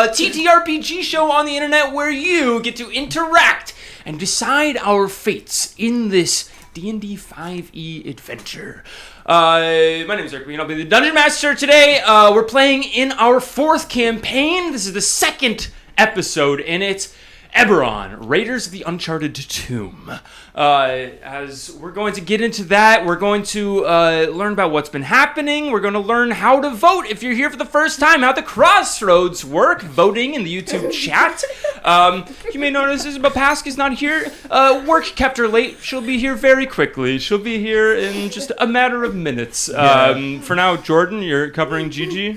TTRPG show on the internet where you get to interact and decide our fates in this D&D 5e adventure. My name is Eric Wiegand. I'll be the Dungeon Master today. We're playing in our 4th campaign. This is the 2nd episode, and it's EBERRON, Raiders of the Uncharted Tomb. As we're going to get into that, we're going to learn about what's been happening. We're going to learn how to vote if you're here for the first time, how the crossroads work, voting in the YouTube chat. You may notice Isabel Pask is not here. Work kept her late. She'll be here very quickly. She'll be here in just a matter of minutes. For now, Jordan, you're covering Gigi.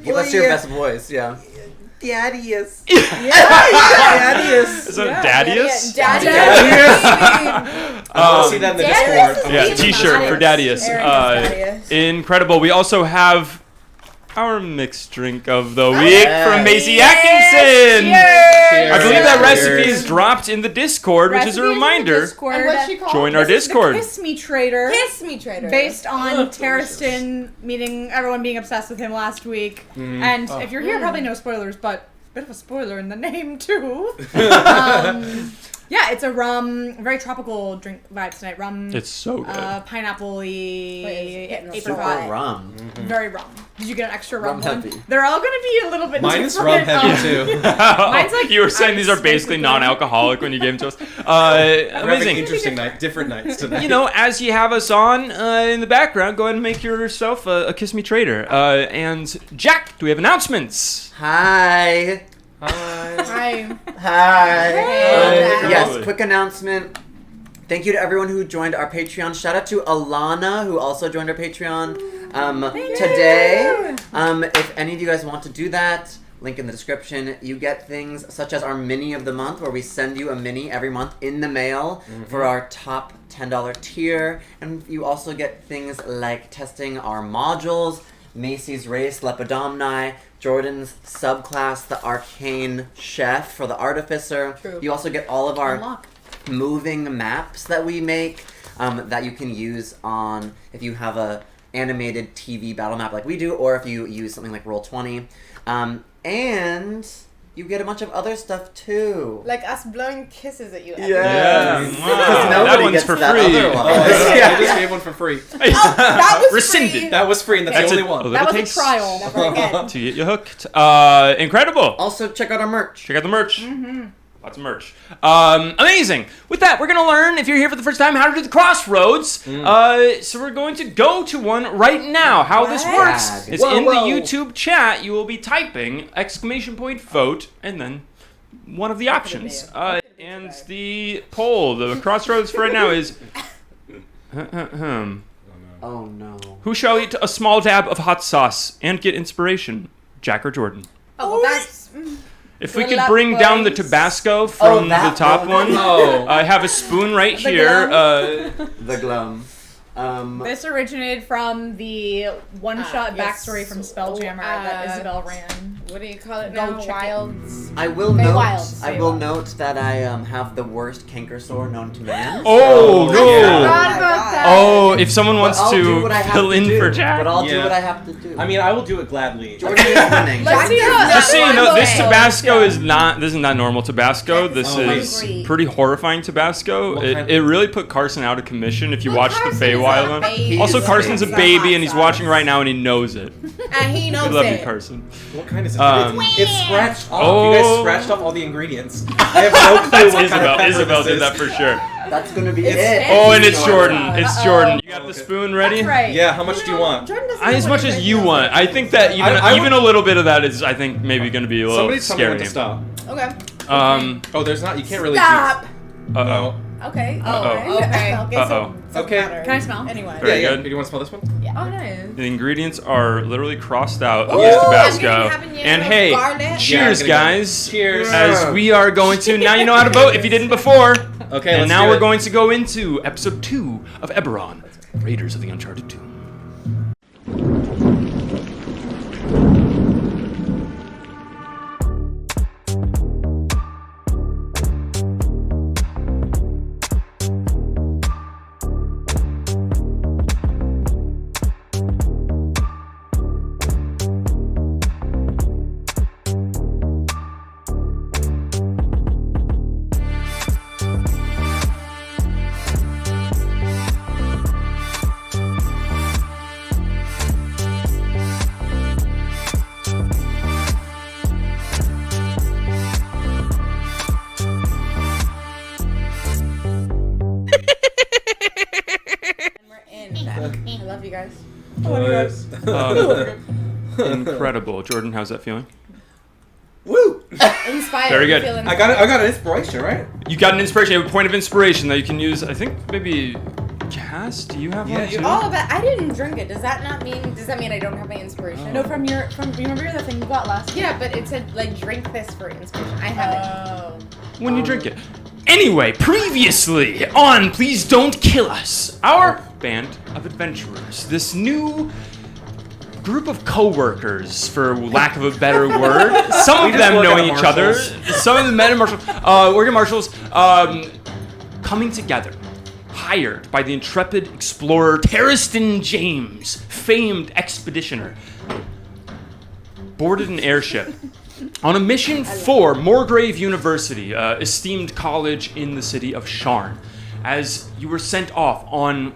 Give us your best voice, yeah. Daddius. Daddius. Is that Daddius? Daddius. I'll see that in the Discord. Yeah, t-shirt for Daddius. Incredible. We also have our mixed drink of the week from Macy Atkinson. I believe that recipe is dropped in the Discord, which is a reminder. And what's she called? Join our Discord. Kiss Me Trader. Kiss Me Trader. Based on Tariston meeting everyone being obsessed with him last week. And if you're here, probably no spoilers, but a bit of a spoiler in the name too. Yeah, it's a rum, very tropical drink vibes tonight. Rum. It's so good. Pineapple-y, Super apricot. rum. Very rum. Did you get an extra rum one? heavy. They're all going to be a little bit Mine is different. rum heavy too. Mine's like You were saying these are ice, basically basically. non-alcoholic when you gave them to us. We're having Amazing. interesting night, different nights tonight. You know, as you have us on in the background, go ahead and make yourself a Kiss Me Trader. And Jack, do we have announcements? Hi. Hi. Hi. Hey. Yes, quick announcement. Thank you to everyone who joined our Patreon. Shout out to Alana, who also joined our Patreon today. If any of you guys want to do that, link in the description. You get things such as our mini of the month, where we send you a mini every month in the mail for our top $10 tier. And you also get things like testing our modules, Macy's Race, Lepodomni, Jordan's subclass, the Arcane Chef for the Artificer. True. You also get all of our Unlock. moving maps that we make that you can use on if you have a animated TV battle map like we do, or if you use something like Roll20. And you get a bunch of other stuff too. Like us blowing kisses at you. Yeah. Because Wow. nobody That one's gets for that free. otherwise. I just gave one for free. That was Rescinded. free. That was free, and that's the only one. That was a Takes trial. Never again. to get you hooked. Incredible. Also, check out our merch. Check out the merch. Lots of merch. Amazing. With that, we're going to learn, if you're here for the first time, how to do the crossroads. So we're going to go to one right now. How this works is in the YouTube chat, you will be typing ! vote, and then one of the options. And the poll, the crossroads for right now is... Oh no. Who shall eat a small dab of hot sauce and get inspiration? Jack or Jordan? Oh, well, that's... If we Good could luck, bring down the boys. Tabasco from the that top one. one. Oh. I have a spoon right here. The glum. This originated from the one-shot yes. backstory from Spelljammer that Isabel ran. What do you call it Go now? check it. Wilds. I will Fey note. Wilds. I will note that I have the worst canker sore known to man. Oh, Oh, no. yeah. Forgot about that. Oh, if someone But wants I'll do to what I have fill to in do. for Jack. But I'll do Yeah. what I have to do. I mean, I will do it gladly. Jordan is winning. Let's see how Just so you know, this Okay. Tabasco is not normal Tabasco. This Oh, wait. is pretty horrifying Tabasco. What kind? It really put Carson out of commission if you Well, watch the Carson is Feywild a one. baby. Also, He's Carson's a a baby and hot he's watching sauce. right now and he knows it. And he knows We love it. you, Carson. What kind is it? It's It's scratched off. Oh. You guys scratched off all the ingredients. I have no clue what kind of pepper Isabel this did that is. for sure. That's gonna be It's it. Oh, and it's Jordan. Uh-oh. It's Jordan. You got the spoon ready? That's right. Yeah, how much do you want? Jordan doesn't As know much what as it you is. want. I think that even I even a little bit of that is, I think, maybe going to be a little Somebody tell me when scary. to stop. Okay. Oh, there's not. You can't really. Stop. Uh-oh. Okay. Uh-oh. Okay. Uh-oh. Okay. Can I smell? Anyway. Very Yeah, yeah. good. Do you want to smell this one? Oh, nice. The ingredients are literally crossed out of Ooh, this I'm Tabasco. getting habanero And hey, garlic. cheers, Yeah, I'm gonna go. guys. Cheers. As we are going to, now you know how to vote if you didn't before. Okay, And let's now do we're it. going to go into episode 2 of EBERRON, Raiders of the Uncharted Tomb. I love you guys. Incredible. Jordan, how's that feeling? Woo! Inspired. Very good. Feeling I got an inspiration, right? You got an inspiration. You have a point of inspiration that you can use. I think maybe Kass, do you have one too? Oh, but I didn't drink it. Does that mean I don't have my inspiration? No, from remember the thing you got last Yeah, but it said like drink this for inspiration. I have it. When you drink it. Anyway, previously on Please Don't Kill Us, our band of adventurers. This new group of co-workers, for lack of a better word. Some of them knowing each other. Some of the men and marshals, working marshals, coming together. Hired by the intrepid explorer Tariston James, famed expeditioner. Boarded an airship on a mission for Morgrave University, esteemed college in the city of Sharn, as you were sent off on,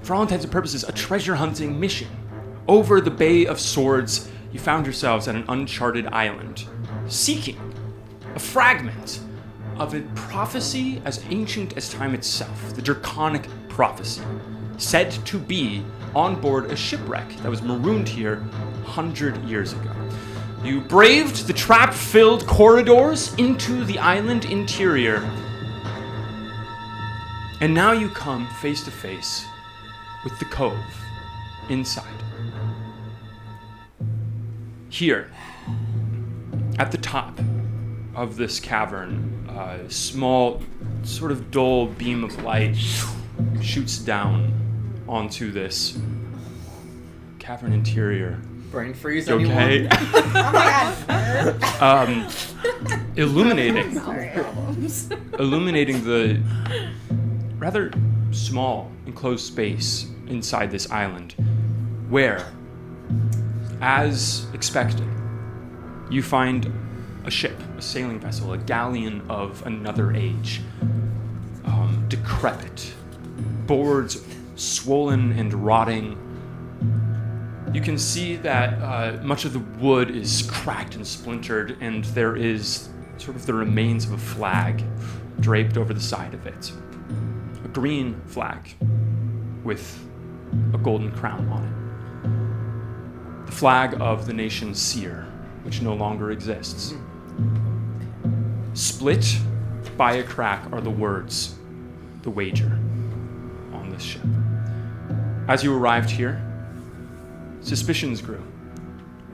for all intents and purposes, a treasure hunting mission. Over the Bay of Swords, you found yourselves at an uncharted island, seeking a fragment of a prophecy as ancient as time itself, the Draconic prophecy, said to be on board a shipwreck that was marooned here 100 years ago. You braved the trap-filled corridors into the island interior, and now you come face to face with the cove inside. Here, at the top of this cavern, a small, sort of dull beam of light shoots down onto this cavern interior. Brain freeze, You okay? Oh my god. Illuminating Sorry. illuminating the rather small enclosed space inside this island, where, as expected, you find a ship, a sailing vessel, a galleon of another age, decrepit, boards swollen and rotting. You can see that much of the wood is cracked and splintered, and there is sort of the remains of a flag draped over the side of it. A green flag with a golden crown on it. The flag of the nation Seer, which no longer exists. Split by a crack are the words, "The Wager," on this ship. As you arrived here, suspicions grew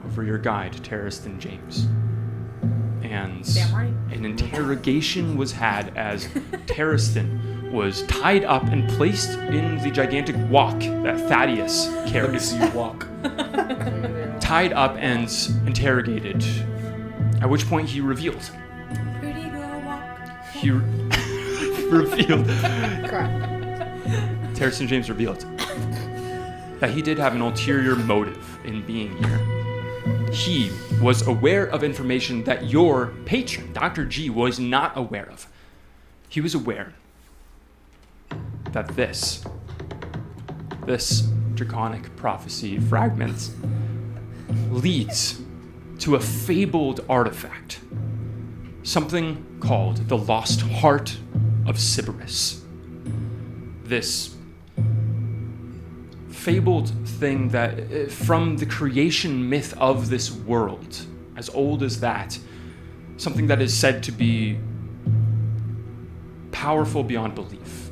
over your guide, Tariston James. And Damn right. an interrogation was had as Tariston was tied up and placed in the gigantic walk that Thaddeus carries. Let me see you walk. Tied up and interrogated, at which point he revealed. Pretty girl walk. He revealed. Correct. Tariston James revealed that he did have an ulterior motive in being here. He was aware of information that your patron, Dr. G, was not aware of. He was aware that this draconic prophecy fragment leads to a fabled artifact, something called the Lost Heart of Sybaris. This fabled thing that, from the creation myth of this world, as old as that, something that is said to be powerful beyond belief,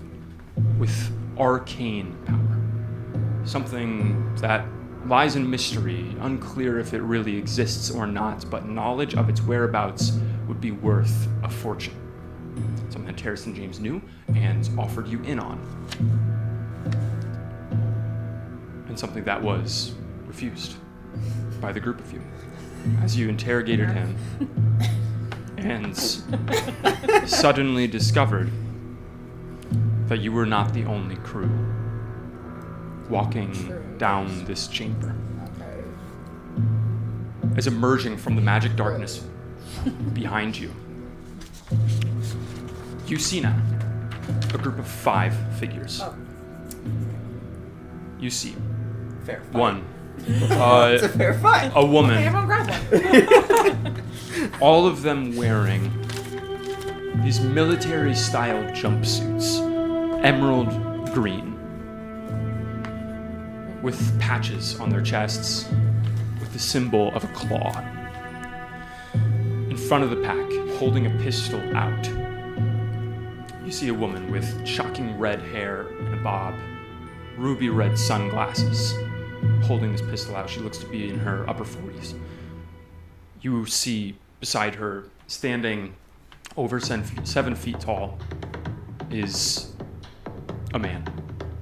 with arcane power. Something that lies in mystery, unclear if it really exists or not, but knowledge of its whereabouts would be worth a fortune. Something that Tariston James knew and offered you in on. And something that was refused by the group of you as you interrogated him and suddenly discovered that you were not the only crew walking down this chamber. As emerging from the magic darkness behind you, you see now a group of 5 figures. You see Fair fight. one, It's a fair fight. a woman, Everyone grab one. all of them wearing these military-style jumpsuits, emerald green. with patches on their chests with the symbol of a claw. In front of the pack, holding a pistol out, you see a woman with shocking red hair and a bob, ruby red sunglasses, holding this pistol out. She looks to be in her upper 40s. You see beside her, standing over 7 feet tall, is a man.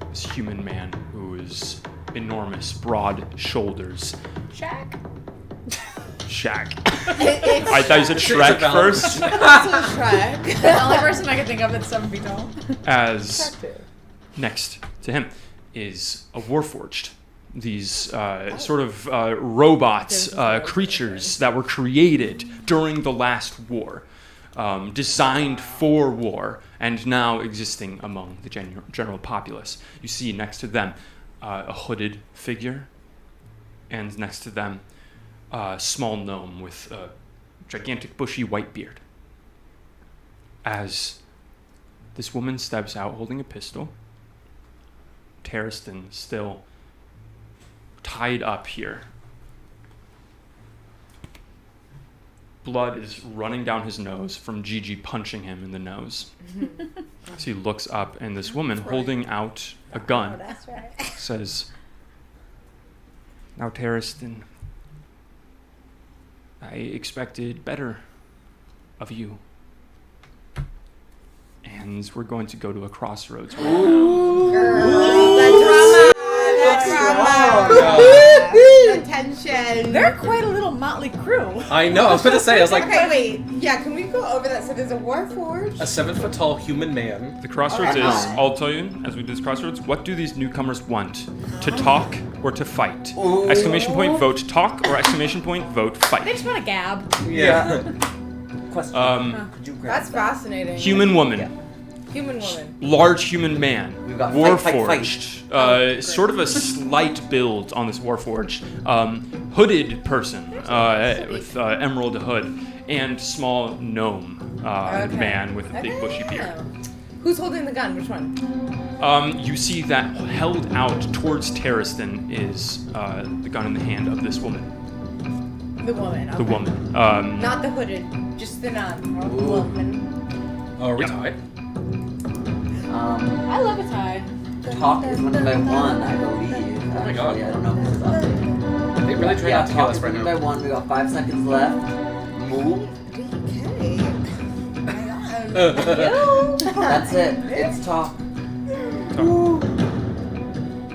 This human man who is enormous, broad shoulders. Shaq. I thought you said Shrek first. Also Shrek. The only person I can think of that's 7 feet tall. As next to him is a Warforged. These robots, creatures that were created during the last war, designed for war, and now existing among the general populace. You see next to them a hooded figure, and next to them a small gnome with a gigantic bushy white beard. As this woman steps out holding a pistol, Tariston still tied up here. Blood is running down his nose from Gigi punching him in the nose. So he looks up, and this woman holding out a gun That's right. says, "Now, Tariston, I expected better of you. And we're going to go to a crossroads right now." Girl, the drama. The tension. They're quite a little motley crew. I know. I was going to say. I was like, Okay, wait. Yeah, can we go over that? So there's a Warforged. a 7-foot-tall human man. The crossroads Okay. is, I'll tell you, as we do this crossroads, what do these newcomers want? To talk or to fight? Exclamation point, vote talk, or exclamation point, vote They fight. just want to gab. Yeah. Question. Could you grab That's that? fascinating. Human woman. Human woman. Large human man. We've got Warforged. Sort of a slight build on this Warforged. Hooded person with emerald hood. And small gnome man with a big bushy beard. Who's holding the gun? Which one? You see that held out towards Tariston is the gun in the hand of this woman. The woman. The okay. woman. Not the hooded. Just the woman. Oh, are we Yeah. tied? I love a tie. Talk is winning by 1, I believe. Oh my God. Actually, I don't know if it's updated. They really tried not to kill talk us is right winning now. by 1. We got 5 seconds left. Move. Okay. Oh my God. That's it. It's talk.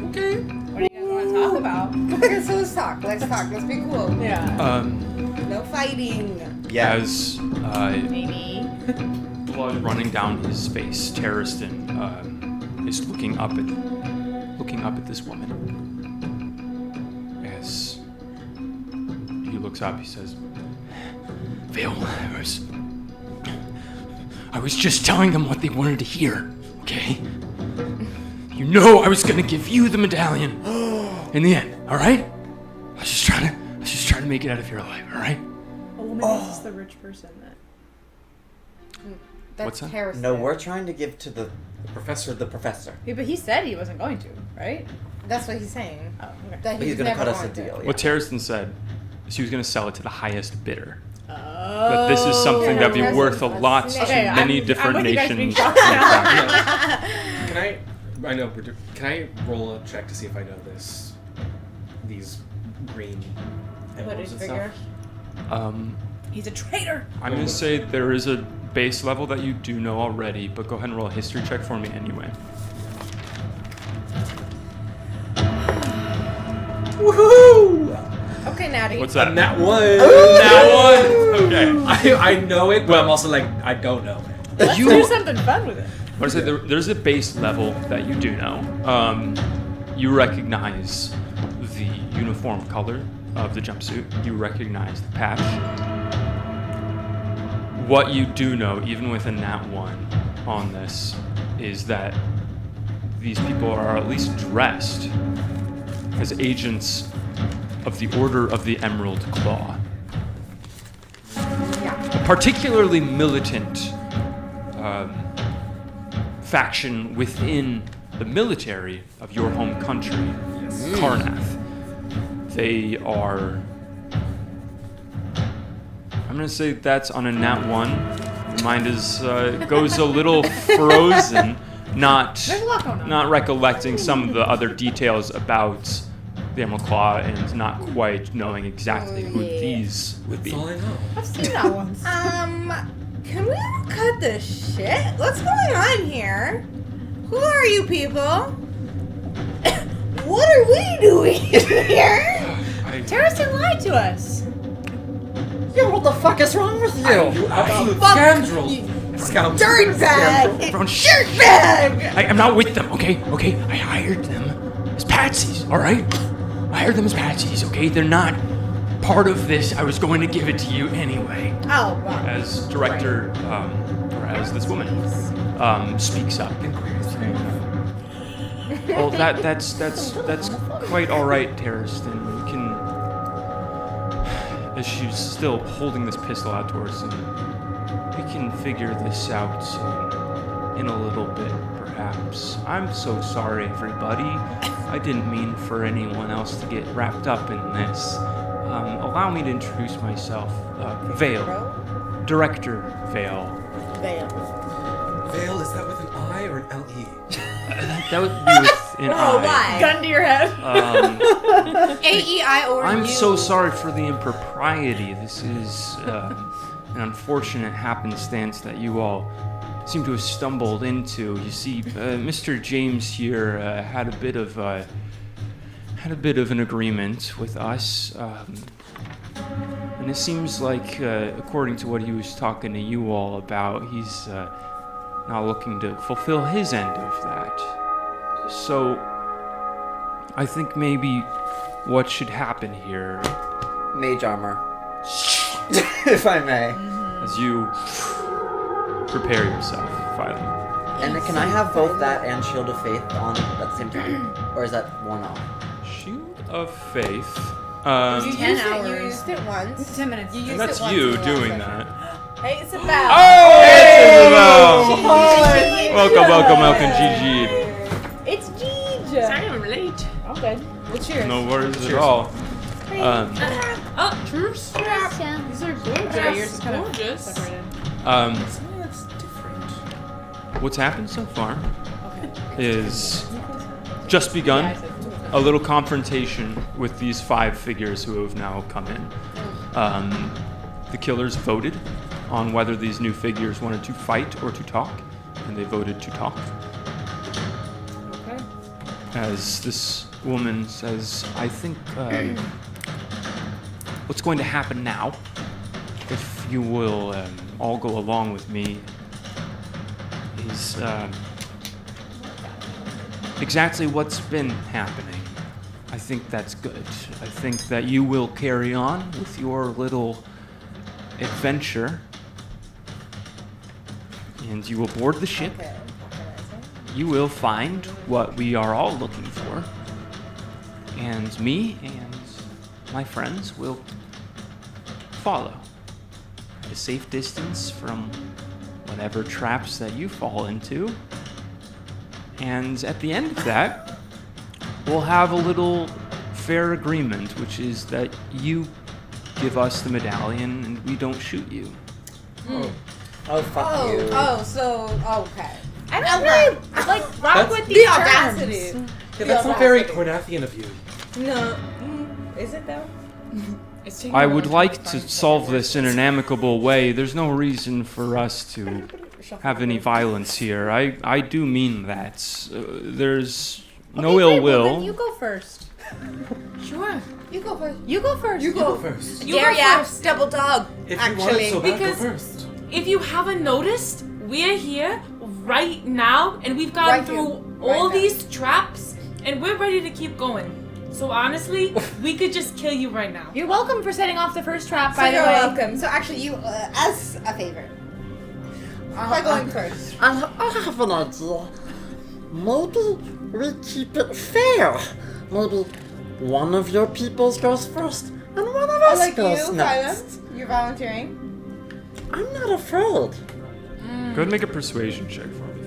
Okay. What do you guys want to talk about? Okay, so let's talk. Let's talk. Let's be cool. Yeah. No fighting. As Maybe. blood running down his face, Tariston is looking up at this woman. As he looks up, he says, "Vale, I was just telling them what they wanted to hear, okay? You know I was gonna give you the medallion in the end, all right? I was just trying to make it out of here alive, all right?" Oh, maybe this is the rich person that. That's What's that? Harrison. No, we're trying to give to the professor. Yeah, but he said he wasn't going to, right? That's what he's saying. Oh, okay. That But he's gonna never cut us a going to. deal. What Tariston said is he was going to sell it to the highest bidder. Oh. But this is something that'd be yeah, worth a that's lot to okay, many I'm different with you guys being nations. shocked now. Can I know, can I roll a check to see if I know these green Hooded emblems and figure. stuff? He's a traitor. I'm going to say there is a base level that you do know already, but go ahead and roll a history check for me anyway. Woohoo! Okay, Natty. What's that? That one. That one? Okay. I know it, but I'm also like, I don't know it. Let's You- do something fun with it. I want to say there's a base level that you do know. You recognize the uniform color of the jumpsuit. You recognize the patch. What you do know, even with a nat 1 on this, is that these people are at least dressed as agents of the Order of the Emerald Claw. A particularly militant faction within the military of your home country Karnath. They are... I'm going to say that's on a nat 1. Your mind is goes a little frozen, not recollecting some of the other details about the Emerald Claw and not quite knowing exactly who these would be. That's all I know. I've seen that once. Can we all cut this shit? What's going on here? Who are you people? What are we doing here? Tariston lied to us. Yeah, what the fuck is wrong with you? You absolute scoundrel. Scoundrel. Dirtbag! Everyone, Dirtbag! I'm not with them, okay? Okay, I hired them as patsies, all right? I hired them as patsies, okay? They're not part of this. I was going to give it to you anyway. Oh, wow. As director, or as this woman speaks up. Well, that's quite all right, Tariston. We can, as she's still holding this pistol out towards him, we can figure this out in a little bit, perhaps. I'm so sorry, everybody. I didn't mean for anyone else to get wrapped up in this. Allow me to introduce myself. Vale. Director Vale. Vale, is that with an I or an L-E? That would be with an I. Why? Gun to your head. A-E-I or I'm U. so sorry for the impropriety. This is an unfortunate happenstance that you all seem to have stumbled into. You see, Mr. James here had a bit of an agreement with us, and it seems like, according to what he was talking to you all about, he's not looking to fulfill his end of that. So, I think maybe what should happen here, Mage armor. If I may. as you prepare yourself, finally. And can I have both that and Shield of Faith on at the same time? Or is that one off? Shield of Faith. You used it once. 10 minutes. You used And that's it once you in the last doing session. that. Hey, Isabel. Oh, it's Isabel! Welcome, GG. It's Jeej. Sorry I'm late. Oh, good. Well, cheers. No worries at all. Oh, cheers. These are gorgeous. Yeah, yours is kind of Gorgeous. separated. Something that's different. What's happened so far is just begun a little confrontation with these 5 figures who have now come in. The killers voted on whether these new figures wanted to fight or to talk, and they voted to talk. Okay. As this woman says, I think what's going to happen now, if you will all go along with me, is exactly what's been happening. I think that's good. I think that you will carry on with your little adventure, and you will board the ship. You will find what we are all looking for, and me and my friends will follow at a safe distance from whatever traps that you fall into. And at the end of that, we'll have a little fair agreement, which is that you give us the medallion and we don't shoot you. Oh, fuck you. Oh, so, okay. I don't really rock with these The terms. audacity. Yeah, that's not very Cornathian of you. No. Is it though? I would like to solve this in an amicable way. There's no reason for us to have any violence here. I do mean that. There's no ill will. Well, then you go first. Sure. You go first. You go first. You go first. You go yeah, first. double dog. If actually. you want it so bad, because- go first. If you haven't noticed, we're here right now, and we've gone Right through here. all Right now. these traps, and we're ready to keep going. So honestly, we could just kill you right now. You're welcome for setting off the first trap, So by the you're way. welcome. So actually, you, as a favor, by going first. I have an idea. Maybe we keep it fair. Maybe one of your peoples goes first and one of us Like goes you, next. Kylan, you're volunteering. I'm not afraid. Go ahead and make a persuasion check for me.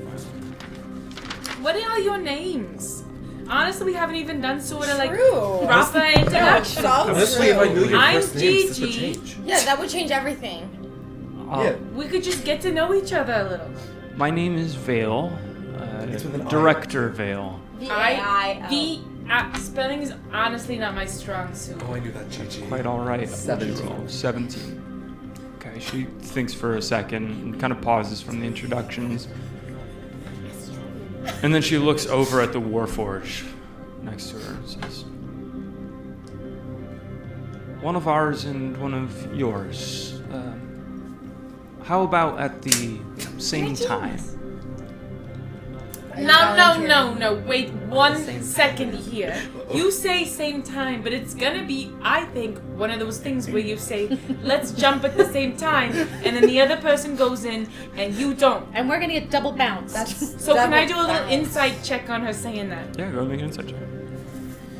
What are your names? honestly, we haven't even done sort of like True. proper introduction. Honestly, if I knew your I'm first names, this would Gigi. change. Yeah, that would change everything. Yeah. We could just get to know each other a little. My name is Vale. It's with an I. Director Vale. Spelling is honestly not my strong suit. Oh, I knew that, Gigi. Quite all right. 17. 17. Okay, she thinks for a second and kind of pauses from the introductions. And then she looks over at the Warforged next to her and says, one of ours and one of yours. How about at the same time? No. Wait 1 second here. You say same time, but it's gonna be, I think, one of those things where you say, let's jump at the same time, and then the other person goes in and you don't. And we're gonna get double bounced. So can I do a little insight check on her saying that? Yeah, go make an insight check.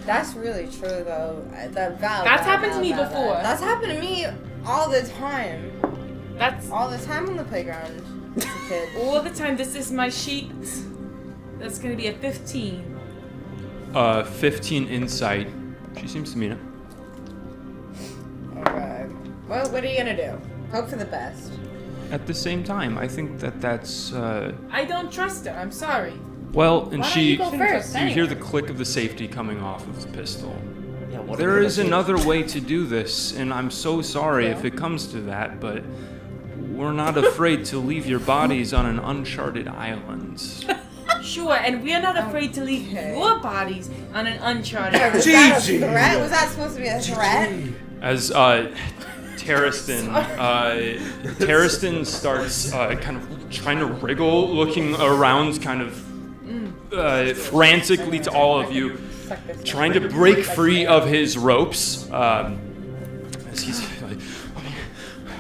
That's really true, though. That's happened to me before. That's happened to me all the time. That's All the time on the playground as a kid. all the time. This is my sheet. That's gonna be a 15. 15 insight. She seems to mean it. Alright. Well, what are you gonna do? Hope for the best. At the same time, I think that's, I don't trust her. I'm sorry. well, and Why don't she, you go first? you hear the click of the safety coming off of the pistol. Yeah, what There is another way to do this, and I'm so sorry if it comes to that, but we're not afraid to leave your bodies on an uncharted island. Sure, and we're not afraid to leave your bodies on an uncharted. Was that a threat? Was that supposed to be a threat? As Tariston starts kind of trying to wriggle, looking around kind of frantically to all of you, trying to break free of his ropes. As he's like,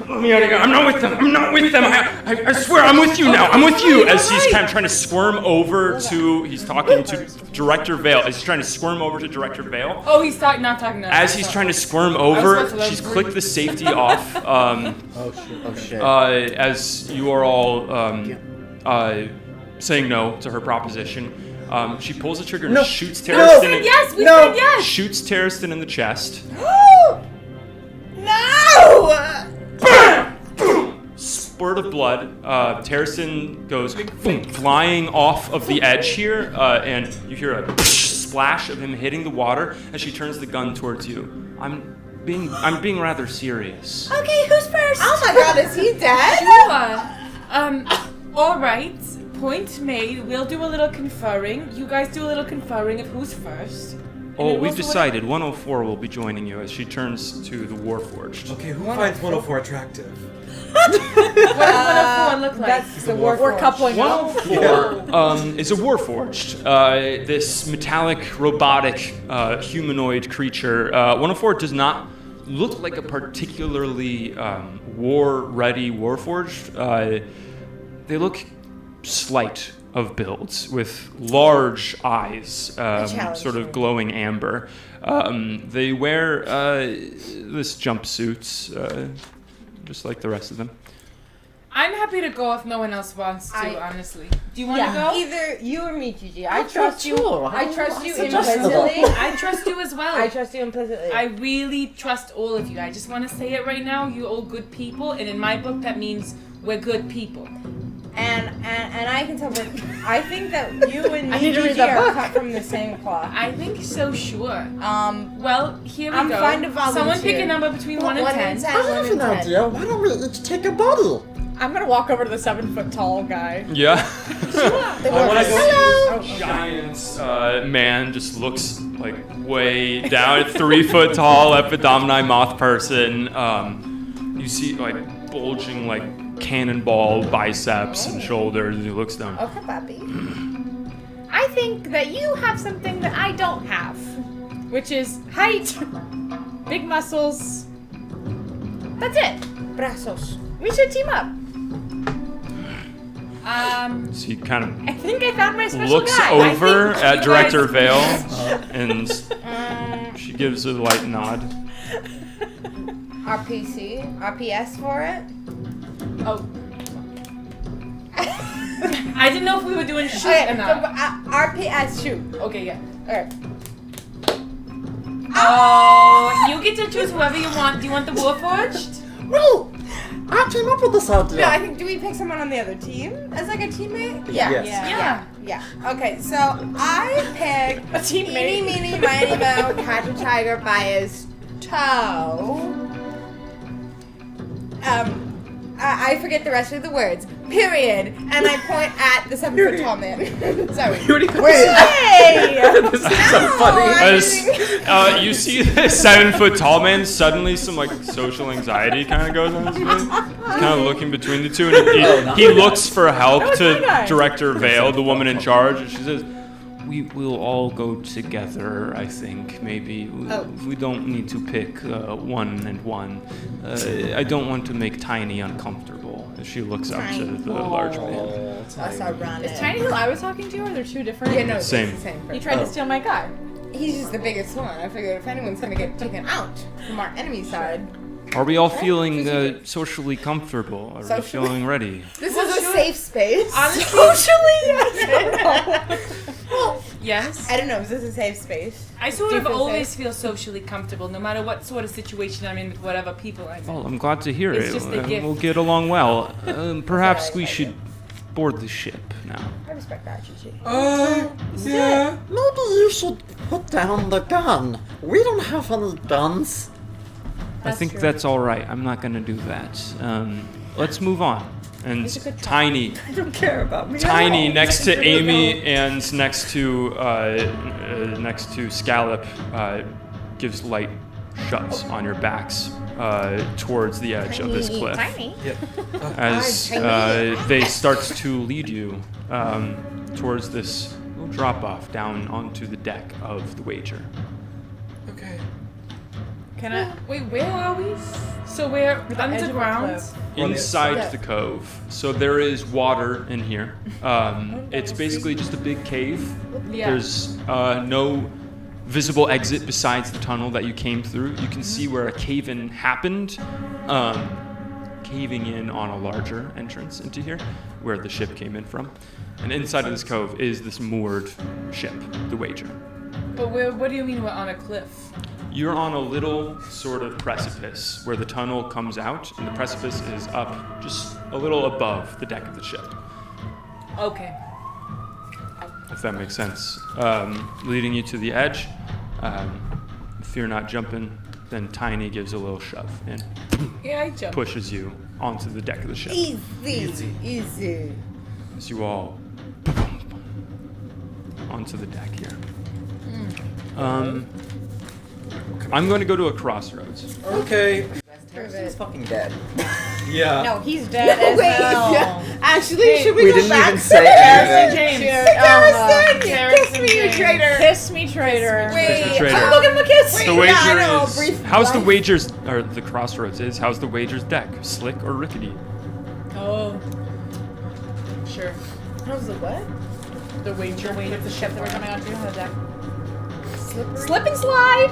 let me out of here. I'm not with them. I swear I'm with you now. I'm with you. As he's kind of trying to squirm over to, he's talking to Director Vale. As he's trying to squirm over to Director Vale. Oh, he's not talking to us. As he's trying to squirm over, she's clicked the safety off. Oh shit. As you are all saying no to her proposition, she pulls the trigger and shoots Tariston. Yes, we said yes. Shoots Tariston in the chest. No! Spurt of blood. Tariston goes boom, flying off of the edge here, and you hear a splash of him hitting the water as she turns the gun towards you. I'm being rather serious. Okay, who's first? Oh my god, is he dead? All right. Point made. We'll do a little conferring. You guys do a little conferring of who's first. Oh, we've decided 104 will be joining you as she turns to the Warforged. Okay, who finds 104 attractive? What does 104 look like? That's the war. We're coupling up. 104 is a Warforged. This metallic, robotic, humanoid creature. 104 does not look like a particularly war-ready Warforged. They look slight of builds with large eyes, sort of glowing amber. They wear this jumpsuits, just like the rest of them. I'm happy to go if no one else wants to, honestly. Do you want to go? Either you or me, Gigi. I trust you. I trust you adjustable. implicitly. I trust you as well. I trust you implicitly. I really trust all of you. I just want to say it right now. You're all good people, and in my book, that means we're good people. And I can tell, but I think that you and me, Gigi, are cut from the same cloth. I think so, sure. Well, here we I'm go. fine to volunteer. Someone pick a number between 1 and 10. I have an idea. Why don't we each take a bottle? I'm gonna walk over to the 7-foot tall guy. Yeah. Hello. Giant man just looks like way down, 3 foot tall, Epidomni moth person. You see like bulging like cannonball biceps and shoulders as he looks down. Okay, Bobby. I think that you have something that I don't have, which is height, big muscles. That's it. Brazos. We should team up. So he kind of I think I found my special looks guy. over at you Director guys- Vale, and she gives a light nod. RPS for it. Oh. I didn't know if we were doing shoot Okay, or not. RPS shoot. Okay, yeah. Okay. Oh, you get to choose whoever you want. Do you want the Warforged? Well, I came up with this idea. No, I think, do we pick someone on the other team as like a teammate? Yeah. Yes. Yeah. Okay, so I picked A teammate. Meeny, Miny, Mo, catch a tiger by his toe. I forget the rest of the words. Period. And I point at the 7-foot tall man. Sorry. You already Hey! This is so funny. As you see this 7-foot tall man, suddenly some like social anxiety kind of goes on his face. He's kind of looking between the two, and he looks for help to Director Vale, the woman in charge, and she says, "We will all go together. I think maybe we don't need to pick one and one. I don't want to make Tiny uncomfortable." As she looks up to the large man. That's ironic. Is Tiny who I was talking to, or they're two different? Yeah, no, Same. it's the same He person. tried to steal my guy. He's just the biggest one. I figured if anyone's gonna get taken out from our enemy side. Are we all feeling socially comfortable? Are we Socially? feeling ready? This is a safe space. Honestly, yes. I don't know. Is this a safe space? I sort Do you of feel always safe? feel socially comfortable, no matter what sort of situation I'm in with whatever people I'm in. Well, I'm glad to hear It's it. just a gift. We'll get along well. Perhaps Sorry, we I should board the ship now. I respect that, Gigi. Yeah. Maybe you should put down the gun. We don't have any guns. I think that's all right. I'm not going to do that. Let's move on. And Tiny, I don't care about me. Tiny next to Amy and next to Scallop gives light shots on your backs towards the edge of this cliff. Tiny. As they start to lead you towards this little drop off down onto the deck of the Wager. Okay. Can I? Wait, where are we? So we're Edge of a underground? cliff. Inside the cove. So there is water in here. It's basically just a big cave. Yeah. There's no visible exit besides the tunnel that you came through. You can see where a cave-in happened, caving in on a larger entrance into here, where the ship came in from. And inside of this cove is this moored ship, the Wager. But what do you mean we're on a cliff? You're on a little sort of precipice where the tunnel comes out, and the precipice is up just a little above the deck of the ship, Okay. if that makes sense. Leading you to the edge. If you're not jumping, then Tiny gives a little shove and Yeah, I jump. pushes you onto the deck of the ship. Easy. As you all onto the deck here. I'm going to go to a crossroads. Okay. Tariston's fucking dead. Yeah. No, he's dead as hell. Actually, should we, We go didn't back even to say Tariston anything. James. Tariston, kiss me, you James. traitor. Kiss me, traitor. Wait, traitor. I'm looking for kiss. The Yeah, I Wager know, is. brief How's the life. Wager's, or the crossroads is? How's the Wager's deck? Slick or rickety? Oh. Sure. How's the what? The wager. With the ship that we're coming onto on the deck. Slippery. Slip and slide.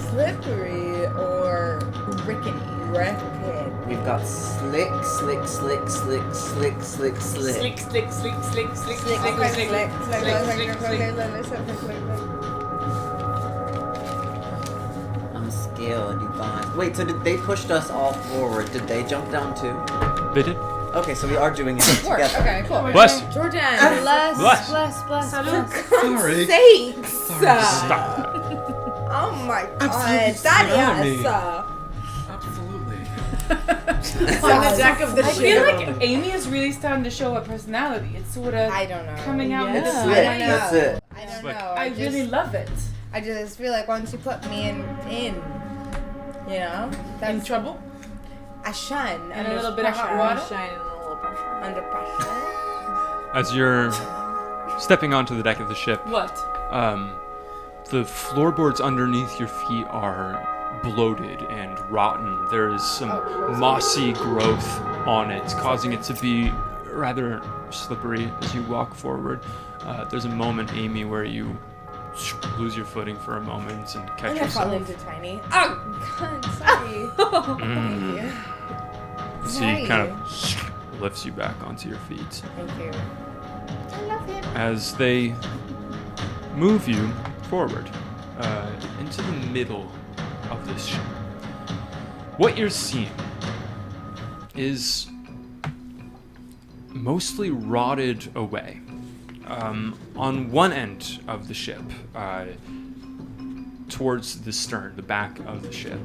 Slippery or rickety? Rickety. We've got slick. Slick, slick, slick, slick, slick, slick, slick, I'm scared, you guys. Wait, so did they pushed us all forward? Did they jump down too? They did. Okay, so we are doing it Work. together. Okay, cool. Bless. Jordan. Bless. Sorry. Sakes. Stop. Oh my god. Absolutely That me. is Absolutely. on the deck of the I feel ship. like Amy is really starting to show her personality. It's sort of I don't know. coming out with I the don't Slick, know. that's it. I don't Slick. know. I really love it. I just feel like once you put me in, you know, In that's trouble? I shine And under a little bit of hot pressure. water? Shining a little pressure. Under pressure. As you're stepping onto the deck of the ship, What? the floorboards underneath your feet are bloated and rotten. There is some mossy growth on it, causing it to be rather slippery as you walk forward. There's a moment, Amy, where you lose your footing for a moment and catch And I fall yourself. into Tiny. Oh, God, sorry. Thank you. So he kind of lifts you back onto your feet. Thank you. I love him. As they move you forward into the middle of this ship. What you're seeing is mostly rotted away. On one end of the ship, towards the stern, the back of the ship,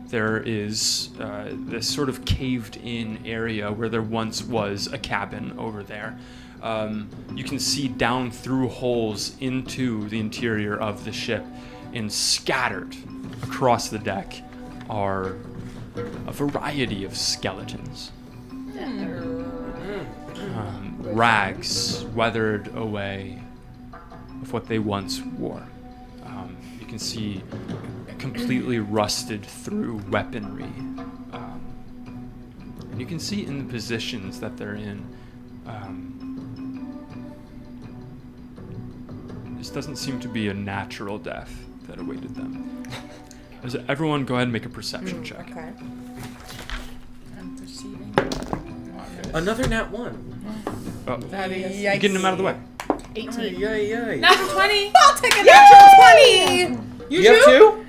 there is this sort of caved-in area where there once was a cabin over there. You can see down through holes into the interior of the ship, and scattered across the deck are a variety of skeletons. Rags weathered away of what they once wore. You can see completely rusted through weaponry. And you can see in the positions that they're in, this doesn't seem to be a natural death that awaited them. Everyone go ahead and make a perception check. Okay. I'm perceiving. Another nat 1. Oh, you're getting them out of the way. 18. Yay. Natural 20. I'll take a natural 20! You have 2?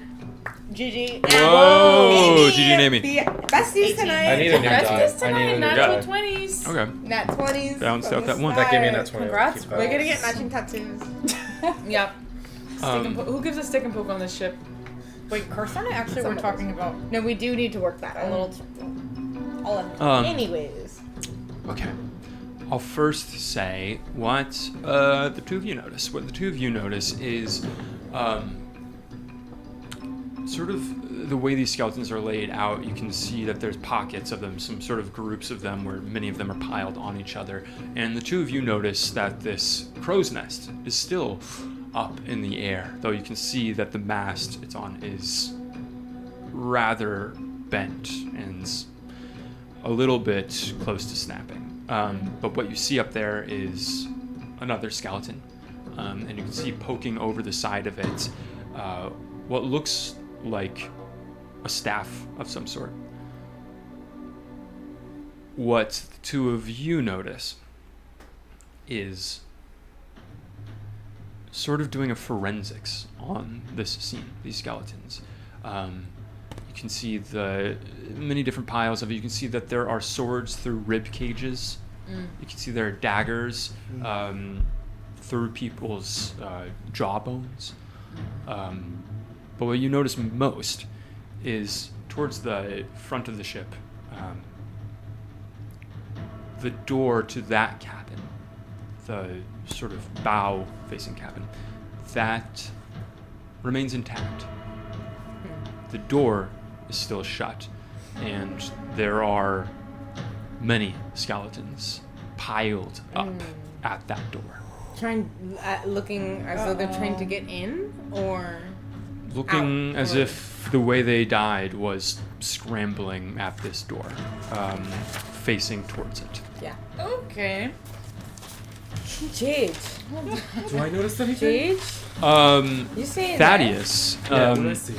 GG. Whoa, GG and Amy. The besties tonight. I need a new That's die. this I need tonight. a new Natural die. 20s. Okay. Nat 20s. Balanced out that one. That gave me a nat 20. Congrats. We're gonna get matching tattoos. Yep. Who gives a stick and poke on this ship? Wait, Carson and I actually were talking about. No, we do need to work that a little. Anyways. Okay. I'll first say what the two of you notice. What the two of you notice is sort of the way these skeletons are laid out. You can see that there's pockets of them, some sort of groups of them where many of them are piled on each other. And the two of you notice that this crow's nest is still up in the air, though you can see that the mast it's on is rather bent and a little bit close to snapping. But what you see up there is another skeleton, and you can see poking over the side of it what looks like a staff of some sort. What the two of you notice is sort of doing a forensics on this scene, these skeletons. You can see the many different piles of it. You can see that there are swords through rib cages. You can see there are daggers through people's jawbones. But what you notice most is towards the front of the ship, the door to that cabin, the sort of bow-facing cabin, that remains intact. The door is still shut, and there are many skeletons piled up at that door. Looking as though they're trying to get in, or Looking as if the way they died was scrambling at this door, facing towards it. yeah. Okay. Jade. Do I notice anything? Jade. You saying Thaddeus, Yeah, let's see.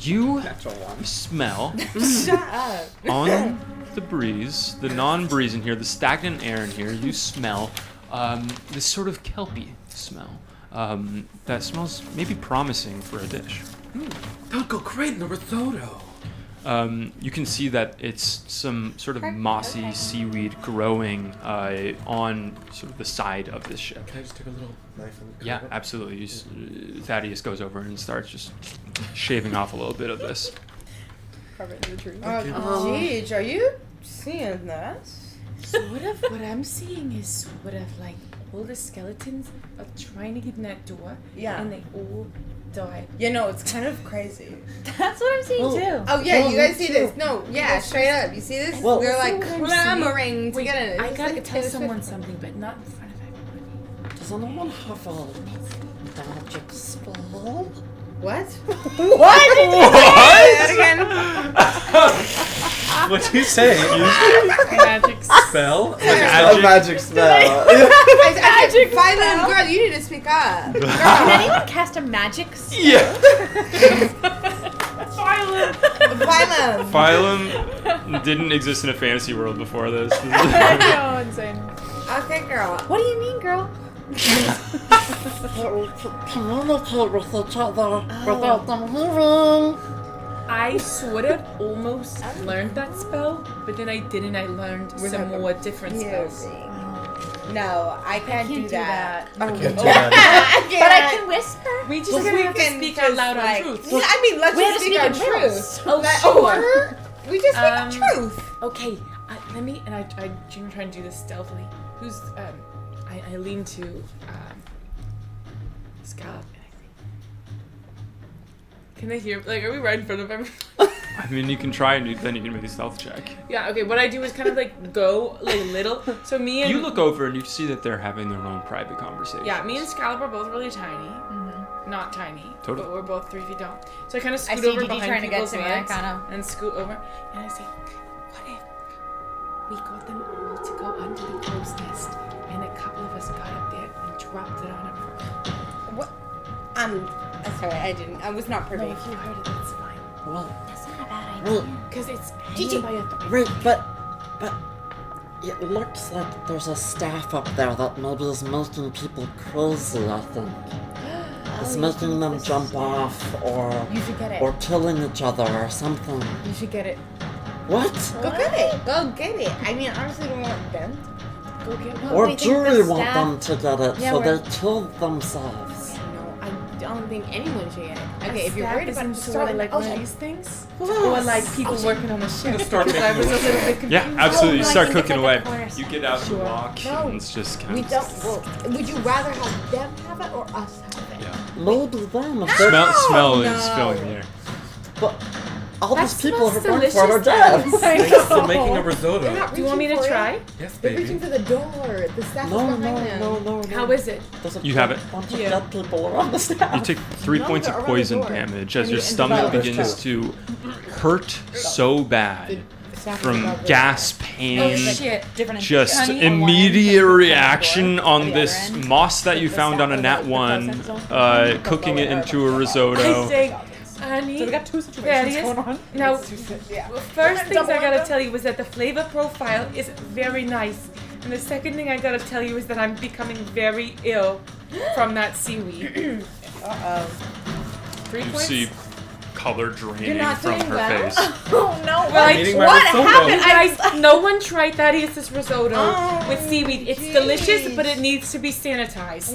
you Natural 1. smell Shut up. on the breeze, the non-breeze in here, the stagnant air in here, you smell this sort of kelpy smell that smells maybe promising for a dish. That would go great in a risotto. You can see that it's some sort of mossy seaweed growing on sort of the side of this ship. Can I just take a little knife and cut Yeah, it? absolutely. Thaddeus goes over and starts just shaving off a little bit of this. Carve it into the tree. Jade, are you seeing that? Sort of what I'm seeing is sort of like all the skeletons are trying to get in that door. Yeah. And they all die. You know, it's kind of crazy. That's what I'm seeing too. Oh yeah, Well, you guys me see too. this? No, yeah, straight up. You see this? Well- They're like That's what I'm clamoring to Wait, get in. I It's gotta like a tell Taylor someone Swift. something, but not in front of everybody. Does anyone have a magic spell? What? What? What'd you say? Magic Spell? A magic spell. Magic Phylum, girl, you need to speak up. Girl. Can anyone cast a magic spell? Yeah. Phylum. Phylum didn't exist in a fantasy world before this. Oh, insane. Okay, girl. What do you mean, girl? That we could communicate with each other without them hearing. I sort of almost learned that spell, but then I didn't. I learned some more different spells. No, I can't do that. I can't do that. But I can whisper. We just Well, gonna we have to can speak just, out loud like- on truth. I mean, let's We have just to speak our speak in riddles. truth. Oh, sure. We just speak our truth. Okay, let me. And I'm trying to do this stealthily. Who's I lean to Scott. Can they hear? Like, are we right in front of everyone? I mean, you can try and then you can make a stealth check. Yeah. Okay. What I do is kind of like go like little. So me and You look over and you see that they're having their own private conversation. yeah, me and Scallop are both really tiny. Not tiny, Totally. but we're both 3 feet tall. So I kind of I scoot see over Didi behind trying to get people's to me, I legs kinda- and scoot over, and I say, "What if we got them all to go under the crow's nest, and a couple of us got up there and dropped it on them?" What? Sorry, I was not No, privy. if you heard it, that's fine. Well, That's not a bad idea. well, Because it's Gigi. hanging by a thread. right, but it looks like there's a staff up there that maybe is making people crazy, I think. It's making them jump off You should get it. or killing each other or something. You should get it. What? Go get it. Go get it. I mean, honestly, don't want them. Go get it. Or I think jury the want staff- them to get it, Yeah, so we're- they killed themselves. No, I don't think anyone should get it. Okay, if you're Staff worried is about in it, sort of like one of these things, or like people working on the ship. Start Because I making was a noise. little bit confused. Yeah, absolutely. You no, I start think it's cooking like away. the corners. You get out and Sure. walk, No, and it's just kind We of don't. Well, would you rather have them have it or us have it? yeah. Maybe them. If they Smell is no. filling the air. But all That these people who smells are going for it are delicious, dead. Alice. Thanks for making a risotto. Do you want me to try? Yes, They're baby. reaching for the door. The staff No, is no, behind them. no. How is it? There's a You have it. bunch of Yeah. dead people around the staff. You take 3 No, points they're of around the poison door. damage as And your you- and stomach the begins to hurt so bad from gas, Oh pain, shit! just Honey, immediate reaction on this moss that you found on a nat 1, cooking it into a I risotto. say, honey. So we got two situations going on. Now, first things I gotta tell you is that the flavor profile is very nice. And the second thing I gotta tell you is that I'm becoming very ill from that seaweed. 3 You points? see color draining not from doing her well. face. Oh no! Well, I- Eating my what risotto. happened? Guys, no one tried Thaddeus' risotto Oh, with seaweed. It's jeez. delicious, but it needs to be sanitized.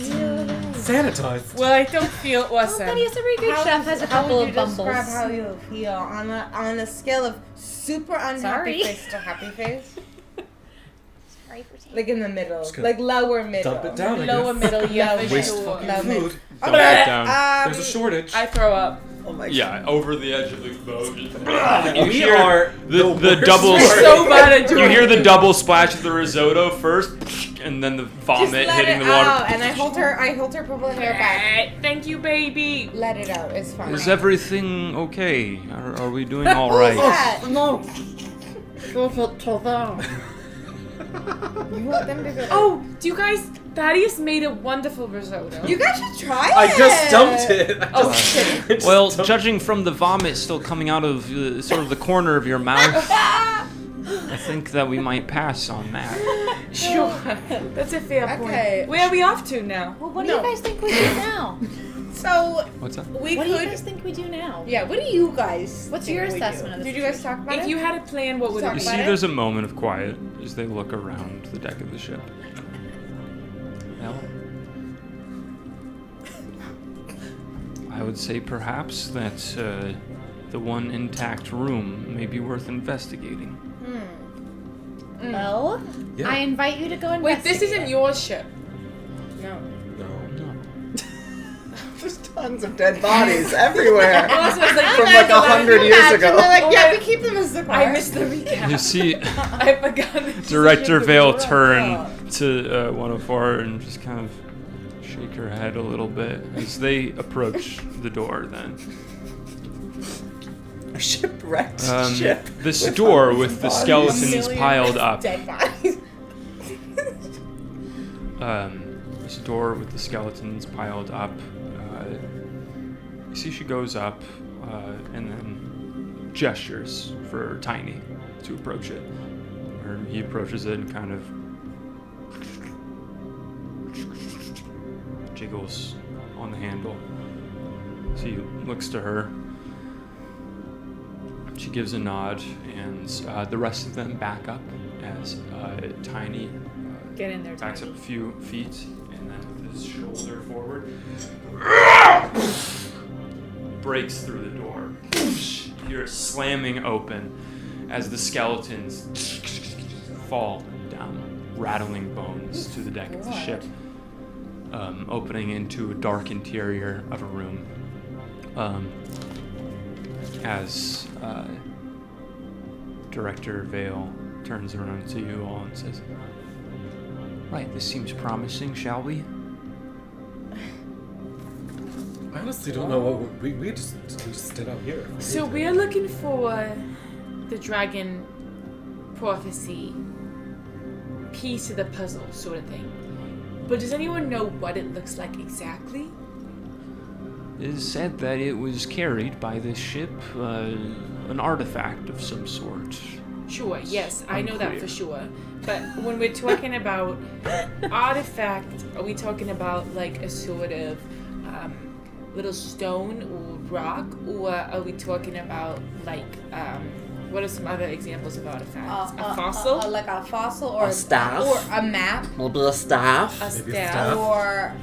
Sanitized. Well, I don't feel awesome. Thaddeus, a very good How chef, would- has a how couple would of you bumbles. describe How you feel on a scale of super unhappy Sorry. face to happy face? Sorry for taking- Like in the middle, Just gonna like lower middle. Dump it down, I Lower guess. middle, yeah, for Waste sure. fucking No, food. Dump it down. There's a shortage. I throw up. Oh my Yeah, over the edge of the boat. We hear are the worst double. part. So bad at doing You hear it. the double splash of the risotto first, and then the Just vomit let hitting it the water. out, and I hold her purple hair back. Thank you, baby. Let it out. It's fine. Is everything okay? Are we doing all right? No. Give it to them. You want them to go? Oh, do you guys? Thaddeus made a wonderful risotto. You guys should try it. I just dumped it. Oh, I just Well, dumped judging from the vomit still coming out of sort of the corner of your mouth, I think that we might pass on that. Sure, that's a fair Okay. point. Where are we off to now? Well, what do you guys think we do now? So What's that? we What do you could. guys think we do now? Yeah. What do you guys? What's think your we do? assessment of the Did you guys talk about If it? you had a plan, what would it You be? see, there's a moment of quiet as they look around the deck of the ship. Well, I would say perhaps that the one intact room may be worth investigating. Well, Yeah. I invite you to go Wait, this investigate. isn't your ship. No. No. There's tons of dead bodies everywhere. Also, it's like, From like 100 years ago. They're like, yeah, Oh, we keep them as the I missed the recap. You see, I forgot. that Director you Vale could- turn to 104 and just kind of shake her head a little bit as they approach the door then. A shipwrecked Um, ship. this with door hundreds with of the bodies. skeletons piled up. Dead bodies. This door with the skeletons piled up. You see she goes up and then gestures for Tiny to approach it. Or he approaches it and kind of jiggles on the handle. So he looks to her. She gives a nod, and the rest of them back up as Tiny Get in there, backs Tiny. up a few feet, and then with his shoulder forward, breaks through the door. You hear it slamming open as the skeletons fall down, rattling bones to the deck of the ship, opening into a dark interior of a room. As Director Vale turns around to you all and says, "Right, this seems promising, shall we?" I honestly don't know what we just stood out here. So we're looking for the dragon prophecy piece of the puzzle, sort of thing. But does anyone know what it looks like exactly? It is said that it was carried by this ship, an artifact of some sort. Sure, yes, I know that Unclear. for sure. But when we're talking about artifact, are we talking about like a sort of little stone or rock, or are we talking about like what are some other examples of artifacts? A fossil, like a fossil, or A staff? or a map, Maybe a staff? a Maybe a staff. staff. or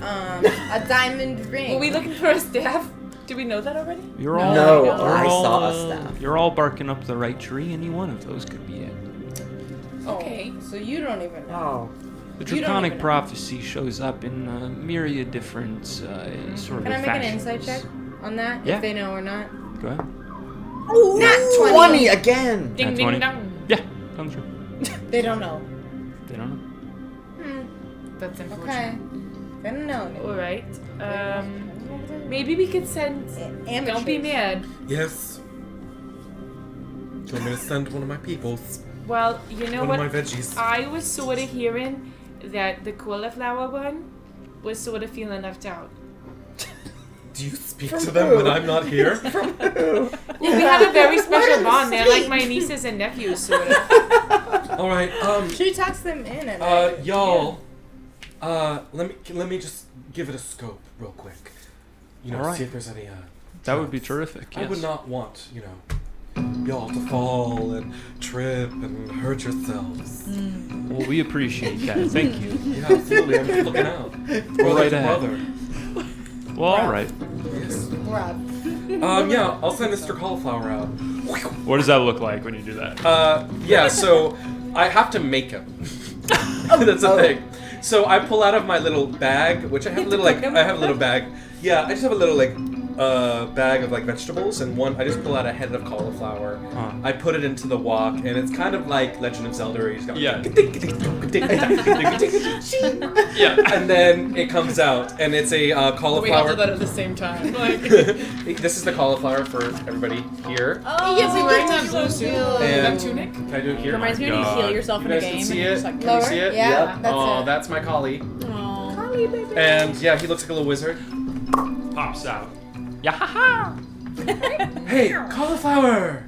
a diamond ring. Were we looking for a staff? Do we know that already? You're No, all, No, no. you're I all, saw a staff. You're all barking up the right tree. Any one of those could be it. Okay. So you don't even know. Oh. The You don't draconic even know. prophecy shows up in a myriad different sort of Can I make an fashions. insight check on that? Yeah. If they know or not. Go ahead. Nat 20 again! Ding Nat ding 20. dong. Yeah, comes true. They don't know. They don't know. That's Okay. unfortunate. They don't know. All right. Maybe we could send. Amateurs. Don't be mad. Yes. Do you want me to send one of my peoples? Well, you know One what? of my veggies. I was sort of hearing that the cauliflower one was sort of feeling left out. Do you speak to them when I'm not here? Well, we have a very special bond. They're like my nieces and nephews, sort of. Alright, She tucks them in and y'all, let me just give it a scope real quick. You know, Alright. see if there's any, That would be terrific. Yes. I would not want, you know, y'all to fall and trip and hurt yourselves. Well, we appreciate that. Thank you. Yeah, absolutely. I'm just looking out. Brother right to ahead. brother. Well, all right. Yes. Rob. Yeah, I'll send Mr. Cauliflower out. What does that look like when you do that? Yeah, so I have to make him. That's the thing. So I pull out of my little bag, which I have a little I have a little bag. Yeah, I just have a little bag of like vegetables, and I just pull out a head of cauliflower. I put it into the wok, and it's kind of like Legend of Zelda, where you just go Yeah. yeah, and then it comes out, and it's a We all cauliflower. do that at the same time. Like, This is the cauliflower for everybody here. Oh, yes, we wearing that blue suit, And that tunic. can I do it here? Reminds me when you God. heal yourself You in a guys game. can see and you're it. just like, Can you see it? Yeah, that's Oh, it. that's my collie. "Aw." And yeah, he looks like a little wizard. Pops out. Yeah. Hey, cauliflower!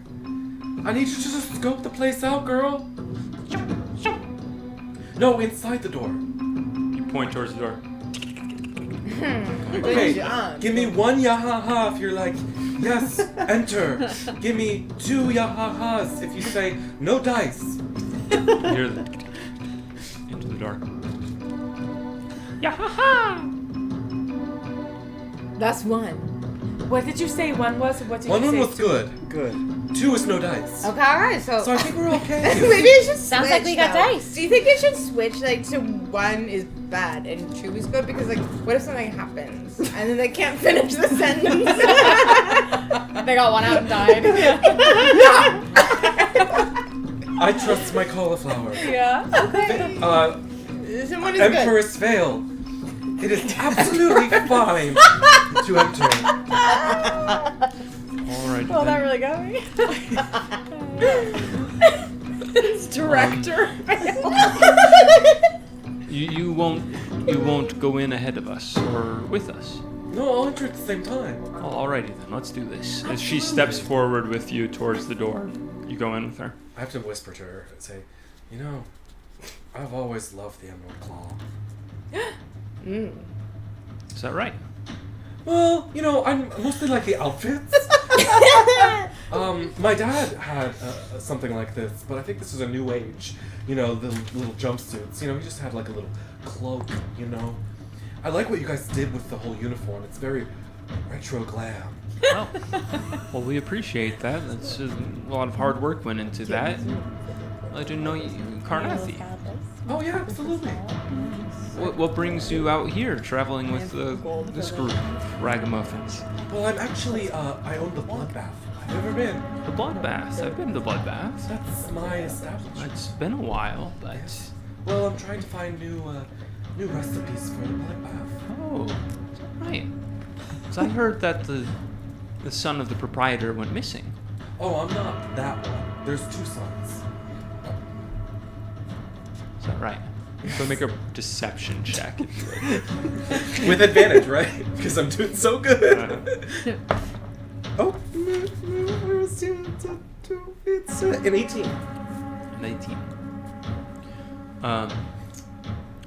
I need you to just scope the place out, girl. No, inside the door. You point towards the door. Okay, job. give me one yahaha if you're like, yes, enter. Give me two yahahas if you say, no dice. You hear the into the dark. That's one. What did you say one was? What did One you say? was good. Two is no dice. Okay, alright, so So I think we're okay. maybe it should Sounds switch, like we got though. dice. Do you think it should switch like to one is bad and two is good? Because like, what if something happens and then they can't finish the sentence? They got one out and died. I trust my cauliflower. Yeah. Okay. Someone is good. Empress Vale. It is absolutely fine to enter. All right. Oh, that then. really got me. It's director. You won't go in ahead of us or with us. No, I'll enter at the same time. Oh, alrighty then. Let's do this. As she steps forward with you towards the door, you go in with her. I have to whisper to her and say, you know, I've always loved the Emerald Claw. Is that right? Well, I'm mostly like the outfits. My dad had something like this, but I think this is a new age. The little jumpsuits. He just had like a little cloak, I like what you guys did with the whole uniform. It's very retro glam. Well, we appreciate that. That's a lot of hard work went into that. I didn't know you Carnathi. Oh yeah, absolutely. What brings you out here, traveling with this group of ragamuffins? Well, I'm actually, I own the Bloodbath. I've never been. The Bloodbath. I've been to Bloodbath. That's my establishment. It's been a while, but... Well, I'm trying to find new recipes for the Bloodbath. Oh, right. So I heard that the son of the proprietor went missing. Oh, I'm not that one. There's 2 sons. Is that right? So make a deception check. With advantage, right? Because I'm doing so good. Oh, it's an 18. An 18. I'm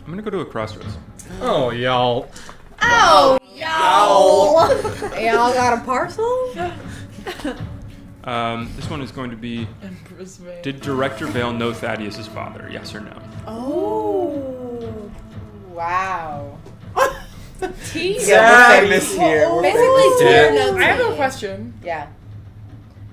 gonna go to a crossroads. Oh, y'all. Oh, y'all! Y'all got a parcel? This one is going to be... Did Director Vale know Thaddeus' father? Yes or no? Oh. Wow. T. Yeah, we're famous here. Basically, Yeah. no I have a question. Yeah.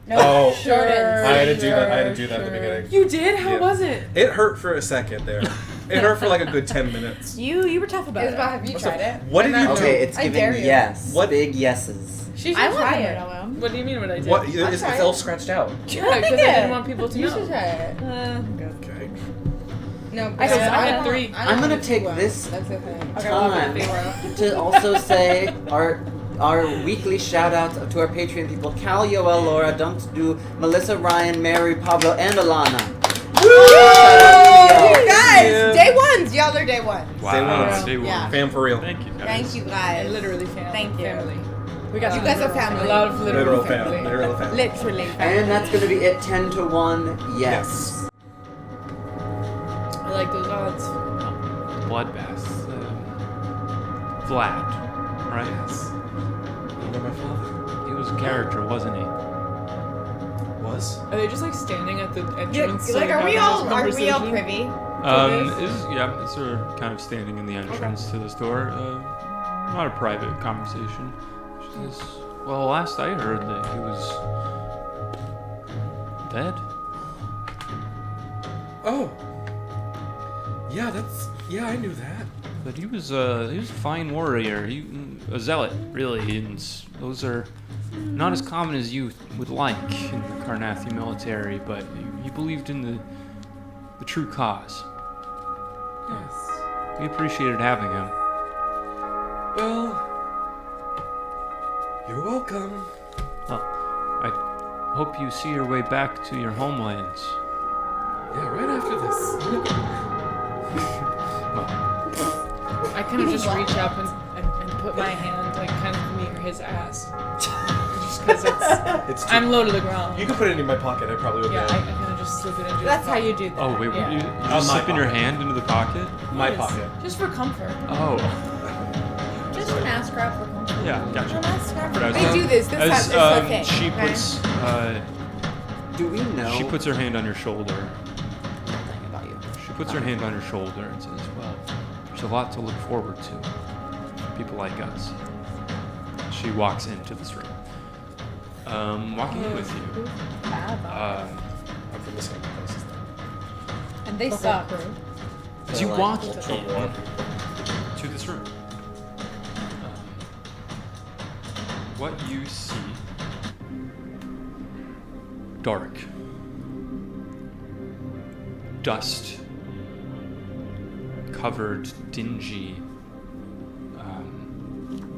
No, Oh. Jordan. I had to do that. I had to do that at the beginning. You did? How Yeah. was it? It hurt for a second there. It hurt for like a good 10 minutes. You were tough about it. Isabel, have you tried it? What did you do? Okay, it's I giving dare you. yes. What? Big yeses. She should I want try to it. know him. What do you mean what I did? What? I'll It's try it. all scratched out. Yeah, because I didn't want people to You know. should try it. Okay. No, I said I had don't- 3. I don't I'm gonna want take to do this That's the thing. time to also say our weekly shout out to our Patreon people: Cal, Yoel, Laura, Don't Do, Melissa, Ryan, Mary, Pablo, and Alana. You guys, day ones. Y'all are day one. Wow. Day one. Yeah. Fam for real. Thank you, guys. Thank you guys. Literally family. Thank you. Family. We got You some guys are literal family. A lot of literal Literal fam. Literal fam. Literally. And that's gonna be it. 10 to 1. Yes. I like those odds. Bloodbath. Vlad, right? Yes. You know my father. He was a character, wasn't he? Was? Are they just like standing at the Yeah, entrance? like, are we all conversation? privy? They're kind of standing in the entrance to this door. Not a private conversation. She says, well, last I heard that he was dead. Oh. Yeah, I knew that. But he was a fine warrior. A zealot, really, and those are not as common as you would like in the Carnathi military. But he believed in the true cause. Yes. We appreciated having him. Well, you're welcome. Well, I hope you see your way back to your homelands. Yeah, right after this. I kind of just reach up and put my hand like kind of near his ass. Just because It's too, I'm low to the ground. You can put it in my pocket. I probably would. Yeah, I kind of just slip it into That's his how you pocket. do that. Oh wait, Yeah. you my just slipping your pocket. hand into the pocket? My Yes. pocket. Just for comfort. Oh, Just an ass grab for comfort. yeah, gotcha. An ass grab for But They do this. This is a thing. she okay? puts Do we know? she puts her hand on your shoulder. Nothing about you. She puts her hand on your shoulder and says, "Well, there's a lot to look forward to for people like us." She walks into this room. Walking in with you. I'm from the same place. And they suck. As you like- walk Oh, in Lord. to this room, what you see, dark, dust, covered, dingy,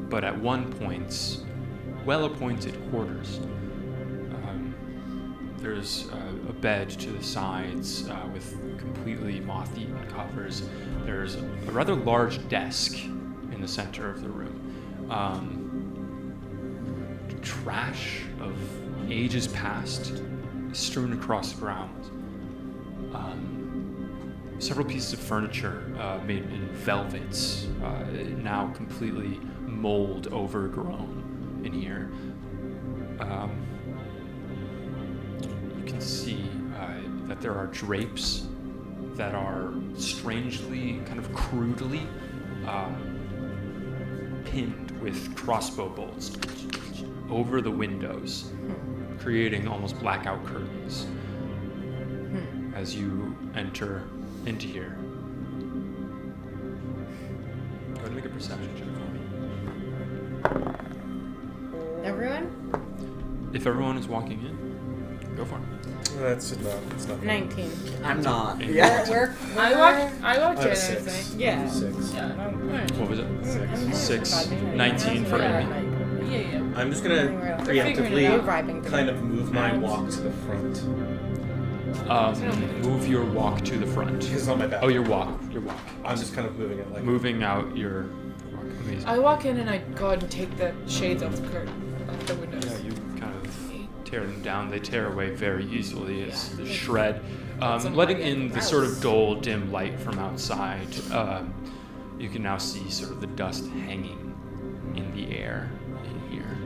but at one point, well-appointed quarters. There's a bed to the sides with completely moth-eaten covers. There's a rather large desk in the center of the room. Trash of ages past strewn across the ground. Several pieces of furniture made in velvets, now completely mold overgrown in here. You can see that there are drapes that are strangely, kind of crudely pinned with crossbow bolts over the windows, creating almost blackout curtains as you enter into here. Go ahead and make a perception check for me. Everyone? If everyone is walking in, go for it. That's not. It's not. 19. I'm not. And Yeah. I walked I in have and 6. everything. Yeah. 6. What was it? 6. 6. 19 for Amy. Yeah. I'm just gonna Figuring it out. preemptively kind of move my walk to the front. Move your walk to the front. It's on my back. Oh, your walk. Your walk. I'm just kind of moving it like. Moving out your walk. Amazing. I walk in and I go ahead and take the shades off the curtain, off the windows. Yeah, you kind of tear them down. They tear away very easily as the shred. Letting in the sort of dull, dim light from outside, you can now see sort of the dust hanging in the air in here.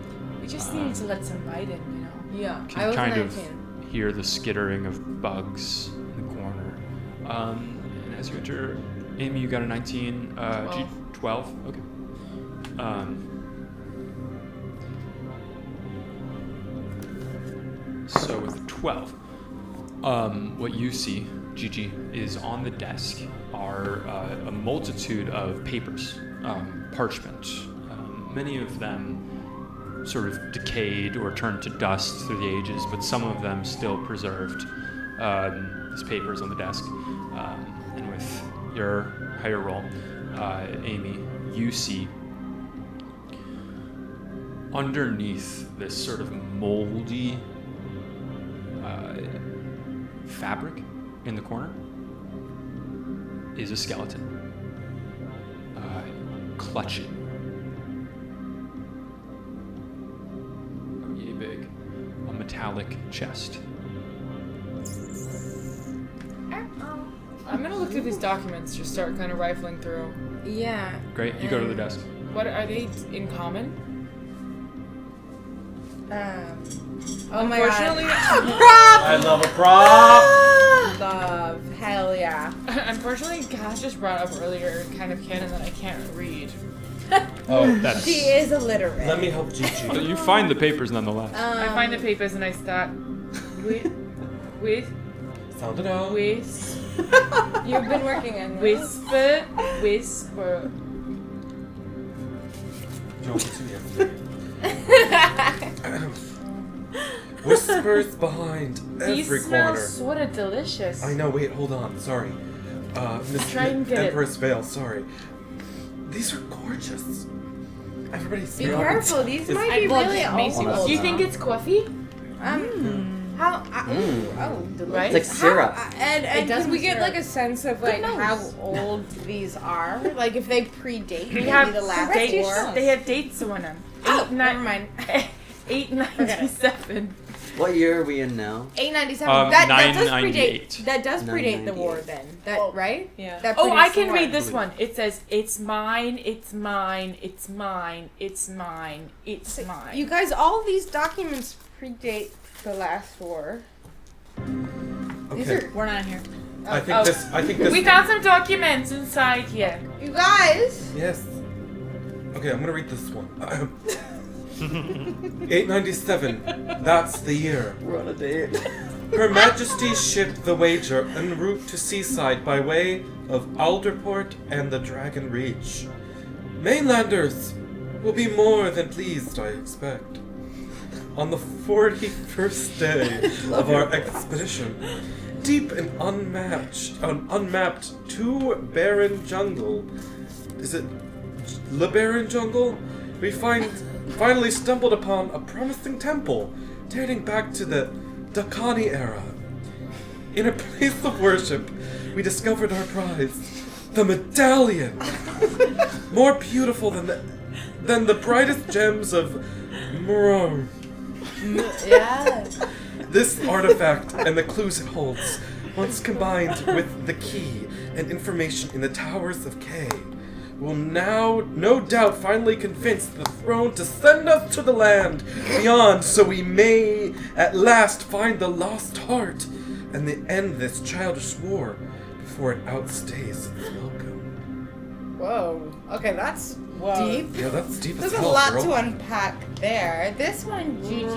We just need to let some light in, Yeah. You I can was kind 19. of hear the skittering of bugs in the corner. And as you enter, Amy, you got a 19. 12. Okay. So with 12, what you see, Gigi, is on the desk are a multitude of papers, parchment. Many of them sort of decayed or turned to dust through the ages, but some of them still preserved. These papers on the desk. And with your higher roll, Amy, you see underneath this sort of moldy fabric in the corner is a skeleton clutching a big, a metallic chest. I'm gonna look through these documents, just start kind of rifling through. Yeah. Great, you go to the desk. What are they in common? Oh my Unfortunately, I love a prop. Love. Hell yeah. Unfortunately, Kass just brought up earlier kind of canon that I can't read. Oh, That's. She is illiterate. let me help Gigi. But you find the papers nonetheless. I find the papers and I start with Sound it out. You've been working on this. whisper. Whispers behind These every smell corner. sort of delicious. I know. Wait, hold on. Sorry, Miss Try and get it. Empress Vale. Sorry. These are gorgeous. Everybody Be smell it. careful. These might be Well, really Macy, old. do you think it's coffee? How? Oh, delicious. Right? It's like syrup. And It does can we get syrup. like a sense of like knows? how old these are? Like if they predate We maybe have the last dates. war? They have dates on them. Oh, never mind. 897. What year are we in now? 897. That does 998. predate. That does predate the war 998. then. That right? Yeah. That Oh, I predates can the read war. this one. It says, "It's mine. It's mine. It's mine. It's mine. It's mine." You guys, all these documents predate the last war. These Okay. are. We're not here. I think this. I think this. We found some documents inside here. You guys. Yes. Okay, I'm gonna read this one. 897. That's the year. We're on a date. Her Majesty's ship the Wager en route to seaside by way of Alderport and the Dragon Reach. Mainlanders will be more than pleased, I expect. On the 41st day of our expedition, deep and unmapped two barren jungle. Is it Le Barren Jungle? We finally stumbled upon a promising temple dating back to the Dakani era. In a place of worship, we discovered our prize, the medallion. More beautiful than the brightest gems of Murong. Yeah. This artifact and the clues it holds, once combined with the key and information in the Towers of K, will now, no doubt, finally convince the throne to send us to the land beyond, so we may at last find the lost heart and end this childish war before it outstays its welcome. Whoa. Okay, that's deep. Yeah, that's deep as There's a hell, lot girl. to unpack there. This one, Gigi.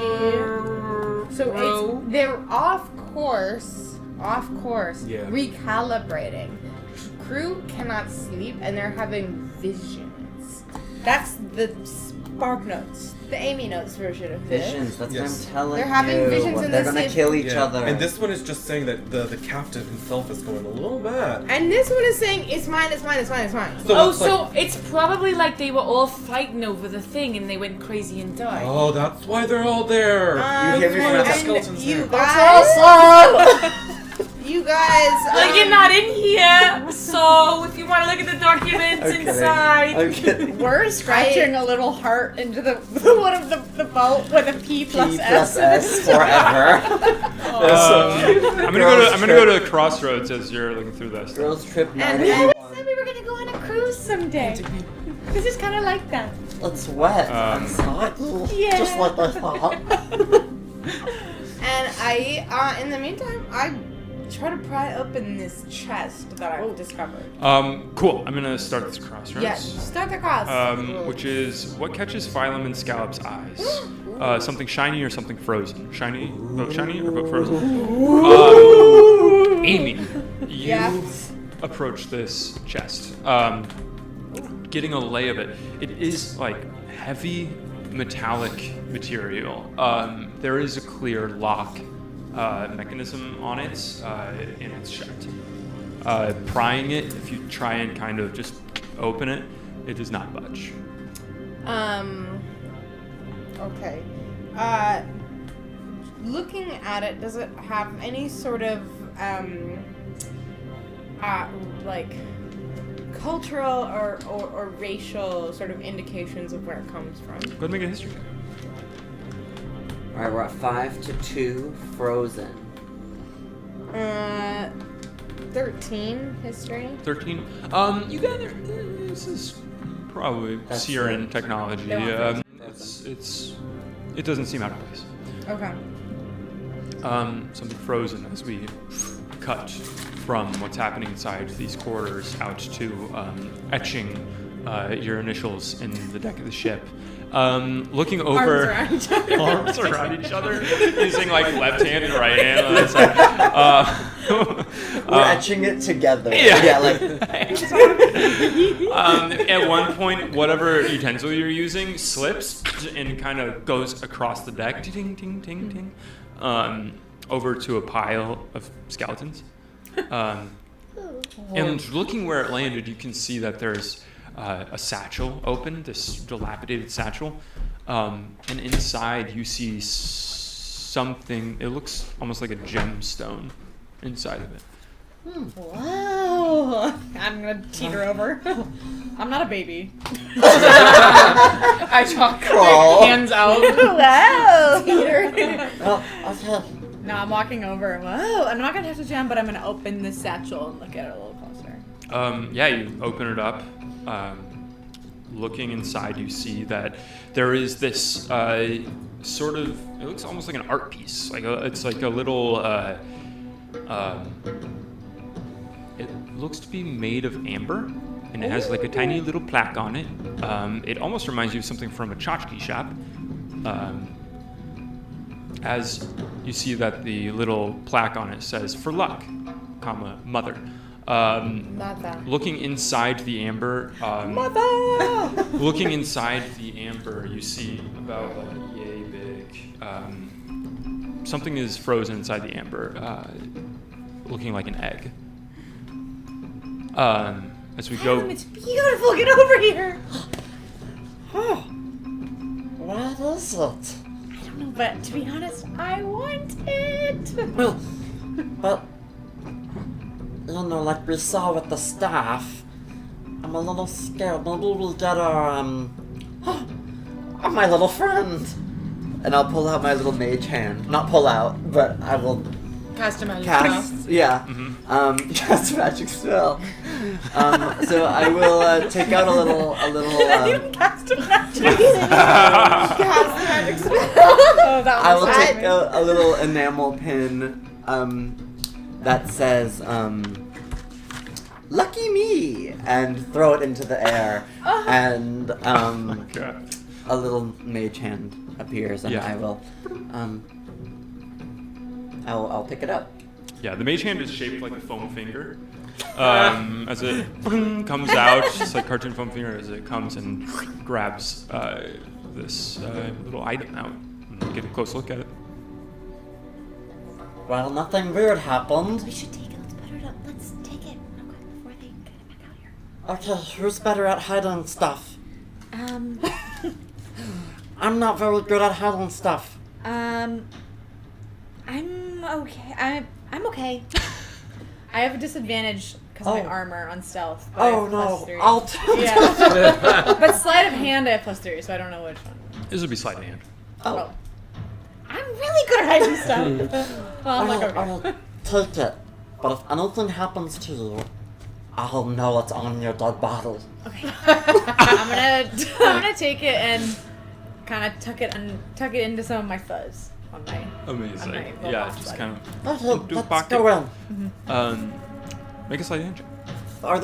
So Bro. they're off course, Yeah. recalibrating. Crew cannot sleep and they're having visions. That's the Spark Notes, the Amy Notes version of this. Visions, that's Yes. what I'm telling They're having you. visions and They're this gonna is- kill each Yeah. other. And this one is just saying that the captain himself is going a little mad. And this one is saying, it's mine, it's mine, it's mine, it's mine. Oh, it's like- so it's probably like they were all fighting over the thing and they went crazy and died. Oh, that's why they're all there. You hear me from and the skeletons you there. guys, you guys, Well, you're not in here, so if you want to look at the documents I'm kidding. inside. I'm kidding. We're scratching a little heart into the one of the boat with a P plus P S. plus S forever. I'm gonna go to Crossroads as you're looking through this. Girls trip And 981. We were gonna go on a cruise someday. This is kind of like that. It's wet. Um, It's hot. Yeah. Just like I thought. and I, in the meantime, I try to pry open this chest that I've discovered. Cool. I'm gonna start this Crossroads. Yes, start the cross. Which is what catches Phylum and Scallop's eyes? Something shiny or something frozen? Shiny? Both shiny or both frozen? Amy, you approach this chest. Getting a lay of it. It is like heavy metallic material. There is a clear lock mechanism on it, and it's shut. Prying it, if you try and kind of just open it, it does not budge. Okay. Looking at it, does it have any sort of, like, cultural or racial sort of indications of where it comes from? Go ahead and make a history check. Alright, we're at 5-2, frozen. 13 history. 13. You gather this is probably That's Sierran it. technology. No, It doesn't seem out of place. Okay. Something frozen as we cut from what's happening inside these corridors out to etching your initials in the deck of the ship. Looking over arms around each other, using like left hand and right hand on that side. We're etching it together. Yeah. like At one point, whatever utensil you're using slips and kind of goes across the deck, ting, ting, ting, ting, over to a pile of skeletons. And looking where it landed, you can see that there's a satchel open, this dilapidated satchel. And inside you see something, it looks almost like a gemstone inside of it. Wow. I'm gonna teeter over. I'm not a baby. I talk hands out. Wow. well, okay. No, I'm walking over. Whoa. I'm not gonna have to jump, but I'm gonna open this satchel and look at it a little closer. Yeah, you open it up. Looking inside, you see that there is this sort of, it looks almost like an art piece. It's like a little, it looks to be made of amber, and it has like a tiny little plaque on it. It almost reminds you of something from a tchotchke shop. As you see that the little plaque on it says, "For luck, comma, mother." Looking inside the amber, looking inside the amber, you see about like yay big. Something is frozen inside the amber, looking like an egg. As we go, It's beautiful. Get over here. What is it? I don't know, but to be honest, I want it. Well, but you know, like we saw with the staff, I'm a little scared. Maybe we'll get our my little friend. And I'll pull out my little mage hand. Not pull out, but I will Cast a magic cast. spell. Yeah. Cast a magic spell. So I will take out a little. Cast a magic spell. Oh, that I was will bad. take a little enamel pin that says "Lucky me" and throw it into the air, and God. a little mage hand appears, and Yeah. I will I'll pick it up. Yeah, the mage hand is shaped like a foam finger. As it comes out, just like cartoon foam finger, as it comes and grabs this little item out. And get a close look at it. Well, nothing weird happened. We should take it. Let's take it real quick before they get it back out here. Okay, who's better at hiding stuff? I'm not very good at hiding stuff. I'm okay. I'm okay. I have a disadvantage because of my armor on stealth. But I Oh have no, +3. I'll take Yeah. But sleight of hand I have +3, so I don't know which one. This would be sleight of hand. Oh. I'm really good at hiding stuff. Well, I'm like, okay. I'll take it. But if anything happens to you, I'll know it's on your dead body. Okay. I'm gonna take it and kind of tuck it into some of my fuzz on my. Amazing. Okay, well, Yeah, that's just fine. kind of Okay, do a let's pocket. go in. Make a sleight of hand check. Are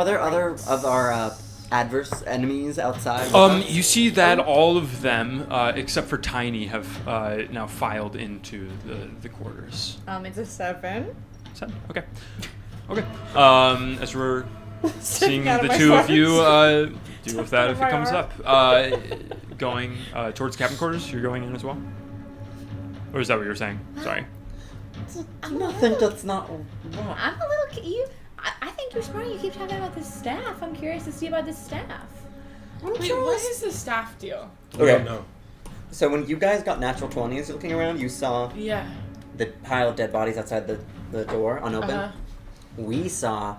there other of our adverse enemies outside? with us? You see that all of them, except for Tiny, have now filed into the quarters. It's a 7. 7. Okay. Okay. As we're seeing out of the my two of you funds. deal with that if it my comes arm. up. Going towards cabin quarters, you're going in as well? Or is that what you were saying? Sorry. I think that's not right. I'm a little. I think you're smart. You keep talking about this staff. I'm curious to see about this staff. Wait, what is the staff deal? Okay. No. So when you guys got natural 20s looking around, you saw Yeah. the pile of dead bodies outside the door unopened. Uh-huh. We saw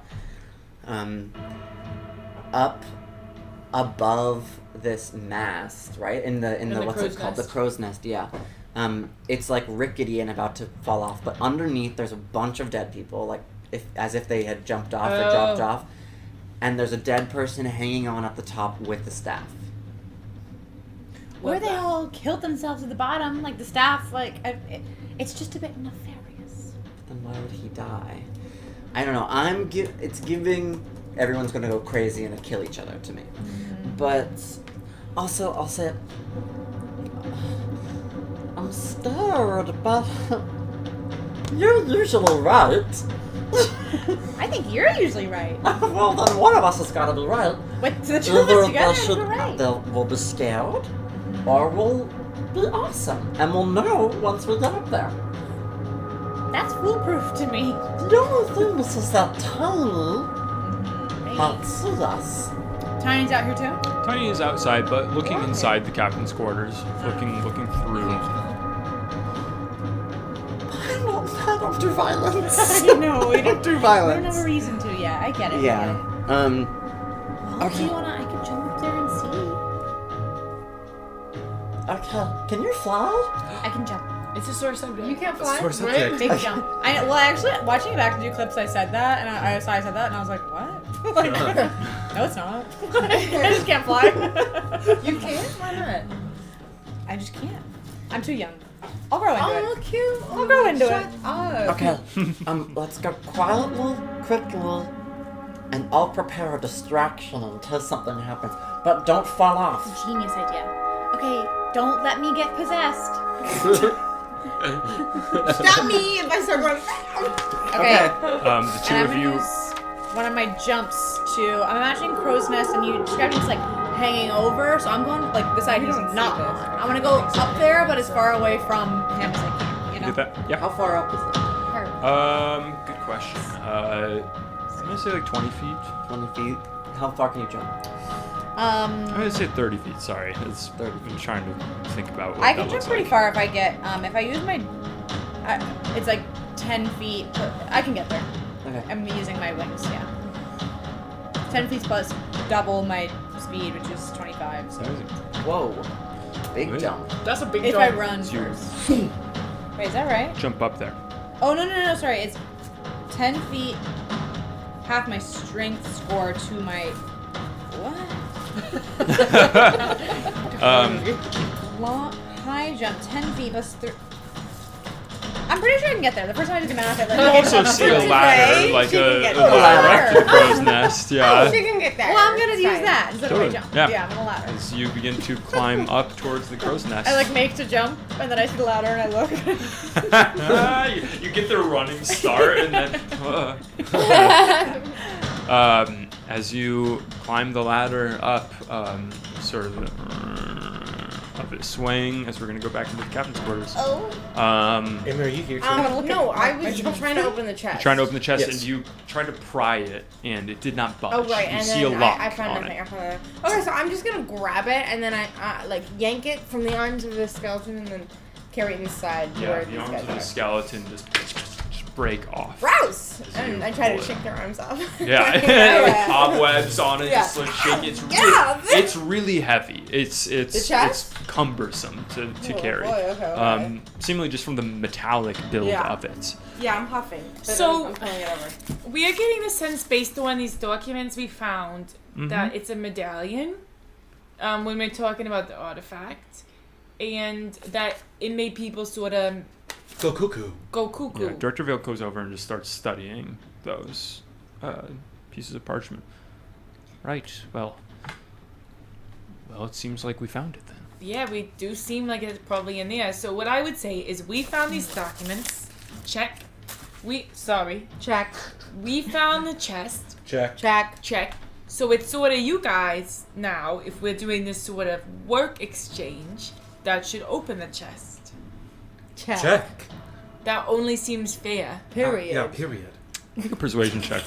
up above this mast, right? In the what's it crow's called? The nest. crow's nest, yeah. It's like rickety and about to fall off, but underneath there's a bunch of dead people, like as if they had jumped off or dropped Oh. off. And there's a dead person hanging on at the top with the staff. Where they all killed themselves at the bottom, like the staff, like it's just a bit nefarious. Then why would he die? I don't know. It's giving everyone's gonna go crazy and kill each other to me. But also, I'll say I'm scared, but you're usually right. I think you're usually right. Well, then one of us has got to be right. But the two of us together, We'll be scared, or we'll be awesome, and we'll know once we get up there. that's foolproof to me. The only thing is that Tiny can't see us. Tiny's out here too. Tiny is outside, but looking inside the captain's quarters, looking through. I don't do violence. I know. We don't do We don't violence. have a reason to. Yeah, I get it. Yeah. Well, do you wanna? I could jump up there and see. Okay, can you fly? I can jump. It's a sore subject. You can't fly. Sore subject. Big jump. Well, actually, watching it back to do clips, I said that, and I said that, and I was like, what? Like, no, it's not. I just can't fly. You can't? Why not? I just can't. I'm too young. I'll grow into Oh, it. cute. I'll grow into it. Okay, let's go quietly, quickly, and I'll prepare a distraction in case something happens. But don't fall off. Genius idea. Okay, don't let me get possessed. Stop me if I start running. Okay. The two And of I'm you. gonna use one of my jumps to. I'm imagining crow's nest, and you described it as like hanging over. So I'm going like this side. He's not. I'm gonna go up there, but as far away from him as I can. You know. Get that? Yeah. How far up is it? Good question. I'm gonna say like 20 feet. 20 feet. How far can you jump? I'm gonna say 30 feet. Sorry, it's 30 I'm trying to think about what I that can jump looks pretty like. far if I get. If I use my. It's like 10 feet. I can get there. Okay. I'm using my wings. Yeah. 10 feet plus double my speed, which is 25. So Amazing. Whoa. Big Amazing. jump. That's a big if jump. I run So you first. Wait, is that right? jump up there. Oh no, sorry. It's 10 feet half my strength score to my what? High jump 10 feet plus 3. I'm pretty sure I can get there. The first time I did the math, I You also see a ladder, like a ladder to the crow's nest. Yeah. She can get there. Well, I'm gonna It's use fine. that instead of my jump. Yeah. I'm on a ladder. As you begin to climb up towards the crow's nest. I like make to jump, and then I see the ladder, and I look. you get the running start, and then. As you climb the ladder up, sort of up it swaying. As we're gonna go back into the captain's quarters. Oh. Amy, are you here too? No, I was trying to open the chest. Trying to open the chest, Yes. and you tried to pry it, and it did not budge. Oh, right, You and see a then lock I found on nothing. it. I found nothing. Okay, so I'm just gonna grab it, and then I like yank it from the arms of the skeleton, and then carry it inside Yeah, where the these arms guys of the are. skeleton just break off. Gross! As And you I try to pull it. shake their arms off. Yeah, like cobwebs on it, Yeah. just like shaking. It's really, Yeah. it's really heavy. It's The chest? cumbersome to Oh, carry. boy, okay. Seemingly just from the metallic build Yeah. of it. Yeah, I'm huffing. But So- I'm pulling it over. We are getting the sense based on these documents we found Mm-hmm. that it's a medallion. When we're talking about the artifact, and that it made people sort of Go cuckoo. go cuckoo. Yeah, Director Vale goes over and just starts studying those pieces of parchment. Right. Well, it seems like we found it then. Yeah, we do seem like it's probably in there. So what I would say is we found these documents. Check. Check. We found the chest. Check. Check. Check. So it's sort of you guys now, if we're doing this sort of work exchange, that should open the chest. Check. Check. That only seems fair. Period. Yeah, period. Make a persuasion check.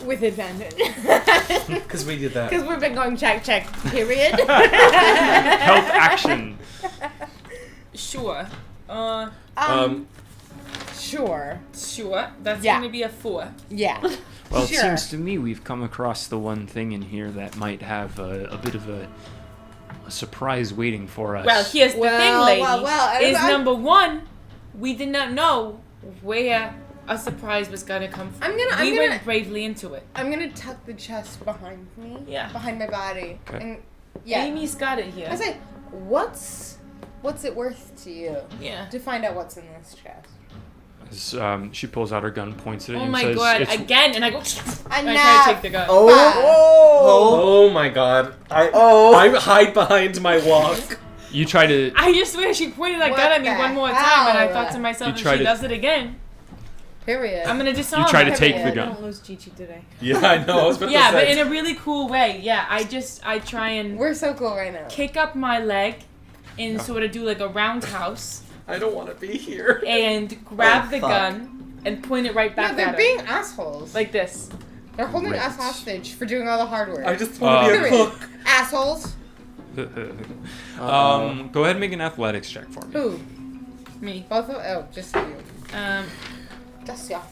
With advantage. Because we did that. Because we've been going check, check, period. Help action. Sure. Sure. Sure. That's Yeah. gonna be a 4. Yeah. Well, it Sure. seems to me we've come across the one thing in here that might have a bit of a surprise waiting for us. Well, here's the Well, thing, lady. well, is I- number 1, we did not know where a surprise was gonna come from. I'm gonna- we went bravely into it. I'm gonna tuck the chest behind me. Yeah. Behind my body. Okay. And yeah. Amy's got it here. I say, what's it worth to you Yeah. to find out what's in this chest? As, she pulls out her gun, points it at Oh you, and my says, god! "It's Again, and I go. I Enough. try to take the gun. Oh my god. I hide behind my walk. You try to. I just swear she pointed that What gun at me the one more time, and I hell? thought to myself, You if tried she to- does it again, Period. I'm gonna disarm You try her. to take the Period. gun. Don't lose Chi-Chi today. Yeah, I know. I was about Yeah, to but say. in a really cool way. Yeah, I try and We're so cool right now. kick up my leg and sort of do like a roundhouse I don't want to be here. and grab Oh, the fuck. gun and point it right No, back they're at being her. assholes. Like this. They're holding Right. us hostage for doing all the hard work. I just want to be a Period. cook. Assholes. Go ahead and make an athletics check for me. Who? Me. Both of just you. Just y'all.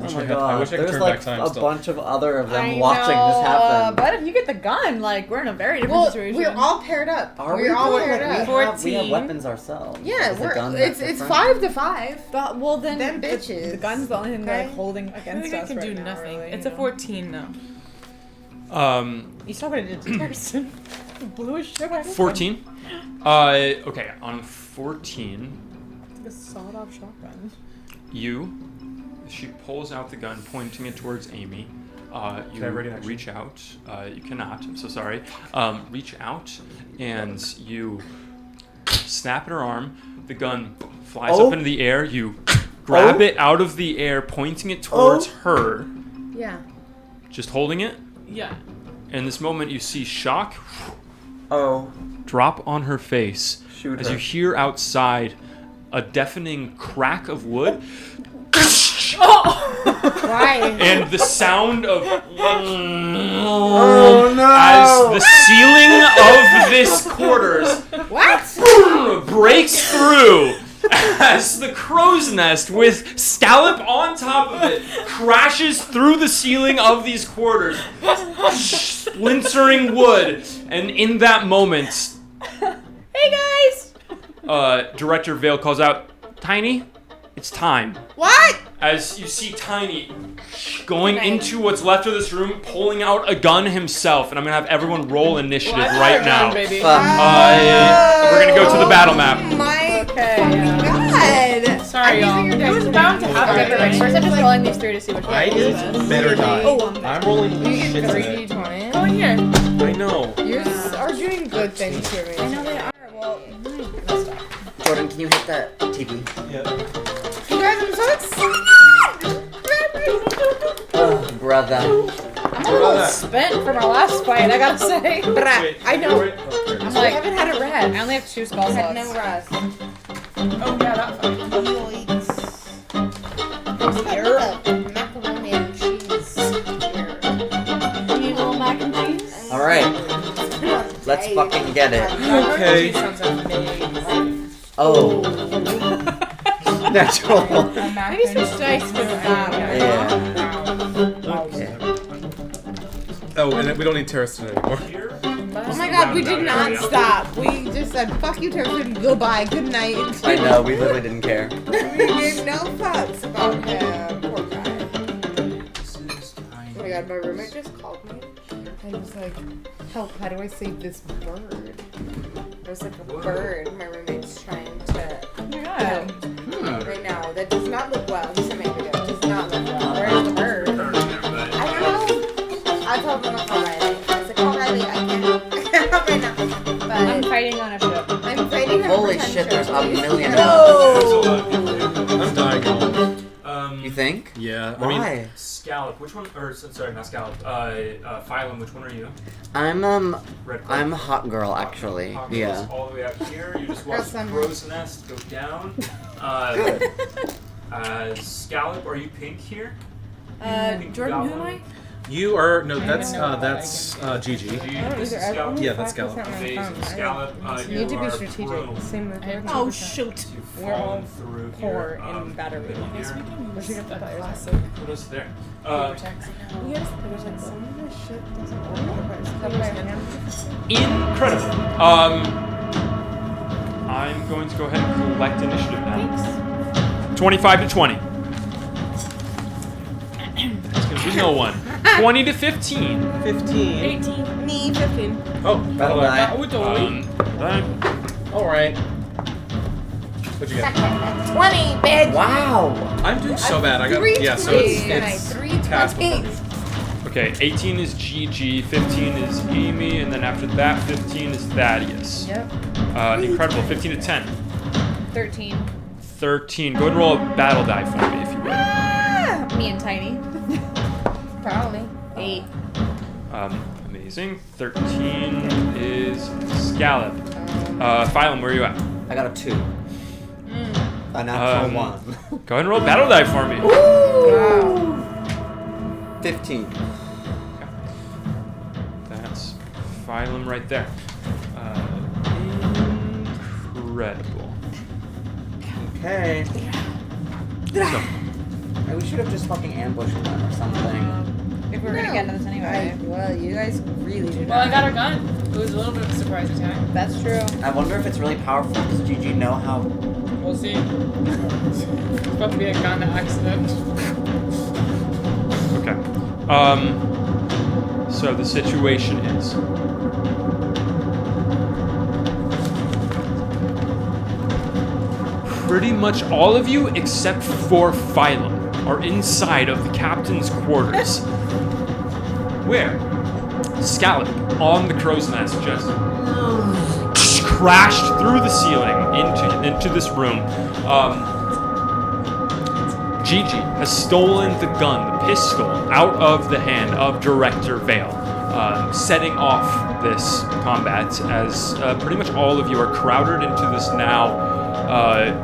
Oh Wish my I god. wish I could There's turn like back time a still. bunch of other of them I watching know, this happen. But if you get the gun, like, we're in a very different Well, situation. we're all paired up. Are we? We're all Like, paired we up. have 14. weapons ourselves. Yeah, Is the gun that it's different? 5 to 5. But, well, then Them the bitches, gun's the only thing they're like, okay? holding I against think I us can right do now, nothing. really, It's you a know? 14 though. You saw what I did to Tariston. Blew his shit out of him. 14. Okay, on 14, It's like a sawed-off shotgun. she pulls out the gun, pointing it towards Amy. You Can I ready action? reach out. You cannot. I'm so sorry. Reach out, and you snap at her arm. The gun flies Oh. up into the air. You grab it out of the air, pointing it towards her. Yeah. Just holding it. Yeah. In this moment, you see shock Oh, drop on her face shoot as her. you hear outside a deafening crack of wood. Why? And the sound of Oh no! as the ceiling of this quarters What? breaks through as the crow's nest with scallop on top of it crashes through the ceiling of these quarters, splintering wood. And in that moment, Hey, guys! Director Vale calls out, "Tiny, it's time." What? as you see Tiny going into what's left of this room, pulling out a gun himself, and I'm gonna have everyone roll initiative right now. Baby. We're gonna go to the battle map. God. Sorry, y'all. It was bound to happen. First, I'm just rolling these through to see which one. I better die. Oh, I'm rolling shit today. 3d20. Go in here. I know. You are doing good things for me. I know they are. Well, Jordan, can you hit that TV? Yeah. You guys, I'm so excited. Oh, brother. I'm a little spent from our last fight, I gotta say. I know. I'm I like, haven't had a rest. I only have 2 spell I had slots. no rest. Oh, yeah, that fight. Yikes. Macaroni and cheese. you need a little mac and cheese? Alright, let's fucking get it. Okay. Sounds amazing. Oh. Natural. Maybe switch dice for that. Yeah. Okay. Oh, and we don't need Tariston anymore. Oh my god, we did not stop. We just said, fuck you, Tariston, goodbye, good night. I know, we literally didn't care. We gave no fucks about him. Poor guy. Oh my god, my roommate just called me and was like, help, how do I save this bird? There's like a bird my roommate's trying to kill right now. That does not look well. He sent me a video. It does not look well. Where's the bird? I don't know. I told him to call Riley. I said, call Riley. I can't help right now. But I'm fighting on a ship. I'm fighting her. Holy shit, there's a million of No! I'm dying. You think? Yeah. Why? I mean, Scallop, which one? Or sorry, not Scallop. Phylum, which one are you? I'm Red. I'm hot girl actually. Hawk Yeah. goes all the way out here. You just watch the Summer. crow's nest go down. Scallop, are you pink here? Jordan, who am I? you are that's Gigi. Yeah, that's Scallop. Amazing. Scallop, You need to be are strategic. brutal. Same with her. Oh, shoot. You've We're all fallen through poor here. in battery. Here. We should get that classic. What is there? Yes, some of this shit doesn't work. Incredible. I'm going to go ahead and collect initiative now. 25 to 20. It's going to be no one. 20 to 15. 15. 18. Me, 15. Oh, Battle die. all right. What'd you get? 20, bitch. Wow. I'm doing so bad. I got so it's Cass before me. Okay, 18 is GG, 15 is Amy, and then after that, 15 is Thaddeus. Yep. Incredible. 15 to 10. 13. 13. Go ahead and roll a battle die for me, if you would. Me and Tiny. Probably. 8. Amazing. 13 is Scallop. Phylum, where are you at? I got a 2. A natural 1. Go ahead and roll a battle die for me. Wow. 15. That's Phylum right there. Incredible. Okay. So, We should have just fucking ambushed them or something. If we're gonna get into this anyway. Well, you guys really do Well, I not. got her gun. It was a little bit of a surprise attack. That's true. I wonder if it's really powerful. Does Gigi know how? We'll see. It's about to be a gun accident. okay. So the situation is. Pretty much all of you, except for Phylum, are inside of the captain's quarters. Where? Scallop, on the crow's nest, just crashed through the ceiling into this room. Gigi has stolen the gun, the pistol, out of the hand of Director Vale, setting off this combat as pretty much all of you are crowded into this now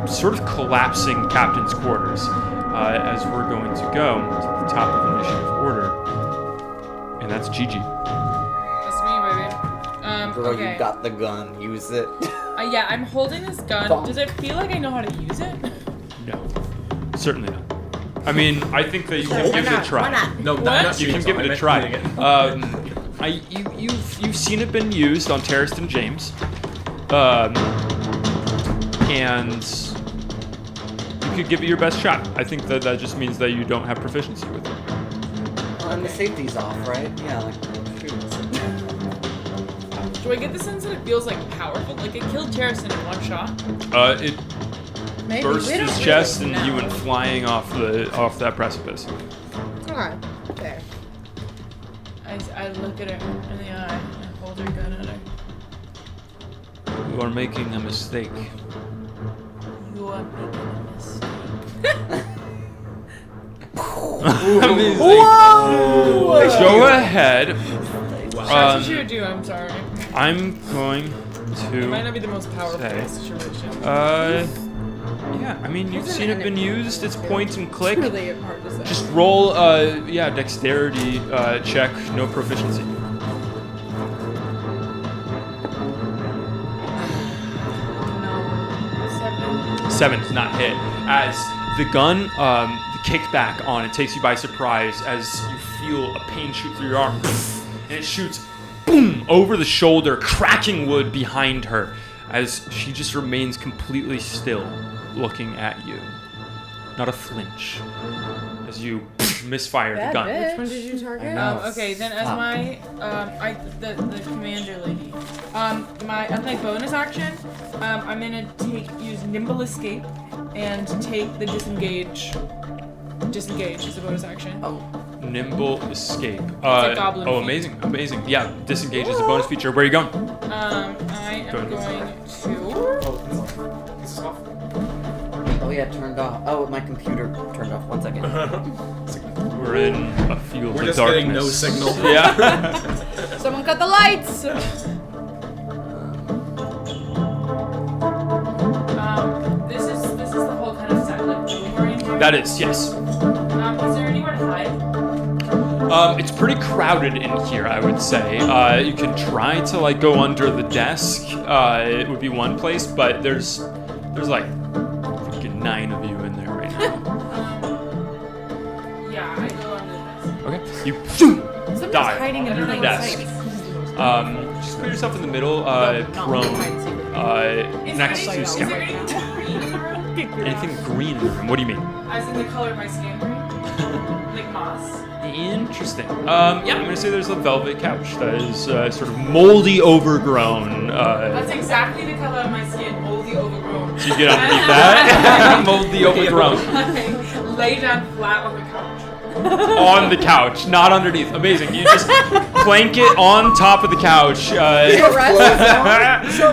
sort of collapsing captain's quarters as we're going to go to the top of initiative order. And that's Gigi. That's me, baby. Girl, Okay. you got the gun. Use it. Yeah, I'm holding this gun. Bonk. Does it feel like I know how to use it? No, certainly not. I mean, I think that you can give it a try. No, What? not You can chainsaw. give I it a meant try. eating it. You've seen it been used on Tariston James, and could give it your best shot. I think that just means that you don't have proficiency with it. And the safety's off, right? Yeah, like, shoot. Do I get the sense that it feels like powerful? Like it killed Tariston in one shot? It Maybe. burst We don't his really chest and know. he went flying off that precipice. Okay. There. I look at her in the eye and hold her gun at her. You are making a mistake. You are making a mistake. Amazing. Whoa! Go ahead. That's what you would do, I'm sorry. I'm going It might not to. be the most powerful Okay. situation. Yeah. I mean, you've seen it been used. It's point and click. It's really hard to say. Just roll. Dexterity check. No proficiency. No. 7 does not hit. As the gun, the kickback on it takes you by surprise as you feel a pain shoot through your arm. And it shoots, boom, over the shoulder, cracking wood behind her as she just remains completely still, looking at you. Not a flinch. As you misfire the gun. Which one did you target? Okay, then as my the commander lady, as my bonus action, I'm gonna use nimble escape and take the disengage. Disengage is a bonus action. Nimble escape. a goblin feat. Amazing. Yeah, disengage is a bonus feature. Where are you going? I am going to. Oh yeah, turned off. Oh, my computer turned off. 1 second. We're in a field We're of just darkness. getting no signal. Yeah. Someone cut the lights! This is the whole kind of set like room we're in here. That is, yes. Is there anywhere to hide? It's pretty crowded in here, I would say. You can try to like go under the desk. It would be one place, but there's like freaking 9 of you in there right now. Yeah, I go under this. Okay, you Someone's dive hiding in under the plain desk. sight. Just put yourself in the middle, prone, next to Is there Scout. anything green in the room? Anything green in the room? What do you mean? As in the color of my skin green? Like moss? Interesting. Yeah, I'm gonna say there's a velvet couch that is sort of moldy, overgrown. That's exactly the color of my skin, moldy overgrown. So you get underneath that, moldy, overgrown. I lay down flat on the couch. On the couch, not underneath. Amazing. You just plank it on top of the couch. Short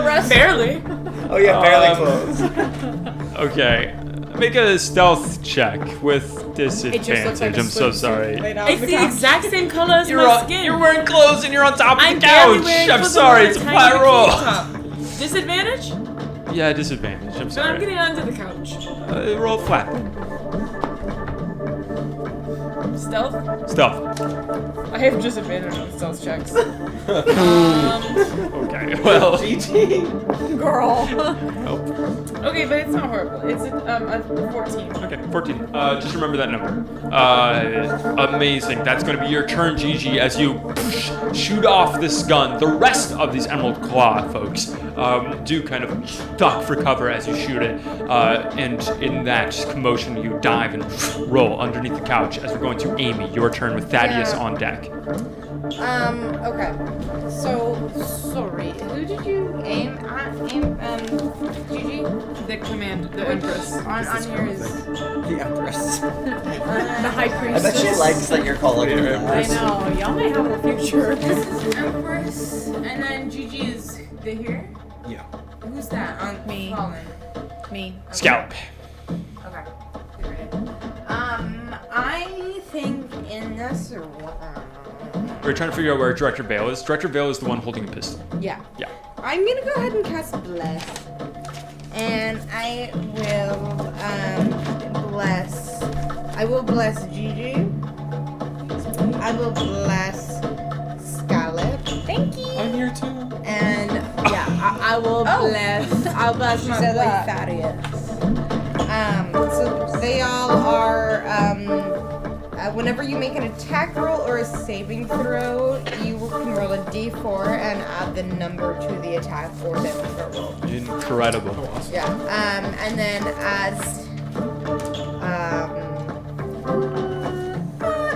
rest? Barely. Oh yeah, barely closed. Okay. Make a stealth check with It just looks disadvantage. like a I'm so swimsuit sorry. laid out on It's the couch. exact same color as my skin. You're wearing clothes and you're on top of I'm the barely couch. wearing I'm clothes sorry, on it's a tiny flat roll. bikini top. Disadvantage? Yeah, disadvantage. I'm But sorry. I'm getting under the couch. Roll flat. Stealth? Stealth. I have disadvantage on stealth checks. Okay. Well. GG. Girl. Nope. Okay, but it's not horrible. It's a 14. Okay, 14. Just remember that number. Amazing. That's going to be your turn, Gigi, as you shoot off this gun. The rest of these Emerald Claw folks do kind of duck for cover as you shoot it. And in that commotion, you dive and roll underneath the couch as we're going to Amy. Your turn with Thaddeus on deck. Okay. So, sorry. Who did you aim at? Gigi? The Empress. On here is... The Empress. The high I bet priestess. she likes that you're calling her I that. know. Y'all might have a future. This is Empress, and then Gigi is the here? Yeah. Who's that? On Me. Fallen. Me. Scalp. Okay. I think in this... We're trying to figure out where Director Vale is. Director Vale is the one holding a pistol. Yeah. Yeah. I'm gonna go ahead and cast Bless. And I will bless Gigi. I will bless Scarlet. Thank you. I'm here too. And yeah, I'll bless my boy Thaddeus. So they all are, whenever you make an attack roll or a saving throw, you can roll a d4 and add the number to the attack or saving throw roll. Incredible. Yeah. And then as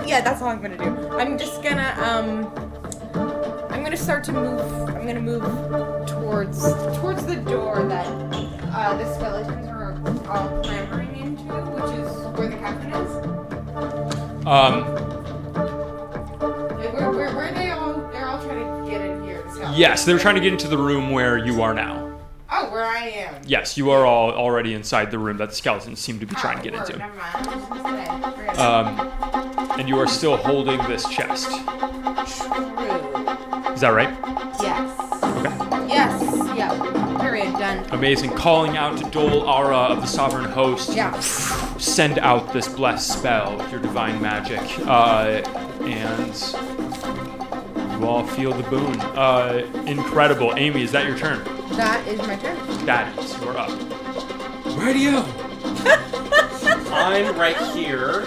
Yeah, that's all I'm gonna do. I'm just gonna I'm gonna start to move. I'm gonna move towards the door that the skeletons are all clambering into, which is where the captain is. Like where they're all trying to get in here. The skeletons. Yes, they were trying to get into the room where you are now. Oh, where I am. Yes, you are all already inside the room that the skeletons seem to be trying to get into. Never mind. I was just gonna say. And you are still holding this chest. True. Is that right? Yes. Okay. Yes. Yeah. Period. Done. Amazing. Calling out to Dol Ara of the Sovereign Host. Yeah. Send out this blessed spell with your divine magic. And you all feel the boon. Incredible. Amy, is that your turn? That is my turn. That is. You are up. Radio. I'm right here.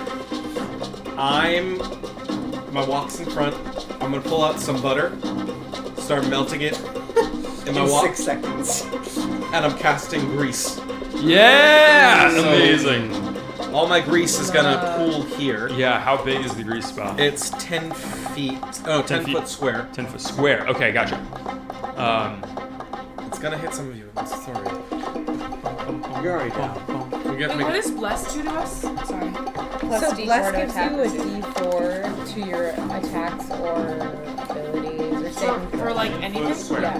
My walk's in front. I'm gonna pull out some butter, start melting it in my wok, 6 seconds. and I'm casting grease. Yeah! So- Amazing. All my grease is gonna pool here. Yeah, how big is the grease spell? It's 10 feet. Oh, 10 feet. foot square. 10 foot square. Okay, gotcha. It's gonna hit some of you. I'm sorry. You're already down. You get Wait, me. what does blessed do to us? Sorry. Plus So D4 bless to gives attack. you a D4 to your attacks or abilities or saving For throws. like anything? Yeah,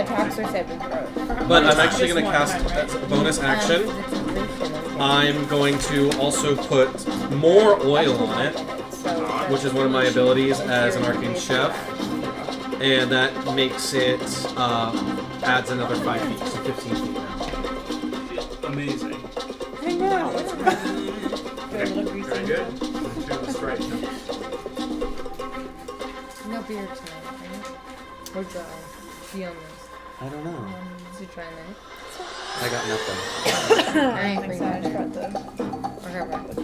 attacks or saving throws. But I'm actually Just gonna one cast time, right? as a bonus action. It's a potion, okay. I'm going to also put more oil on it, which is one of my abilities as an arcane chef, and that makes it adds another 5 feet, so 15 feet now. Amazing. I know. Very good. No beer tonight, right? Or dry. Be honest. I don't know. Did you try that? I got nothing. I ain't bringing I just that. got the. Okay, right with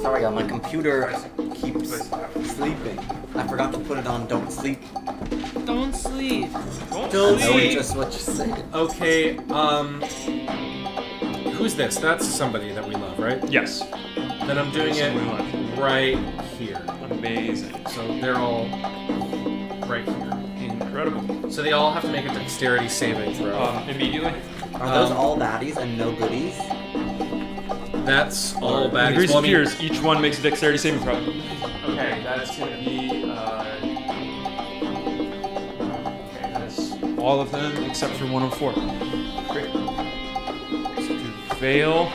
Sorry, y'all. My computer keeps sleeping. I forgot to put it on Don't Sleep. Don't sleep. Don't I know sleep. just what you said. Okay, who's this? That's somebody that we love, right? Yes. Then I'm doing it right here. Amazing. So they're all right here. Incredible. So they all have to make a dexterity saving throw. Immediately. Are those all baddies and no goodies? That's all The bad. grease appears. Each one makes a dexterity saving throw. Okay, that's gonna be. Okay, that's all of them except for 104. Great. So to fail.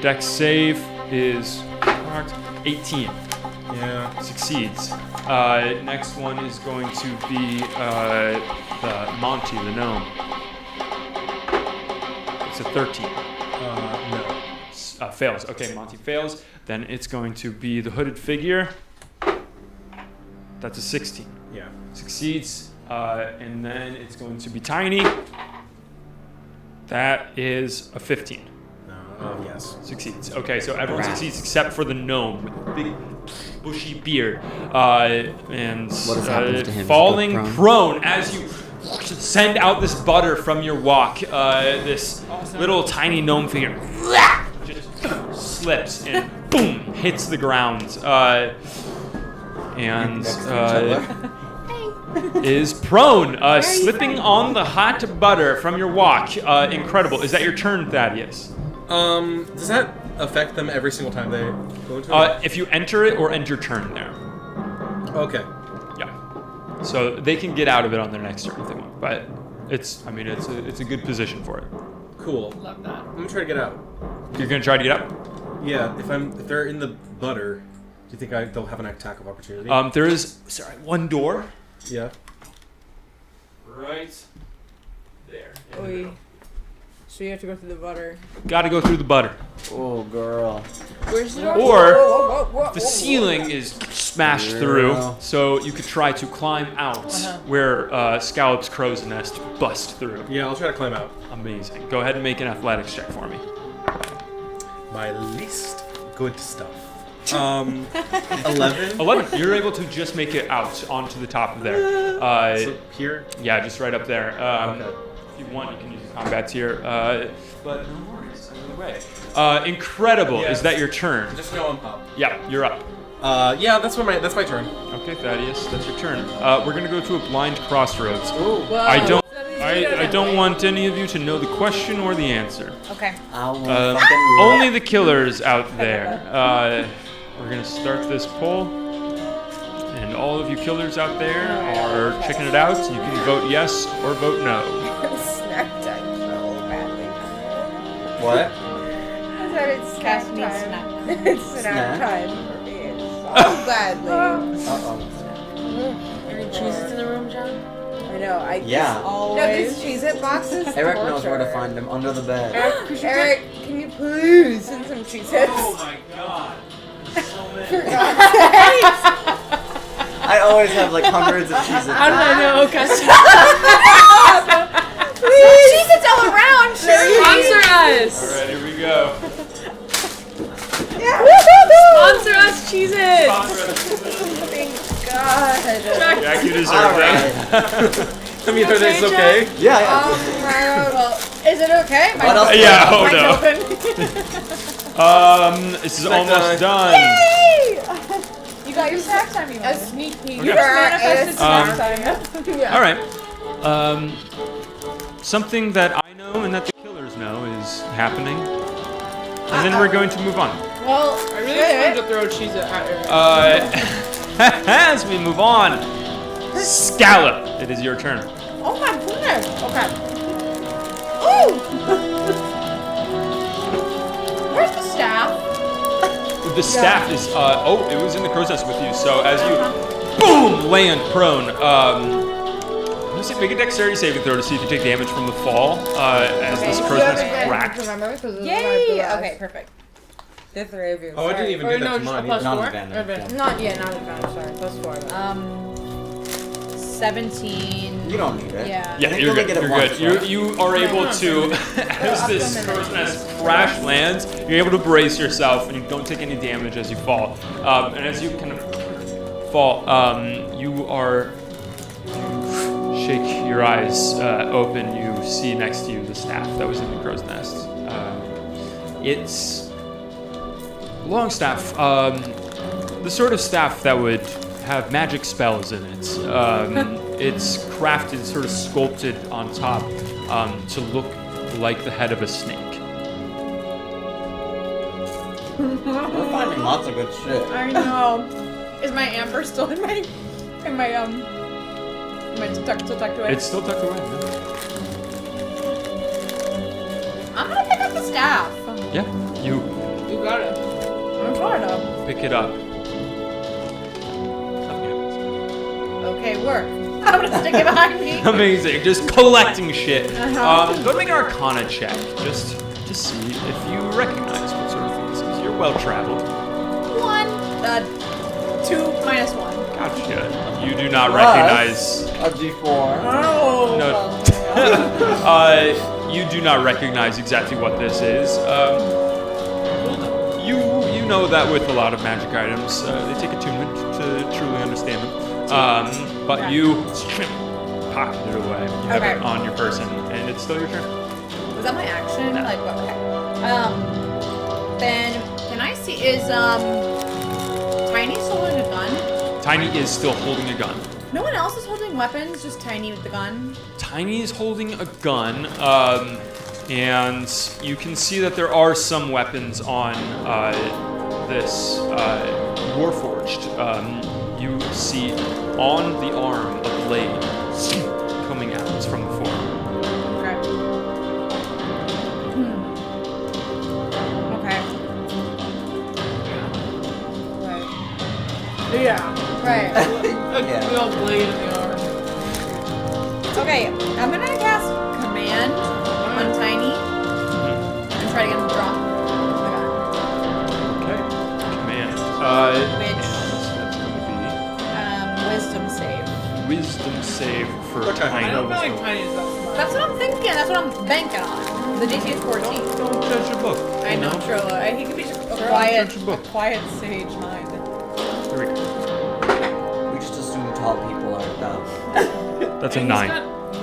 Dex save is 18. Yeah. Succeeds. Next one is going to be the Monty, the gnome. It's a 13. No. Fails. Okay, Monty fails. Then it's going to be the hooded figure. That's a 16. Yeah. Succeeds. And then it's going to be Tiny. That is a 15. No. Yes. Succeeds. Okay, so everyone succeeds except for the gnome with the big bushy beard. And What has happened to him? falling He's prone as you send out this butter from your wok. This little tiny gnome figure just slips and boom hits the ground. Is prone, slipping on the hot butter from your wok. Incredible. Is that your turn, Thaddeus? Does that affect them every single time they go into it? If you enter it or end your turn there. Okay. Yeah. So they can get out of it on their next turn if they want. But it's a good position for it. Cool. Love that. I'm gonna try to get out. You're gonna try to get out? Yeah. If they're in the butter, do you think they'll have an attack of opportunity? There is one door. Yeah. Right there. Oy. So you have to go through the butter. Gotta go through the butter. Oh, girl. Where's the door? Or the ceiling is smashed through, Yeah. so you could try to climb out where Scallop's crow's nest bust through. Yeah. I'll try to climb out. Amazing. Go ahead and make an athletics check for me. My least good stuff. 11. 11. You're able to just make it out onto the top of there. So here. Yeah, just right up there. Okay. If you want, you can use the combat tier. But no worries. Either way. Incredible. Yes. Is that your turn? Just know I'm up. Yeah, you're up. Yeah, that's my turn. Okay, Thaddeus, that's your turn. We're gonna go to a blind crossroads. Ooh. I don't want any of you to know the question or the answer. Okay. Only the killers out there. We're gonna start this poll, and all of you killers out there are checking it out. You can vote yes or vote no. Snack time so badly. What? I said it's Cass snack needs time. snack. It's snack Snack? time for me. So badly. Uh-oh. Any cheeses in the room, John? I know. Yeah. No, these Cheez-It boxes. Eric knows where to torture. find them, under the bed. Eric, can you please send some Cheez-Its? my god. So many. I always have like hundreds of cheeses. How did I know? Cheez-Its all around. Sponsor us! Alright, here we go. Sponsor us, Cheez-It! Thank God. Jack, you deserve All that. I mean, are this okay? Yeah, yeah. Well, is it okay? What else? Yeah, oh Mine's no. open. This is Snack almost time. done. You got your snack time, you A wanted. sneak peek. Okay. Manifested snack time. All right. Something that I know and that the killers know is happening, and then we're going to move on. Well, I really wanted to throw cheese at Eric. As we move on, Scallop, it is your turn. oh my goodness. Okay. Ooh. Where's the staff? The staff is, it was in the crow's nest with you, so as you, boom, land prone, let's make a dexterity saving throw to see if you take damage from the fall, as this crow's nest cracks. Remember? Because this is my Yay. blast. Okay, perfect. The three of you. Oh, I didn't even do that to mine. plus Not 4? advantage. Not yet, not advantage, sorry. Plus 4. 17. You don't need it. Yeah. Yeah, I think you're you only good. get it You're once, good. right? You are able to, as this crow's nest crash lands, you're able to brace yourself, and you don't take any damage as you fall. And as you kind of fall, you are shake your eyes open. You see next to you the staff that was in the crow's nest. It's a long staff, the sort of staff that would have magic spells in it. It's crafted, sort of sculpted on top to look like the head of a snake. We're finding lots of good shit. I know. Is my amber still in my am I still tucked away? It's still tucked away. I'm gonna pick up the staff. Yeah, you You got it. I'm trying to. pick it up. Okay, work. I'm gonna stick it behind me. Amazing, just collecting shit. Uh-huh. Go and make an Arcana check, just to see if you recognize what sort of thing this is. You're well traveled. 1. 2 minus 1. Gotcha. You do not Plus recognize. a D4. Oh. No. You do not recognize exactly what this is. You know that with a lot of magic items, they take attunement to truly understand them. But you pocket it away. You have it on your person, and it's still your turn. Was that my action? No. Like what? Okay. Then can I see is Tiny still holding a gun? Tiny is still holding a gun. No one else is holding weapons, just Tiny with the gun. Tiny is holding a gun, and you can see that there are some weapons on this Warforged. You see on the arm a blade coming out from the form. Okay. Okay. Right. Yeah. Right. A real blade in the arm. Okay, I'm gonna cast Command on Tiny and try to get him to drop the gun. Okay. Command. Which That's going to Wisdom save. be Wisdom save for Okay. Tiny. I don't feel like Tiny is that smart. That's what I'm thinking. That's what I'm banking on. The DC is 14. Don't judge a book. I know, true. He could be just a Judge a book. quiet sage mind. Here we go. We just assume tall people are dumb. That's a And 9. He's got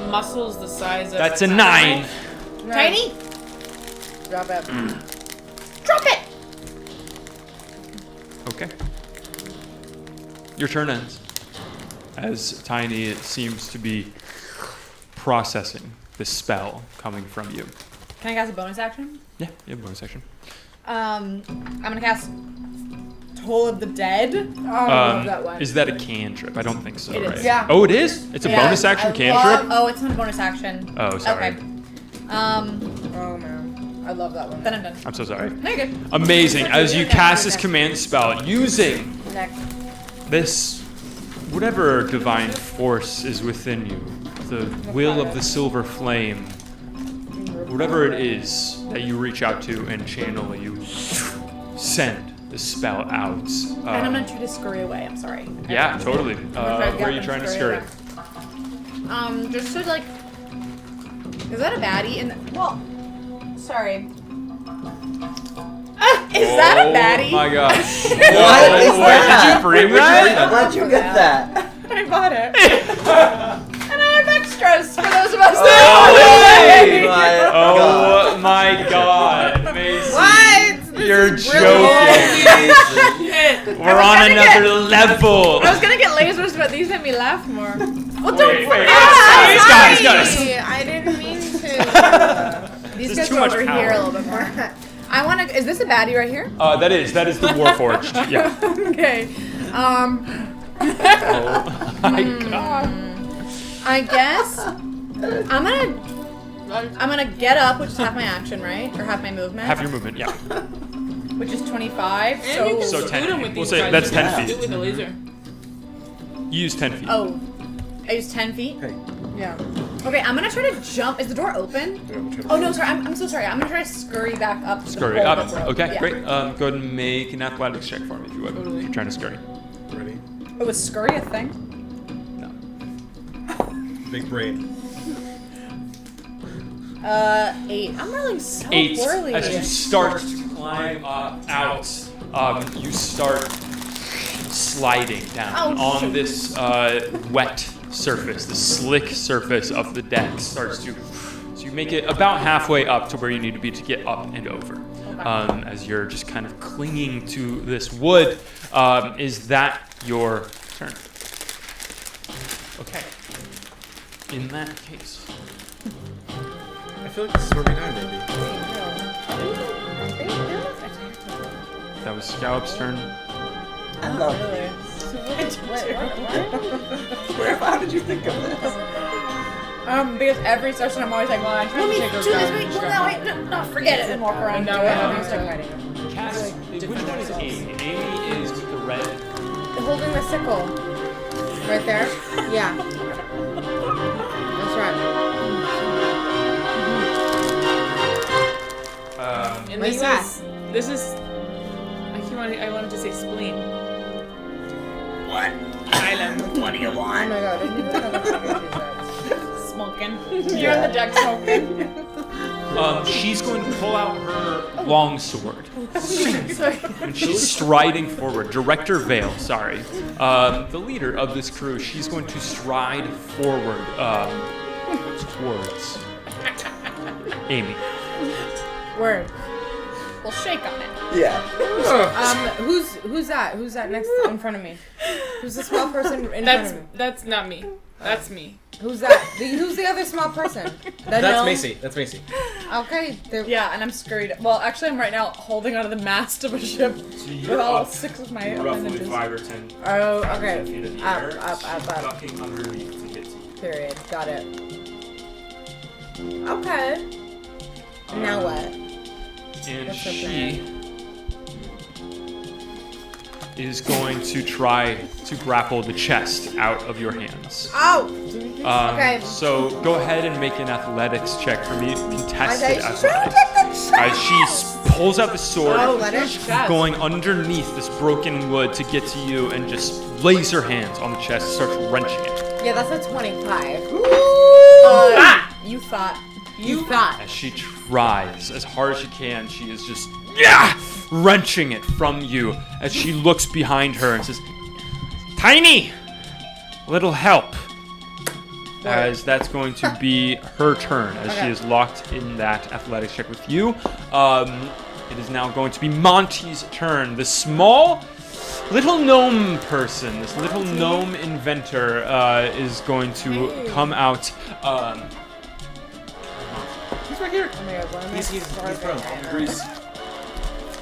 muscles the size of. That's a 9. Tiny. Drop it. Drop it. Okay. Your turn ends. As Tiny seems to be processing the spell coming from you. Can I cast a bonus action? Yeah, you have a bonus action. I'm gonna cast Toll of the Dead. Oh, I love that one. Is that a cantrip? I don't think so, It is. right? Yeah. Oh, it is? It's a Yeah, bonus action I cantrip? Oh, it's not a bonus action. Oh, sorry. Okay. Oh man, I love that one. Then I'm done. I'm so sorry. No, you're good. Amazing. As you cast this command spell using Next. this, whatever divine force is within you, the will of the silver flame, whatever it is that you reach out to and channel, you send the spell out. And I'm gonna try to scurry away. I'm sorry. Yeah, totally. Where are you trying to scurry? Just to like. Is that a baddie? Well, sorry. Is that a baddie? Oh my gosh. What is that? Did you bring that? Where'd you get that? I bought it. And I have extras for those of us Oh, that hey! My Oh my god, Macy. What? You're joking. We're on another level. I was gonna get lasers, but these made me laugh more. Well, don't Wait, forget. guys. I didn't mean to. These There's guys too are much over power. here a little bit more. I want to. Is this a baddie right here? That is the Warforged. Yeah. Okay. Oh my god. I guess I'm gonna get up, which is half my action, right? Or half my movement. Half your movement, yeah. Which is 25. And you can So shoot 10 them with feet. these We'll say guys. that's You can 10 shoot feet. with a laser. You use 10 feet. Oh, I use 10 feet. Okay. Yeah. Okay, I'm gonna try to jump. Is the door open? Oh no, sorry. I'm so sorry. I'm gonna try to scurry back up. To Scurry the up. hole that's Okay, yeah. great. Go ahead and make an athletics check for me if you would. If you're trying to scurry. Ready? Oh, is scurry a thing? No. Big brain. 8. I'm rolling so 8. poorly. As you start to climb out, you start sliding down Oh, on shoot. this wet surface, the slick surface of the deck starts to. So you make it about halfway up to where you need to be to get up and over. As you're just kind of clinging to this wood. Is that your turn? Okay. In that case. I feel like this is where we die, maybe. That was Scallop's turn. I love Really? it. How did you think of this? Because every session I'm always like, well, I'm trying to take those down. No, forget it and walk around. And now we're having to start fighting. Cass, which one is Amy? Amy is with the red. Holding the sickle. Right there? Yeah. That's right. And What's this is. I wanted to say spleen. What? Island. What do you Oh want? my god, I didn't even know that's what it is. Smoking. You're on the deck smoking. She's going to pull out her long sword. And she's striding forward. Director Vale, sorry. The leader of this crew, she's going to stride forward towards Amy. Word. We'll shake on it. Yeah. Who's that? Who's that next in front of me? Who's the small person in front of me? That's not me. That's me. Who's that? Who's the other small person? That's gnome? Macy. That's Macy. Okay. Yeah, and I'm scurried. Well, actually, I'm right now holding onto the mast of a ship with all 6 of my appendages. 5 or 10 Oh, okay. feet in the Up, air. up, up, up. Ducking underneath to hit you. Period. Got it. Okay. Now what? And What's her she is going to try to grapple the chest out of your hands. Oh! Okay. So go ahead and make an athletics check for me. Contested Okay, she's trying to athletics. get the As she pulls out the sword, Oh, let her. going underneath this broken wood to get to you, and just lays her hands on the chest, starts wrenching it. Yeah, that's a 25. You thought. You thought. As she tries as hard as she can, she is just wrenching it from you as she looks behind her and says, "Tiny, a little help." as that's going to be her turn, as she is locked in that athletics check with you. It is now going to be Monty's turn. The small little gnome person, this little gnome inventor, is going to come out. He's right here. Oh my god, what am I He's prone. Grease.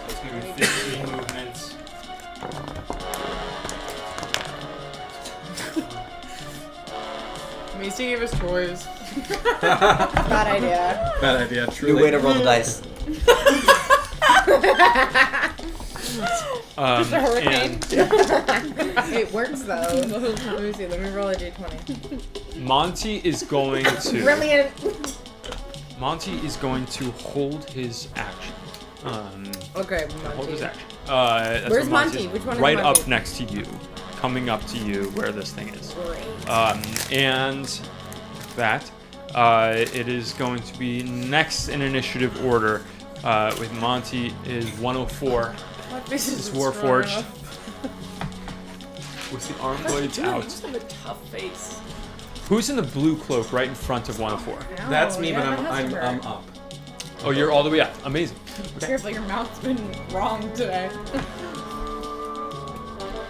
It's going to be 15 movements. Macy gave us toys. Bad idea. Bad idea. New Truly. way to roll the dice. Just a hurricane. It works though. Let me see. Let me roll a d20. Monty is going to. Brilliant. Monty is going to hold his action. Okay, Hold his Monty. action. That's Where's what Monty? Which one is right Monty? up next to you, coming up to you where this thing is. Great. And that it is going to be next in initiative order. With Monty is 104. This Is Warforged. With the arm blades You out. just have a tough face. Who's in the blue cloak right in front of 104? That's me, but yeah, my I'm husband. up. Oh, you're all the way up. Amazing. Okay. Careful, your mouth's been wrong today.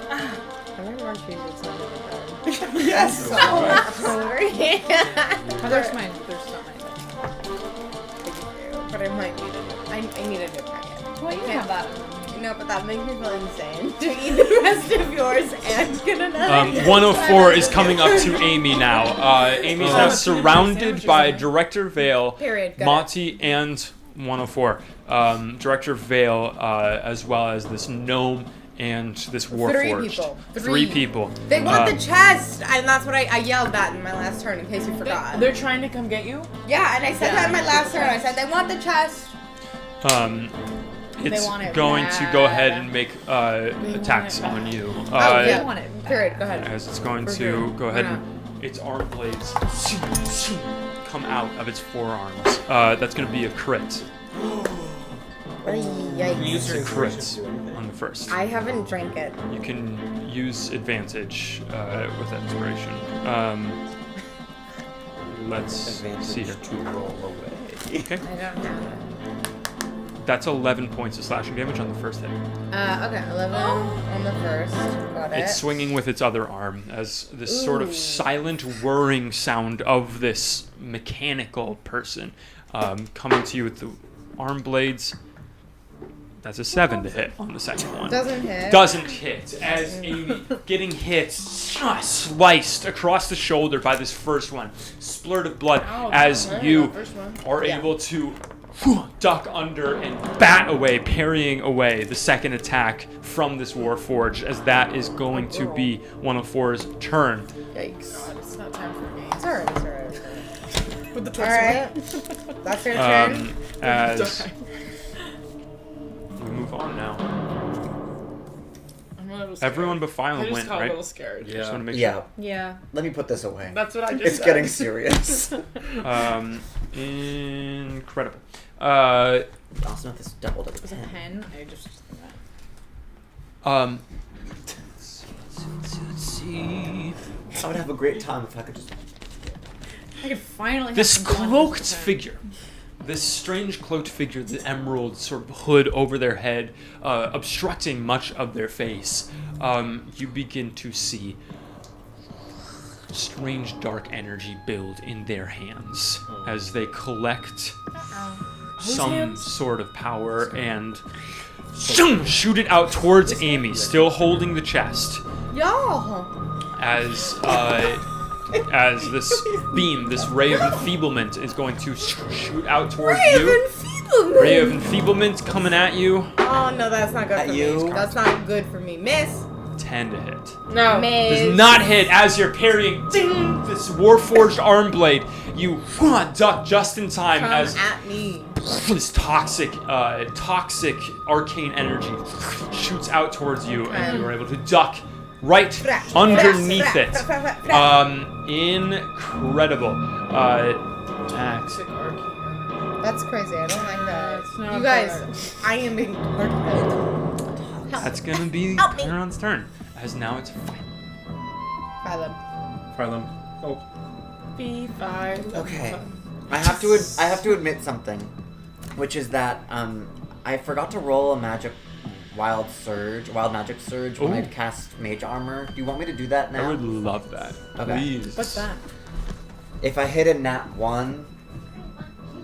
I think more cheese is not Yes. so hungry. There's mine. There's not mine. But I might need it. I need a new packet. Well, you can have that. No, but that makes me feel insane to eat the rest of yours and get another. 104 is coming up to Amy now. Amy's now surrounded by Director Vale, Period. Got Monty, and 104. Director Vale, as well as this gnome and this Warforged. people. Three people. They want the chest, and that's what I yelled that in my last turn, in case you forgot. They're trying to come get you? Yeah, and I said that in my last turn. I said they want the chest. It's want it going to go bad. ahead and make attacks on you. Yeah. I want it. Period. Go ahead. As it's going For to sure. go ahead Yeah. and its arm blades come out of its forearms. That's going to be a crit. Yikes. It's a crit on the first. I haven't drank it. You can use advantage with that inspiration. Let's see here. to roll away. Okay, I don't have it. that's 11 points of slashing damage on the first hit. Okay, 11 on the first. Got it. It's swinging with its other arm as this sort of silent whirring sound of this mechanical person coming to you with the arm blades. That's a 7 to hit on the second one. Doesn't hit. Doesn't hit as Amy getting hit, sliced across the shoulder by this first one. Splurt of blood as you are able to duck under and bat away, parrying away the second attack from this Warforged, as that is going to be 104's turn. Yikes. God, it's not time for games. It's alright, it's alright. With the toys. Alright. That's your turn. As we move on now. I'm a little scared. Everyone but I Phylum just went, got a right? little scared. Just want to make Yeah. Yeah. Let me put this away. That's what I just It's said. getting serious. sure. Incredible. Awesome if this doubled at It's a 10. pen. I just. Let's see. I would have a great time if I could just. I could finally. Have This some fun with cloaked this pen. figure, this strange cloaked figure, the emerald sort of hood over their head, obstructing much of their face, you begin to see strange dark energy build in their hands as they collect some hands? sort of power and shoot it out towards Amy, still holding the chest. Y'all. As this beam, this ray of enfeeblement is going to shoot out towards you. Ray of enfeeblement coming at you. Oh no, that's not good At for you? me. That's not good for me. Miss. 10 to hit. No. Does not hit as you're parrying ding, this Warforged arm blade. You duck just in time Come as at me. this toxic arcane energy shoots out towards you, and you are able to duck right underneath it. Incredible. Attacks. That's crazy. I don't like that. It's not You good. guys, I am being That's gonna be Help me. Conrad's turn. As now it's fine. Phylum. Phylum. Oh. B5. Okay. I have to admit something, which is that I forgot to roll a wild magic surge when Ooh. I'd cast mage armor. Do you want me to do that now? I would love that. Okay. Please. What's that? If I hit a nat 1,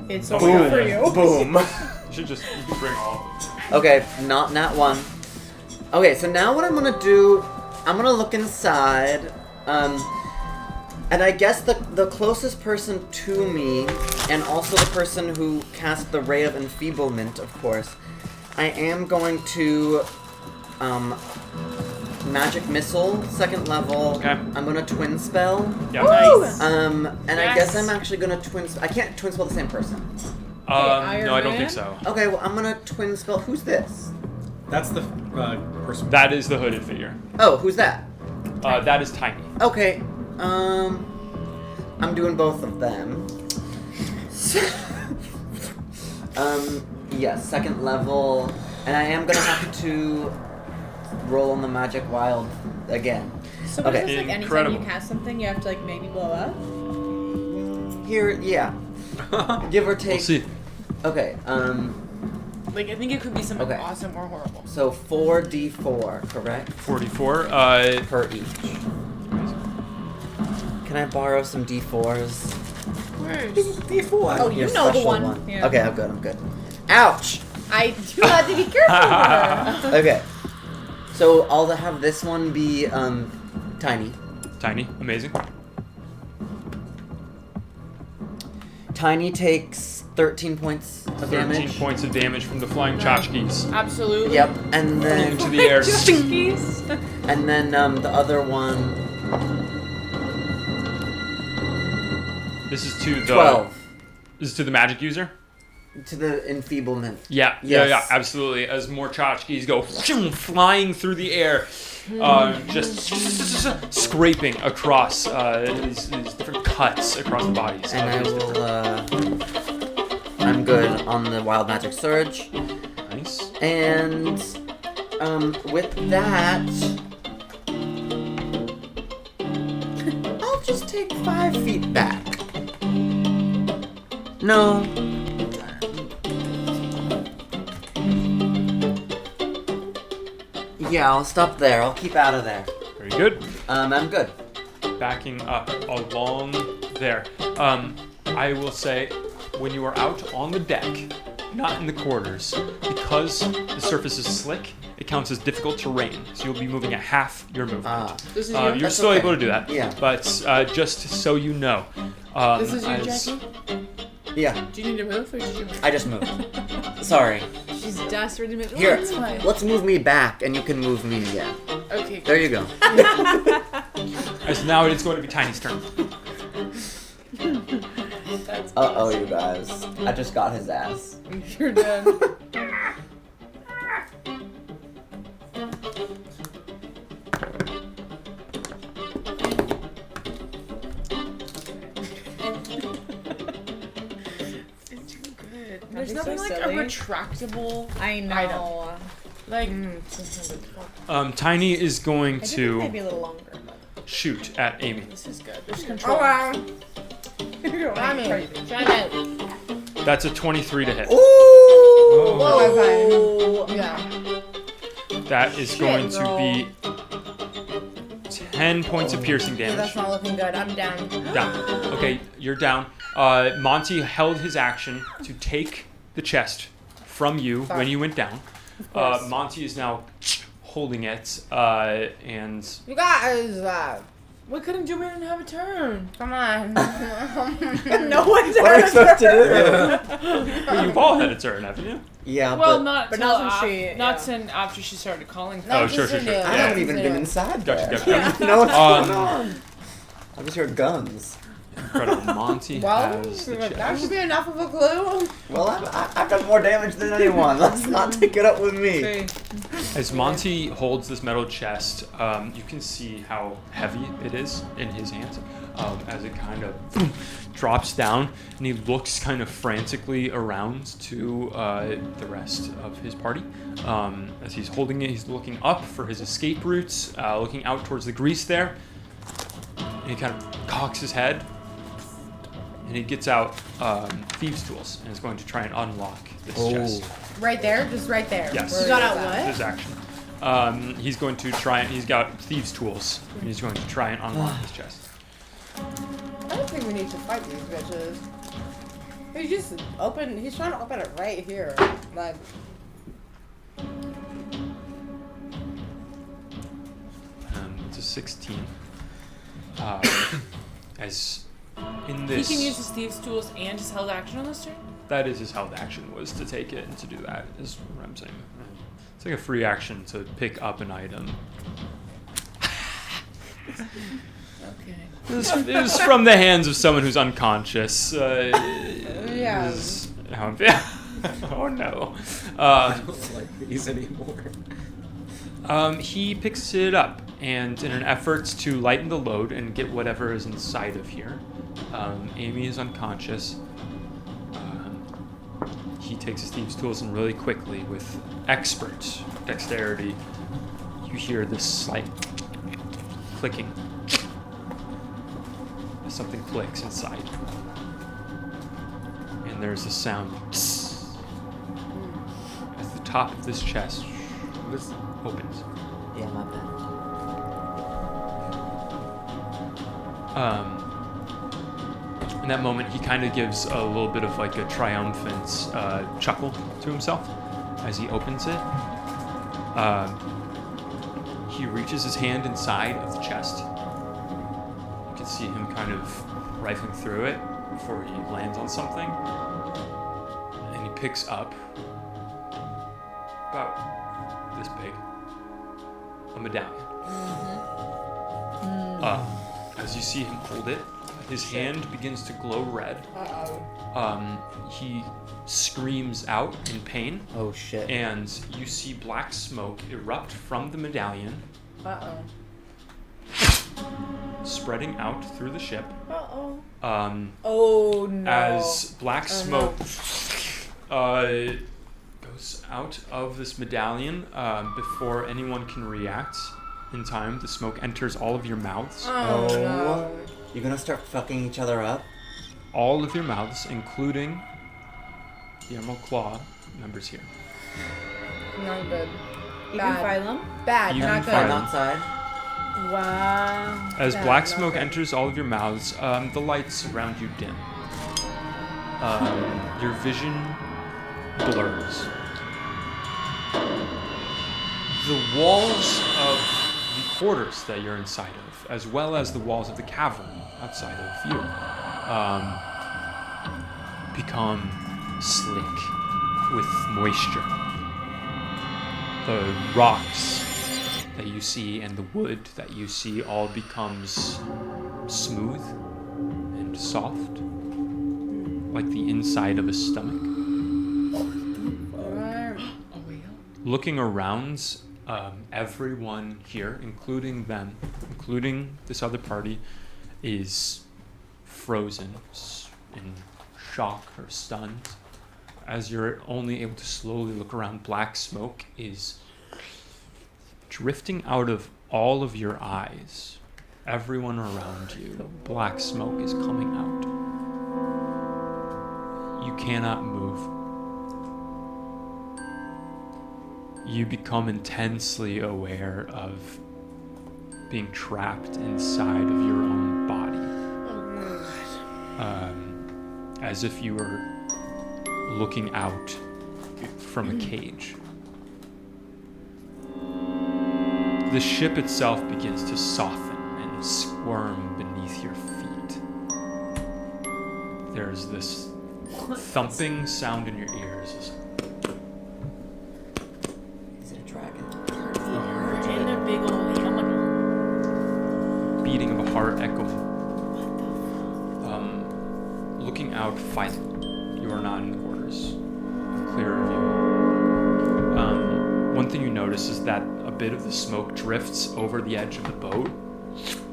It's Boom. over for you. boom. You should just bring all of them. Okay, not nat 1. Okay, so now what I'm gonna do, I'm gonna look inside, and I guess the closest person to me, and also the person who cast the Ray of Enfeeblement, of course, I am going to, Magic Missile, 2nd level. Okay. I'm gonna Twin Spell. Yeah. Nice. And I Yes. guess I'm actually gonna I can't Twin Spell the same person. No, I don't Man? think so. Okay, well, I'm gonna Twin Spell, who's this? That's the person. That is the hooded figure. Oh, who's that? That is Tiny. Okay, I'm doing both of them. Yes, 2nd level, and I am gonna have to roll on the Magic Wild again. So what Okay. is this, like, anytime Incredible. you cast something, you have to, like, maybe blow up? Here, yeah, give or take. We'll see. Okay, Like, I think it could be something Okay. awesome or horrible. so 4d4, correct? 44. Per each. Can I borrow some d4s? Where's D4. Oh, you Your know the special one. Yeah. Okay, I'm good. Ouch! I do have to be careful. Okay. So I'll have this one be Tiny. Tiny. Amazing. Tiny takes 13 points of 13 damage. points of damage from the flying tchotchkes. Absolutely. Yep, and then Into the air. and then the other one This is to the 12 This is to the magic user. to the enfeeblement. Yeah, Yes. yeah, absolutely. As more tchotchkes go flying through the air, just scraping across these different cuts across the bodies. And I of these will different- I'm good on the wild magic surge. Nice. And with that I'll just take 5 feet back. No. Yeah, I'll stop there. I'll keep out of there. Very good. I'm good. Backing up along there. I will say, when you are out on the deck, not in the quarters, because the surface is slick, it counts as difficult terrain. So you'll be moving at half your movement. This is You're you? still okay. able to do that. Yeah. But just so you know. This is you, as- Jackie? Yeah, Do you need to move or did you move? I just moved. Sorry. She's desperate to move. Here, That's fine. let's move me back and you can move me again. Okay. There you go. As now it's going to be Tiny's turn. That's Uh-oh, you guys. I just got his ass. You're done. It's too good. There's be nothing so like silly. a retractable I know. like Tiny is going I think it might to be a little longer. But... shoot at Amy. this is good. There's control. Oh wow. I'm in. Try that. That's a 23 to hit. Ooh! Whoa. Yeah. That is going to be 10 points of piercing Yeah, damage. that's not looking good. I'm down. Down. Okay, you're down. Monty held his action to take the chest from you when you went down. Monty is now holding it, and You guys, We couldn't do. We didn't have a turn. come on. no one's What are we ever supposed to well, you've all had a turn, haven't you? do? Yeah, Well, but not but till not since she- not yeah. since after she started calling. Oh, sure. I Yeah. haven't even been inside Gotcha, there. gotcha. No, what's Um, going on? I just heard guns. Incredible. Monty Well, has the that chest. should be enough of a clue. Well, I've got more damage than anyone. Let's not take it up with me. Okay. As Monty holds this metal chest, you can see how heavy it is in his hands as it kind of drops down, and he looks kind of frantically around to the rest of his party. As he's holding it, he's looking up for his escape routes, looking out towards the grease there. And he kind of cocks his head, and he gets out thieves' tools and is going to try and unlock this chest. Right there? Just right there. Yes. You got out what? His action. He's going to try. He's got thieves' tools, and he's going to try and unlock this chest. I don't think we need to fight these bitches. He's just open. He's trying to open it right here. Like. It's a 16. As in this, He can use his thieves' tools and his held action on this turn? that is his held action, was to take it and to do that. Is what I'm saying. It's like a free action to pick up an item. Okay. It was from the hands of someone who's unconscious. Yeah. This is how I'm feeling. Oh no. I don't like these anymore. He picks it up, and in an effort to lighten the load and get whatever is inside of here, Amy is unconscious. He takes his thieves' tools and really quickly, with expert dexterity, you hear this slight clicking. Something clicks inside. And there's a sound as the top of this chest opens. Yeah, my bad. In that moment, he kind of gives a little bit of like a triumphant chuckle to himself as he opens it. He reaches his hand inside of the chest. You can see him kind of rifling through it before he lands on something. And he picks up about this big a medallion. As you see him hold it, his hand begins to glow red. He screams out in pain. Oh shit. And you see black smoke erupt from the medallion, spreading out through the ship. Oh no. As black smoke goes out of this medallion, before anyone can react in time, the smoke enters all of your mouths. Oh no. You're gonna start fucking each other up? All of your mouths, including the Emerald Claw members here. Not good. Even Phylum? Bad. Even Not good. Phylum. Outside? Wow. As Bad, black not smoke good. enters all of your mouths, the lights around you dim. Your vision blurs. The walls of the quarters that you're inside of, as well as the walls of the cavern outside of you, become slick with moisture. The rocks that you see and the wood that you see all becomes smooth and soft, like the inside of a stomach. Looking around, everyone here, including them, including this other party, is frozen in shock or stunned. As you're only able to slowly look around, black smoke is drifting out of all of your eyes. Everyone around you, black smoke is coming out. You cannot move. You become intensely aware of being trapped inside of your own body. As if you were looking out from a cage. The ship itself begins to soften and squirm beneath your feet. There's this thumping sound in your ears. Is it a dragon? In a big old helmet. Beating of a heart echoing. Looking out, fight. You are not in the quarters. Clear of you. One thing you notice is that a bit of the smoke drifts over the edge of the boat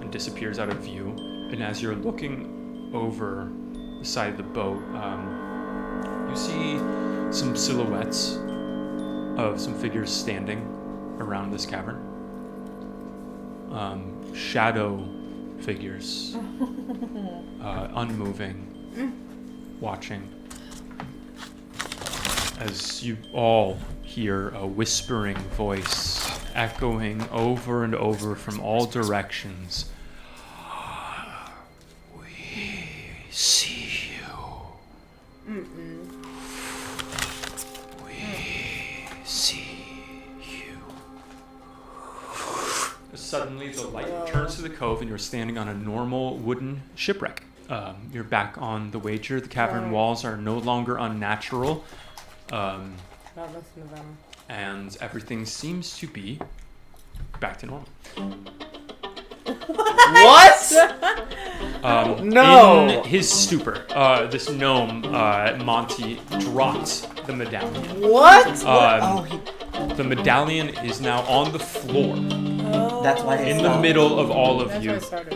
and disappears out of view. And as you're looking over the side of the boat, you see some silhouettes of some figures standing around this cavern. Shadow figures, unmoving, watching as you all hear a whispering voice echoing over and over from all directions. We see you. We see you. Suddenly, the light turns to the cove, and you're standing on a normal wooden shipwreck. You're back on the wager. The cavern walls are no longer unnatural. Not listen to them. And everything seems to be back to normal. What? No. In his stupor, this gnome, Monty, dropped the medallion. What? The medallion is now on the floor. That's why In the middle of all of you, why it started.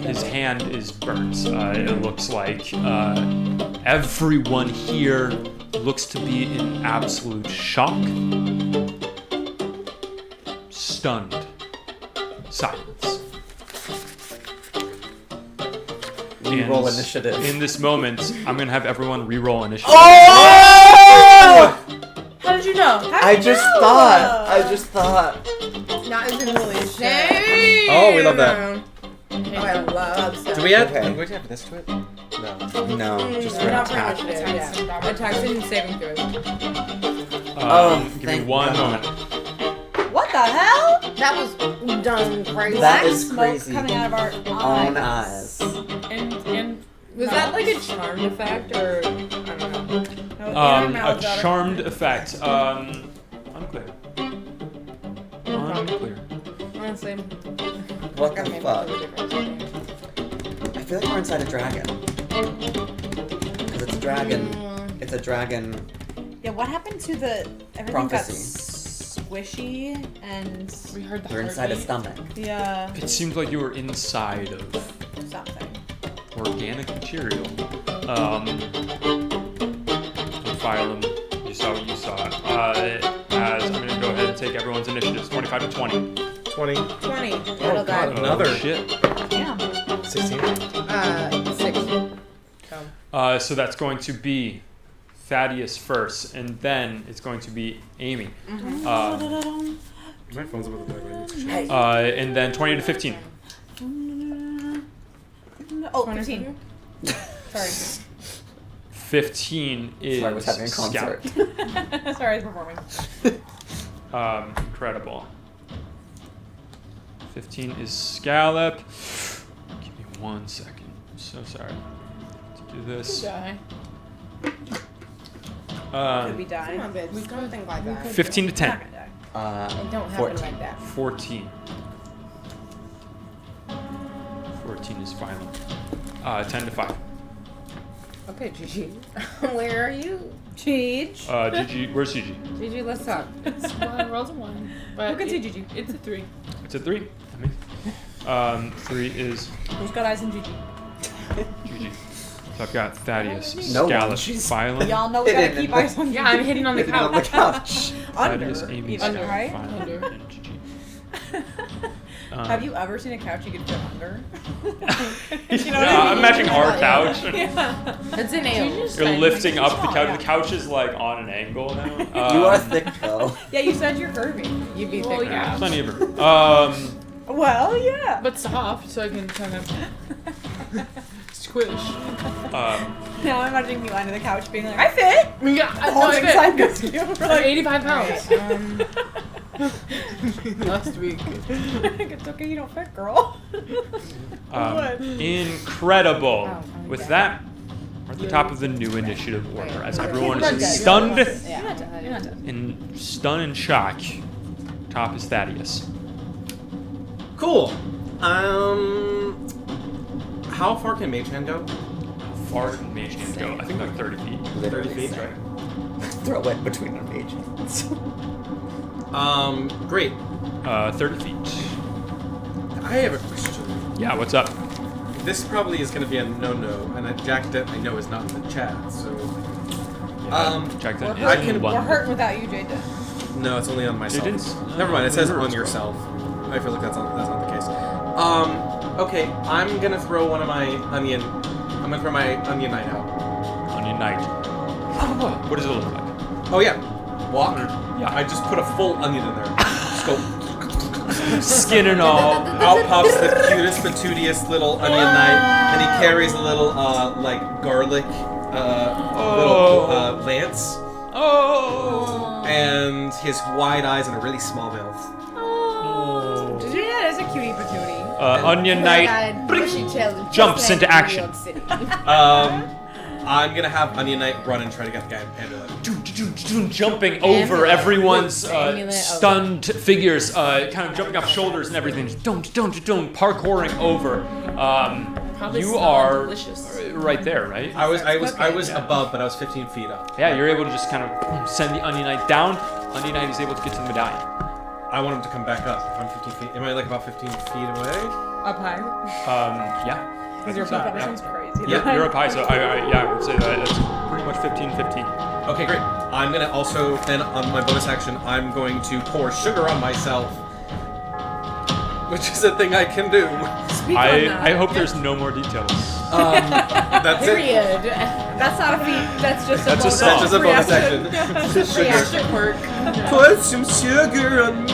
his hand is burnt. It looks like everyone here looks to be in absolute shock, stunned silence. Reroll initiative. In this moment, I'm gonna have everyone re-roll initiative. Oh! How did you know? I just thought. Not even really shame. Oh, we love that. Oh, I love stuff. Do we add? Okay. Do we have this to it? No. No, just We're not attack. pretty much there, yeah. Attacks and saving throws. Give me thank one God. moment. What the hell? That was done crazy. That is Smoke crazy. coming out of our Own eyes. eyes. And Was that like a charmed effect or I don't know? No, in our mouths, A out of- charmed effect. Unclear. Unclear. Honestly, What gotta the make fuck? a difference. I feel like we're inside a dragon. Because it's a dragon. It's a dragon. Yeah, what happened to the everything Prophecy. got squishy and we heard the We're inside a heartbeat. stomach. yeah, It seemed like you were inside of something. organic material. Phylum, you saw what you saw. As I'm gonna go ahead and take everyone's initiatives, 25 to 20. 20. 20. Oh god, another. Shit. Damn. 16. 6. So that's going to be Thaddeus first, and then it's going to be Amy. My phone's about to die. And then 20 to 15. Oh, 15. Sorry. 15 is Sorry, I was having a concert. Sorry, I was performing. Incredible. 15 is Scallop. Give me 1 second. I'm so sorry to do this. Die. Could we Come die? on, bitch. We don't think like that. 15 to We're 10. not gonna die. It don't happen 14. like that. 14. 14 is violent. 10 to 5. Okay, Gigi. Where are you? Cheech. Gigi, where's Gigi? Gigi, let's talk. Well, I rolled a 1. But Who can see Gigi? It's a 3. It's a 3. Amazing. 3 is Who's got eyes in Gigi? Gigi. So I've got Thaddeus, No one. Scallop, She's- Phylum, Y'all know we gotta Hidden keep in the- eyes on Yeah, I'm hitting on the Hidden on couch. the couch. Thaddeus, Under. Amy, Even, Scallop, right? Phylum, Under. and Gigi. Have you ever seen a couch you could fit under? I'm imagining our couch. Yeah. It's an ale. You're lifting up the Oh, couch. yeah. The couch is like on an angle now. You are thick, though. Yeah, you said you're curvy. You'd be Well, thick. yeah. Plenty of room. Well, yeah. But soft, so I can kind of squish. Now I'm imagining you under the couch being like, I fit. Yeah, The whole thing side goes to you. We're I'm like, 85 pounds. Last week. it's okay, you don't fit, girl. What? Incredible. Oh, With okay. that, we're at the top of the new initiative order as everyone You're not is dead. stunned You're not dead. You're not dead. in stun and shock. Top is Thaddeus. Cool. How far can Mage Hand go? Far can Mage Hand go? I think like 30 feet. 30 feet, Same. right? Throw it between our mages. Great. 30 feet. I have a question. Yeah, what's up? This probably is going to be a no-no, and Jack Dent I know is not in the chat, so... Check that. We're It's in can- We're London. hurting without you, Jaden. No, it's only on myself. didn't- Never mind, it says Yours on go. yourself. I feel like that's not the case. Okay, I'm gonna throw one of my onion I'm gonna throw my onion knight out. Onion Knight. What does it look like? Oh yeah, walk. Yeah. I just put a full onion in there. Just go. Skin and all. Out pops the cutest, patootiest little onion knight, and he carries a little like garlic little lance, Oh. and his wide eyes and a really small mouth. Did you know that is a cutie patootie? Onion Knight jumps into action. I'm gonna have Onion Knight run and try to get the guy in amulet. Jumping over everyone's Amulet, stunned figures, kind of jumping off shoulders and everything. Just don't, parkouring over. Probably You smell are delicious. right there, right? I was above, but I was 15 feet up. Yeah, you're able to just kind of send the Onion Knight down. Onion Knight is able to get to the medallion. I want him to come back up. If I'm 15 feet, am I like about 15 feet away? Up high. Yeah. Because your butt sounds crazy. Yeah, you're up high, so I would say that it's pretty much 15-15. Okay, great. I'm gonna also then on my bonus action, I'm going to pour sugar on myself, which is a thing I can do. I hope there's no more details. That's it. Period. That's not a feat. That's just a That's a bonus. song. That's just a bonus action. Just sugar. Reaction quirk. Put some sugar on me.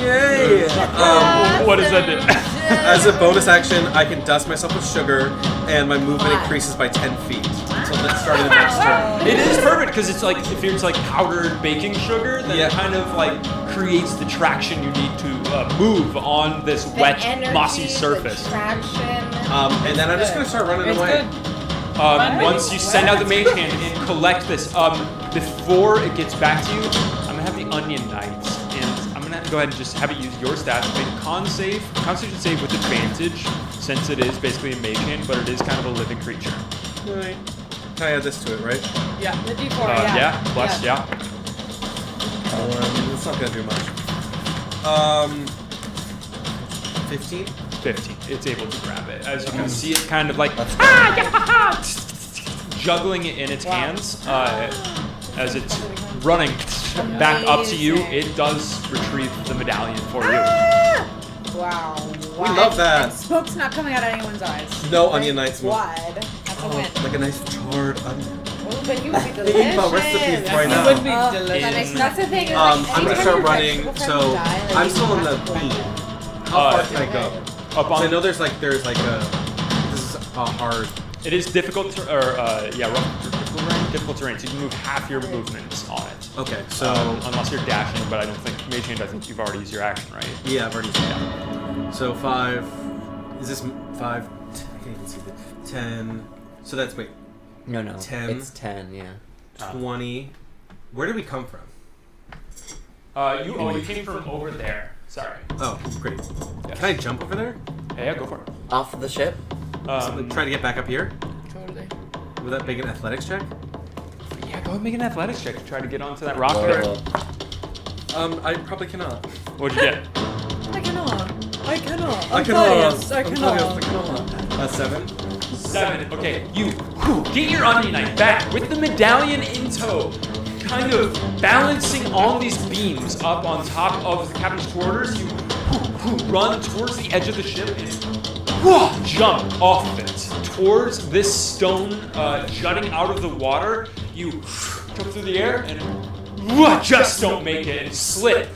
What does that do? As a bonus action, I can dust myself with sugar, and my movement increases by 10 feet. So let's start the next turn. It is perfect because it's like if it's like powdered baking sugar, then Yeah. it kind of like creates the traction you need to move on this wet, mossy surface. Traction. And then I'm just gonna start running away. Once you send out the mage hand and collect this, before it gets back to you, I'm gonna have the Onion Knights, and I'm gonna go ahead and just have it use your stats. Make a Constitution save with advantage, since it is basically a mage hand, but it is kind of a living creature. Right. Can I add this to it, right? Yeah. The D4. Yeah, plus, yeah. It's not gonna do much. 15. 15. It's able to grab it. As you can see, it's kind of like juggling it in its hands as it's running back up to you. It does retrieve the medallion for you. Wow. We love that. Smoke's not coming out of anyone's eyes. No Onion Knight smoke. Blood. That's a win. Like a nice charred onion. But you would be Thinking delicious. about recipes right It now. would be That delicious. makes That's the thing. I'm gonna start running. So I'm still on the beam. How far can I go? Up So I on. know there's like a. This is a hard. It is difficult to, difficult terrain. So you can move half your movements on it. Okay, so Unless you're dashing, but I don't think mage hand. I think you've already used your action, right? yeah, I've already used it. So 5. Is this 5? I can't even see the 10. So that's wait. No, 10. It's 10, yeah. 20. Where did we come from? You came from over there. Sorry. Oh, great. Yes. Can I jump over there? Yeah, go for it. Off the ship? Try to get back up here? Totally. Would that make an athletics check? Yeah, go ahead and make an athletics check to try to get onto that rock Whoa, there. whoa. I probably cannot. What'd you get? I cannot. I cannot. Claudius, I I'm cannot. Claudius, 7. 7. Okay, you get your Onion Knight back with the medallion in tow, kind of balancing on these beams up on top of the captain's quarters. You run towards the edge of the ship and jump off of it towards this stone jutting out of the water. You jump through the air and just don't make it and slip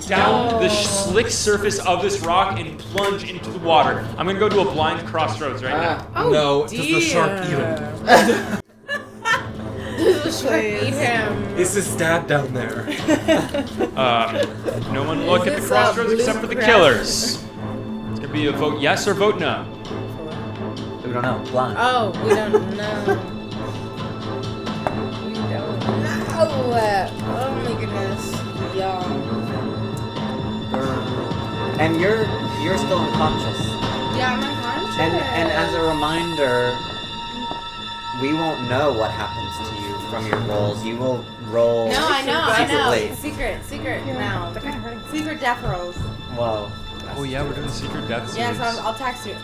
down the slick surface of this rock and plunge into the water. I'm gonna go to a blind crossroads right now. No, does the shark eat him? Eat him. Is his dad down there? No one look at the this crossroads a except for the blue killers. It's gonna be a vote yes or vote no. We don't know. Blind. Oh, we don't know. We don't know. Oh my goodness. Yeah. And you're still unconscious. Yeah, I'm unconscious. And as a reminder, we won't know what happens to you from your rolls. You will roll No, I know. secretly. Secret now. They're kind of hurting. Secret death rolls. Whoa. Oh yeah, we're doing secret death Yeah, saves. so I'll text you.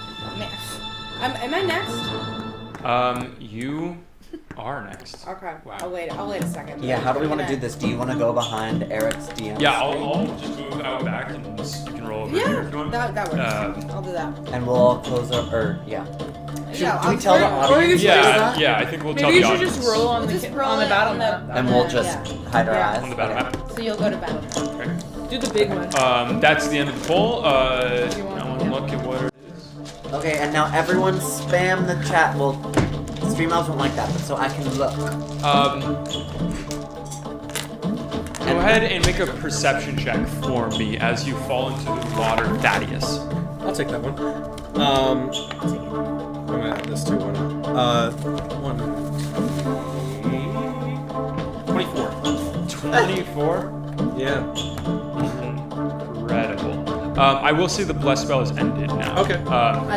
Am I next? You are next. Okay. Wow. I'll wait a second. Yeah, how do we want to do this? Do you want to go behind Eric's DM? Yeah, I'll just move out back and you can roll over here Yeah, if you want. that works. I'll do that. And we'll all close up, or, yeah. Do we tell the audience? Yeah, I think we'll tell Maybe the you should audience. just roll on the battle map. And we'll just hide our eyes. On the battle map. So you'll go to battle. Okay. Do the big one. That's the end of the poll. I want to look at what it is. Okay, and now everyone spam the chat. Well, stream elves won't like that, but so I can look. Go ahead and make a perception check for me as you fall into the water, Thaddeus. I'll take that one. I'm gonna add this to one. 24. 24? Yeah. Incredible. I will say the bless spell is ended now. Okay.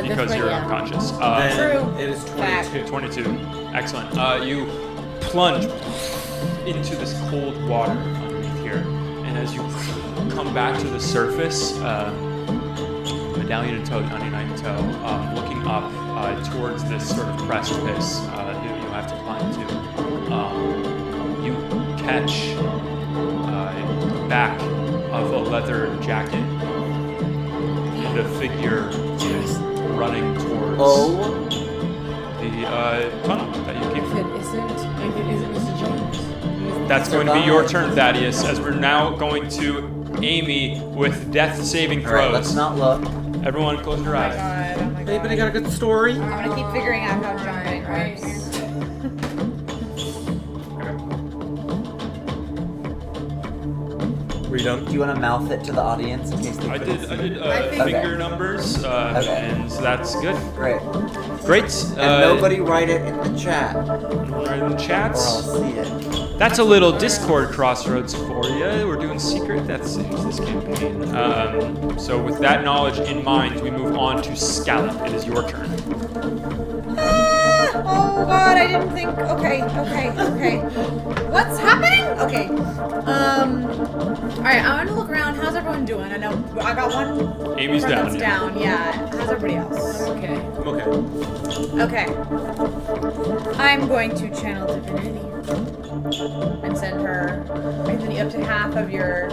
Because you're unconscious. Then it is 22. 22. Excellent. You plunge into this cold water underneath here, and as you come back to the surface, medallion and toe, onion and toe, looking up towards this sort of precipice you'll have to climb to, you catch the back of a leather jacket and a figure is running towards the tunnel that you came through. If it isn't Mr. James. That's going to be your turn, Thaddeus, as we're now going to Amy with death saving throws. Alright, let's not look. Everyone close your eyes. Anybody got a good story? I'm gonna keep figuring out how jumping works. Were you done? Do you want to mouth it to the audience in case they I couldn't did see? finger numbers, and that's good. Great. Great. And nobody write it in the chat, or in the I'll chats. see it. That's a little Discord crossroads for you. We're doing secret. That's this campaign. So with that knowledge in mind, we move on to Scallop. It is your turn. Oh god, I didn't think. Okay. What's happening? Okay. Alright, I'm gonna look around. How's everyone doing? I know I got one. Amy's friend down. that's down. Yeah. How's everybody else? Okay. I'm okay. Okay. I'm going to channel divinity and send her Anthony up to half of your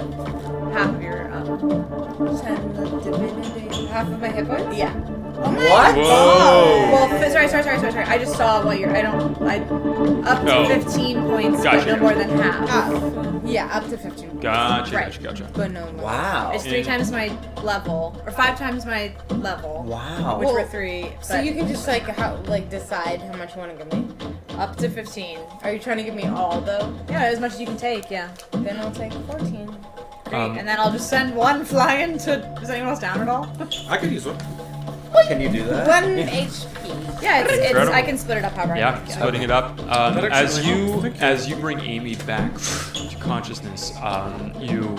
send the divinity half of my hit points. Yeah. Oh my What? Whoa. Well, sorry. I just saw what you're. Up to 15 points, Gotcha. but no more than half. Yeah, up to 15. Gotcha. But no more. Wow. It's 3 times my level, or 5 times my level. Wow. Which were 3. So you can just decide how much you want to give me. up to 15. Are you trying to give me all though? Yeah, as much as you can take. Yeah. Then I'll take 14. Great. And then I'll just send one flying to. Is anyone else down at all? I could use one. Can you do that? 1 HP. Yeah, it's Incredible. I can split it up however I Yeah, like. splitting it up. actually As really helpful. Thank you. you bring Amy back to consciousness, you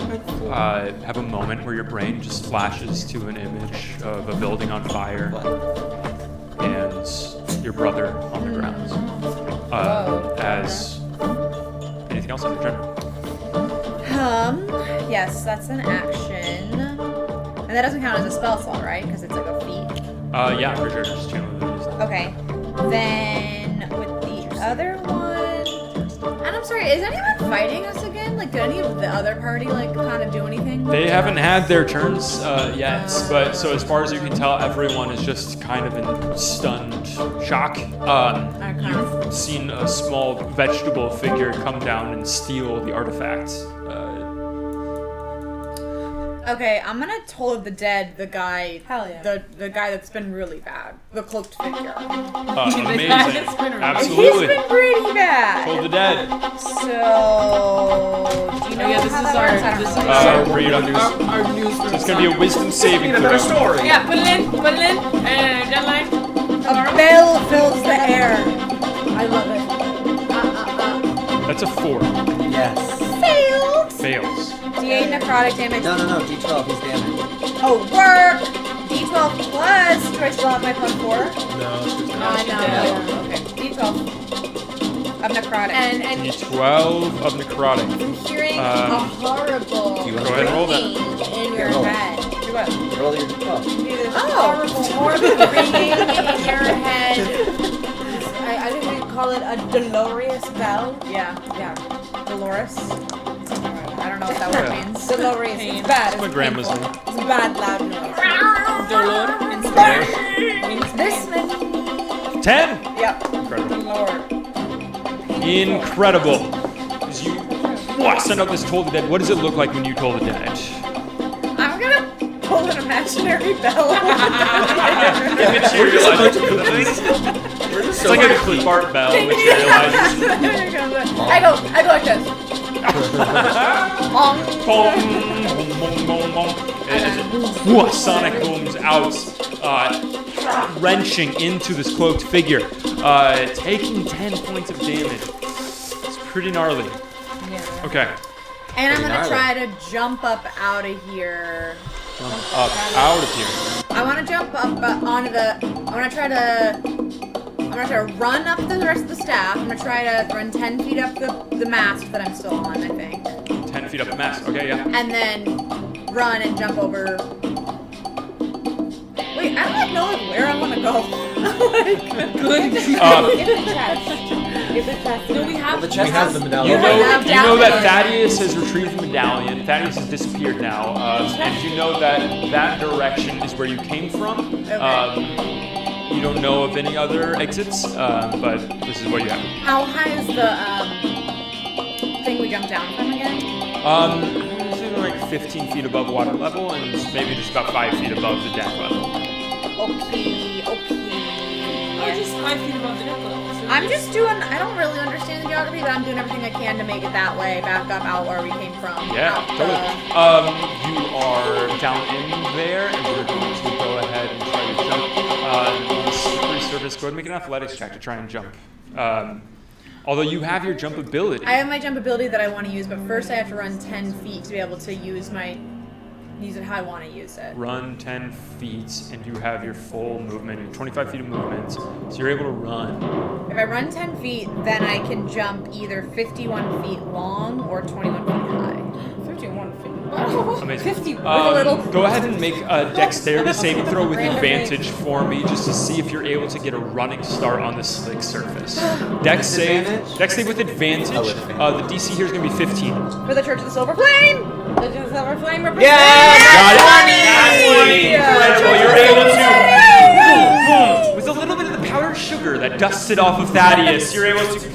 have a moment where your brain just flashes to an image of a building on fire and your brother on the ground. As anything else on your turn? Yes, that's an action. And that doesn't count as a spell slot, right? Because it's like a feat. Yeah, for sure. Just channel the Okay. Then with the other one, and I'm sorry, is anyone fighting us again? Like, did any of the other party kind of do anything? They haven't had their turns yet, but so as far as you can tell, everyone is just kind of in stunned shock. You've seen a small vegetable figure come down and steal the artifact. Okay, I'm gonna Toll of the Dead, the guy. Hell yeah. The guy that's been really bad. The cloaked figure. Amazing. It's been really- Absolutely. He's been pretty bad. Toll the Dead. So, do you know yeah, this how is that our- works? I don't this know. is Read on news. Our news. It's gonna be a wisdom saving throw. story. Yeah, put it in. Deadline. A bell fills the air. I love it. That's a 4. Yes. Fails. D8 necrotic damage. No, D12, he's damaged. Oh, work! D12 plus. Do I still have my +4? No, it's just No. Okay. D12 of necrotic. And D12 of necrotic. I'm hearing a Um, horrible you Go ahead and roll that. ringing in your roll. head. Do what? Roll your D12. Horrible ringing in your head. I think we call it a Dolores bell. Yeah. Yeah. Dolores. I don't know what that word means. Dolores. It's bad. My It's grandma's painful. name. It's bad loud noise. Dolor. This many. 10 10? Yep. Incredible. Lord. Incredible. As you send out this Toll the Dead, what does it look like when you Toll the Dead? I'm gonna pull an imaginary bell. It's like a clip art bell materializes. I go like this. Boom, boom, boom, boom, boom. As it sonic booms out, wrenching into this cloaked figure, taking 10 points of damage. It's pretty gnarly. Yeah. Okay. And I'm gonna gnarly. try to jump up out of here. Up out of here. I want to jump up onto the. I'm gonna try to run up the rest of the staff. I'm gonna try to run 10 feet up the mast that I'm still on, I think. 10 feet up the mast. Okay, yeah. And then run and jump over. Wait, I don't know where I want to go. No, we have The We chest have the has- You medallion. know that Thaddeus has retrieved the medallion. Thaddeus has disappeared now, and you know that direction is where you came from. You don't know of any other exits, but this is what you have. How high is the thing we jumped down from again? Usually like 15 feet above water level, and maybe just about 5 feet above the deck level. Okay. Oh, just 5 feet above the deck level. So I'm just doing. I don't really understand the geography, but I'm doing everything I can to make it that way, back up out where we came from. Yeah, out totally. You are down in there, and you're going to go ahead and try to jump. On slippery surface, go ahead and make an athletics check to try and jump. Although you have your jump ability. I have my jump ability that I want to use, but first I have to run 10 feet to be able to use it how I want to use it. Run 10 feet, and you have your full movement, 25 feet of movement, so you're able to run. If I run 10 feet, then I can jump either 51 feet long or 21 feet high. 51 feet. Amazing. 50 with a little. Go ahead and make a dexterity saving throw with advantage for me, just to see if you're able to get a running start on this slick surface. Dex save with advantage. Oh, with advantage. The DC here is going to be 15. For the Church of the Silver Flame! The Silver Flame represents. Got it. Incredible. You're able to, with a little bit of the powdered sugar that dusted off of Thaddeus, you're able to,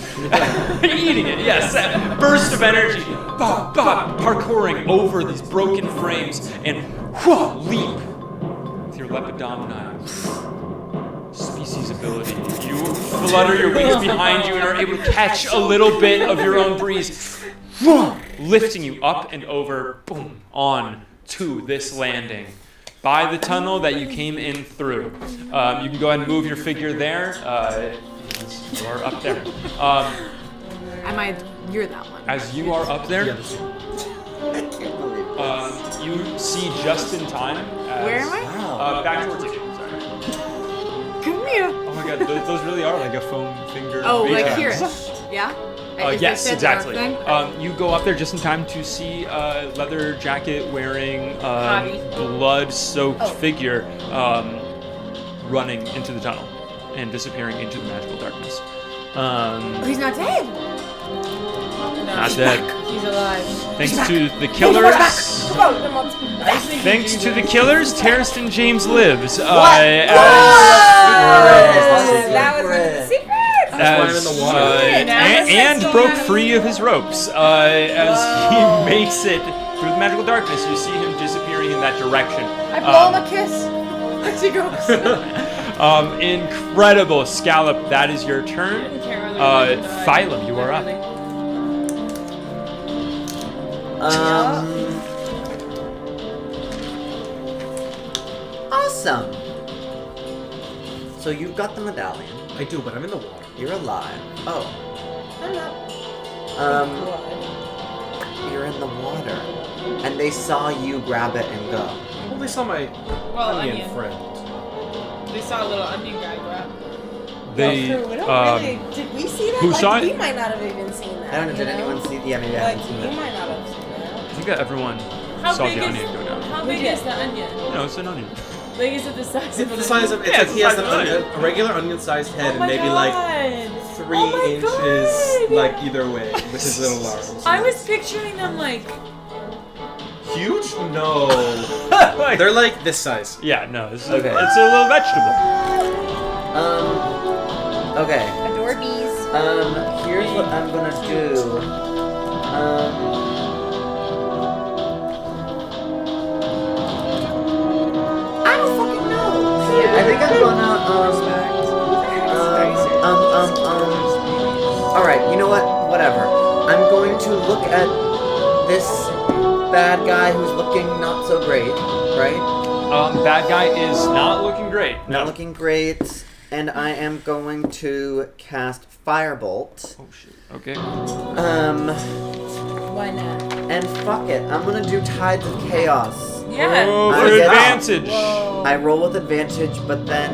eating it, yes, that burst of energy, parkouring over these broken frames, and leap with your Lepidomini species ability. You flutter your wings behind you and are able to catch a little bit of your own breeze, lifting you up and over, boom, on to this landing by the tunnel that you came in through. You can go ahead and move your figure there. You are up there. You're that one. As you are up there, I can't believe this. you see just in time. Where am I? Wow. Back towards you. Sorry. Come here. Oh my god, those really are like a foam finger. Oh, like base. here. Yeah? Is Yes, this it, exactly. thing? You go up there just in time to see a leather jacket wearing Bobby. blood-soaked figure running into the tunnel and disappearing into the magical darkness. He's not dead. Not dead. He's alive. Thanks to the killers. Thanks to the killers, Tariston James lives. That was one of the secrets. That's why I'm in the water. And broke free of his ropes. As he makes it through the magical darkness, you see him disappearing in that direction. I blow him a kiss. As he goes. Incredible. Scallop, that is your turn. Phylum, you are up. Awesome. So you've got the medallion. I do, but I'm in the water. You're alive. Oh. You're in the water. And they saw you grab it and go. Well, they saw my onion friend. They saw a little onion guy grab. They, We don't really. Did we see that? who saw We it? might not have even seen that. I don't know, did you anyone see? Yeah, maybe I Like, haven't seen you that. might not have seen that. I think that everyone How saw big the is onion go down. How big is the onion? No, it's an onion. Like, is it the size It's of the an size of. It's Yeah, like it's he has the size of an a regular onion-sized head Oh and my maybe God. like 3 Oh my inches, God. like either way, with his little arms. I was picturing them like. Huge? No. They're like this size. Yeah, no, this is Okay. it's a little vegetable. Okay. Adore bees. Here's what I'm gonna do. I don't fucking know. I think I'm gonna, alright, you know what? Whatever. I'm going to look at this bad guy who's looking not so great, right? Bad guy is not looking great. Not looking great. And I am going to cast Firebolt. Oh shit. Okay. Why not? And fuck it. I'm gonna do Tides of Chaos. Yeah. Oh, I for get- advantage. I roll with advantage, but then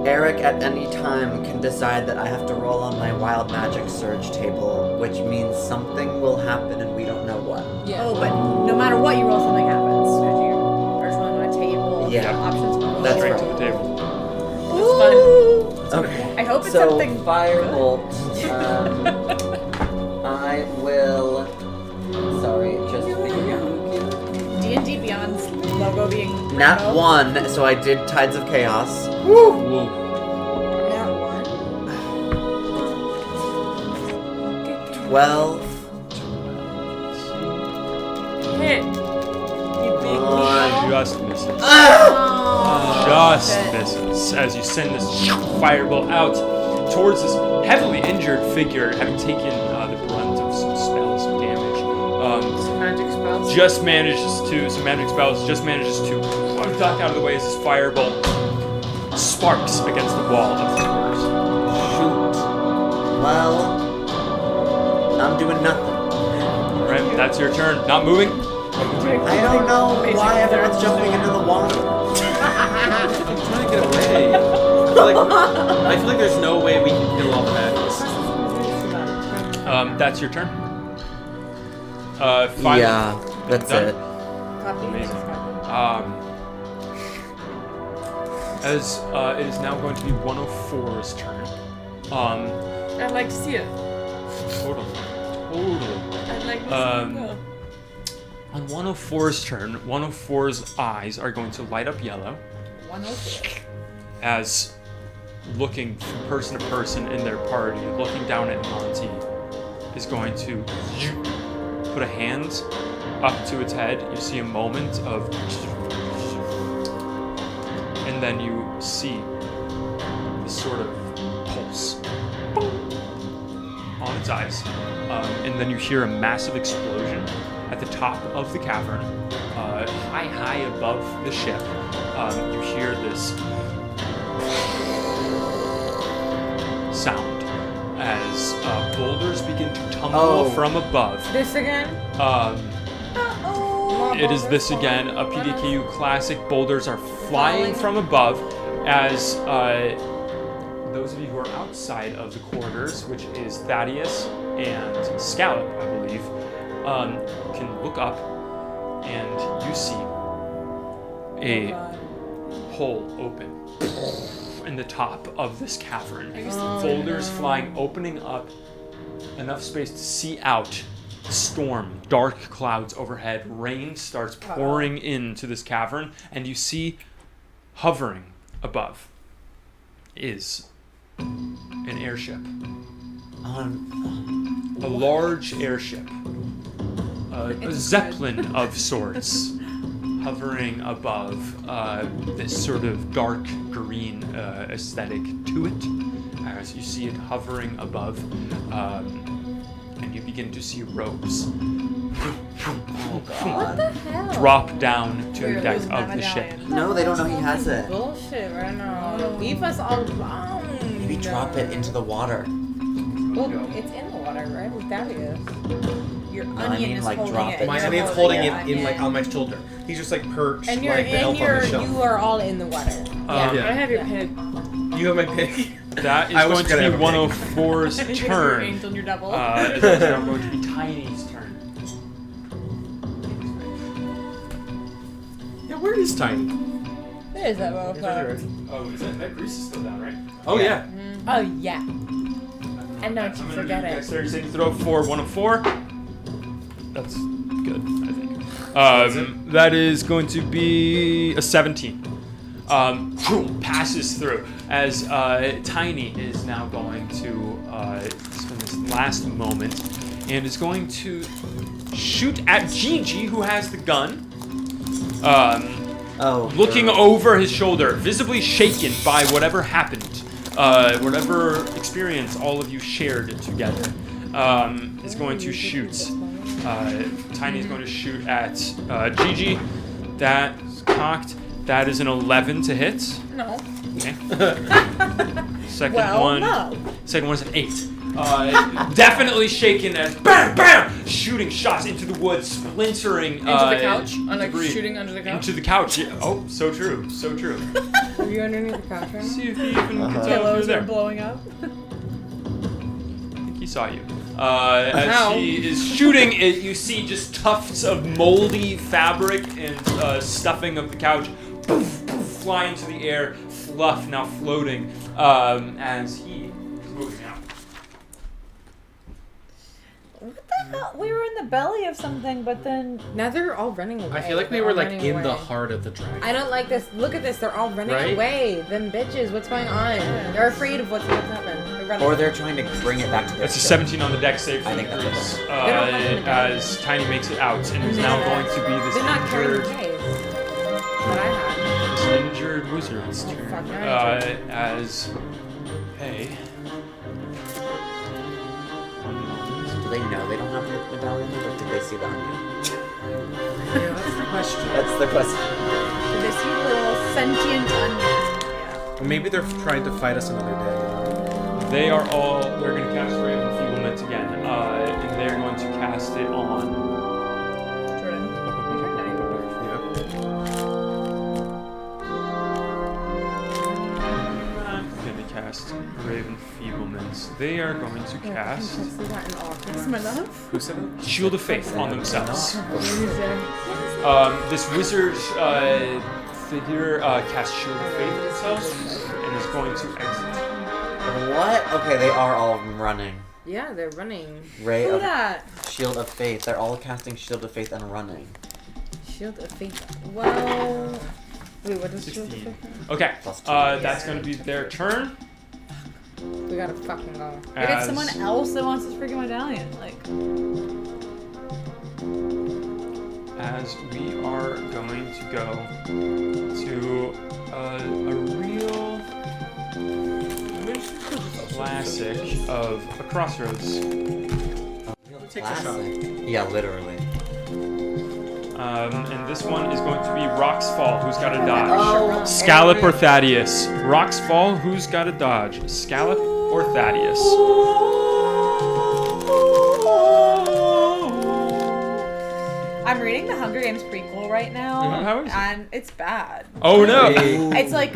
Eric at any time can decide that I have to roll on my Wild Magic Surge table, which means something will happen and we don't know what. Yeah. Oh, but no matter what you roll, something happens. Because you are just rolling on a table. Yeah. Options. That's Straight right. to the table. Okay. I hope it's So something Firebolt. I will. Sorry, just D&D Beyond's logo being Nat rainbow. 1, so I did Tides of Chaos. Whoa. Now what? 12. Hit. Just misses. Ah! Just misses as you send this firebolt out towards this heavily injured figure, having taken the brunt of some spells damage. Some magic spells. Just manages to duck out of the way as this firebolt sparks against the wall of the quarters. Shoot. Well, I'm doing nothing. All right, that's your turn. Not moving. I don't know why everyone's jumping into the water. I'm trying to get away. I feel like there's no way we can kill all the baddies. That's your turn. 5. Yeah, that's Done. it. Amazing. As it is now going to be 104's turn. I'd like to see it. Totally. I'd like to see it go. On 104's turn, 104's eyes are going to light up yellow 104. as looking from person to person in their party, looking down at Monty, is going to put a hand up to its head. You see a moment of, and then you see this sort of pulse on its eyes, and then you hear a massive explosion at the top of the cavern, high above the ship. You hear this sound as boulders begin to tumble from above. This again? It is this again, a PDKU classic. Boulders are flying from above as those of you who are outside of the quarters, which is Thaddeus and Scallop, I believe, can look up and you see a hole open in the top of this cavern. Boulders flying, opening up enough space to see out. Storm, dark clouds overhead, rain starts pouring into this cavern, and you see hovering above is an airship. A large airship. A zeppelin of sorts hovering above this sort of dark green aesthetic to it. As you see it hovering above, and you begin to see ropes drop down to the deck of the ship. No, they don't know he has it. Bullshit right now. Leave us all alone. Maybe drop it into the water. Well, it's in the water, right? With Thaddeus. Your I onion mean, is like, holding drop it. it. My You're onion's holding it onion. in like on my shoulder. He's just like perched And you're like the elf on the shelf. you are all in the water. I Yeah. have your pig. You have my pig. That is I was going to gonna be have a pig. 104's Your turn. angel and your devil. It is now going to be Tiny's turn. Yeah, where is Tiny? There's that motherfucker. Oh, is that grease is still down, right? Oh yeah. Oh, yeah. And don't you I'm gonna forget do it. dexterity saving throw for 104. That's good, I think. That is going to be a 17. passes through as Tiny is now going to spend this last moment and is going to shoot at Gigi, who has the gun. Looking over his shoulder, visibly shaken by whatever happened, whatever experience all of you shared together, is going to shoot. Tiny is going to shoot at Gigi. That's cocked. That is an 11 to hit. No. Okay. Second one is an 8. Definitely shaken as bam, bam, shooting shots into the woods, splintering Into the couch? debris. Shooting under the couch? Into the couch. Yeah. Oh, so true. So true. Are you underneath the couch right now? See if he even can tell if you're Pillows are there. blowing up. I think he saw you. As he is shooting it, you see just tufts of moldy fabric and stuffing of the couch poof, poof, fly into the air, fluff now floating as he is moving out. What the hell? We were in the belly of something, but then Now they're all running away. I feel like we They're were all like running in the away. heart of the dragon. I don't like this. Look at this. They're all running Right? away. Them bitches. What's going on? They're afraid of what's going to happen. They're running. Or they're trying to bring it back to their That's a ship. 17 on the deck save I for think that's Grease, They don't have any as Tiny makes it out and is now going to be this They're not carrying the injured, case. What I had. this injured wizard's turn. fuck, now I need As Hey. Do they know they don't have the medallion, or did they see the onion? Yeah, that's the question. That's the question. did they see little sentient onions? Or maybe they're trying to fight us another day. They're going to cast Ray of Enfeeblement again, and they're going to cast it on. Jordan. I'm going to cast Ray of Enfeeblement. They are going to cast That's my love. Who said it? Shield of Faith on themselves. This wizard figure casts Shield of Faith on themselves and is going to exit. What? Okay, they are all running. Yeah, they're running. Ray Look of at that. Shield of Faith. They're all casting Shield of Faith and running. Shield of Faith. Well. Wait, what does Shield of 16. Faith? Okay, Plus 2. that's going to be their turn. We gotta fucking go. Maybe it's As- someone else that wants this freaking medallion. Like, as we are going to go to a real classic of a crossroads. Classic. Yeah, literally. And this one is going to be Rock's Fall. Who's got a dodge? Oh, Scallop or Thaddeus? Rock's Fall. Who's got a dodge? Scallop or Thaddeus? I'm reading the Hunger Games prequel right now, How is it? and it's bad. Oh no! It's like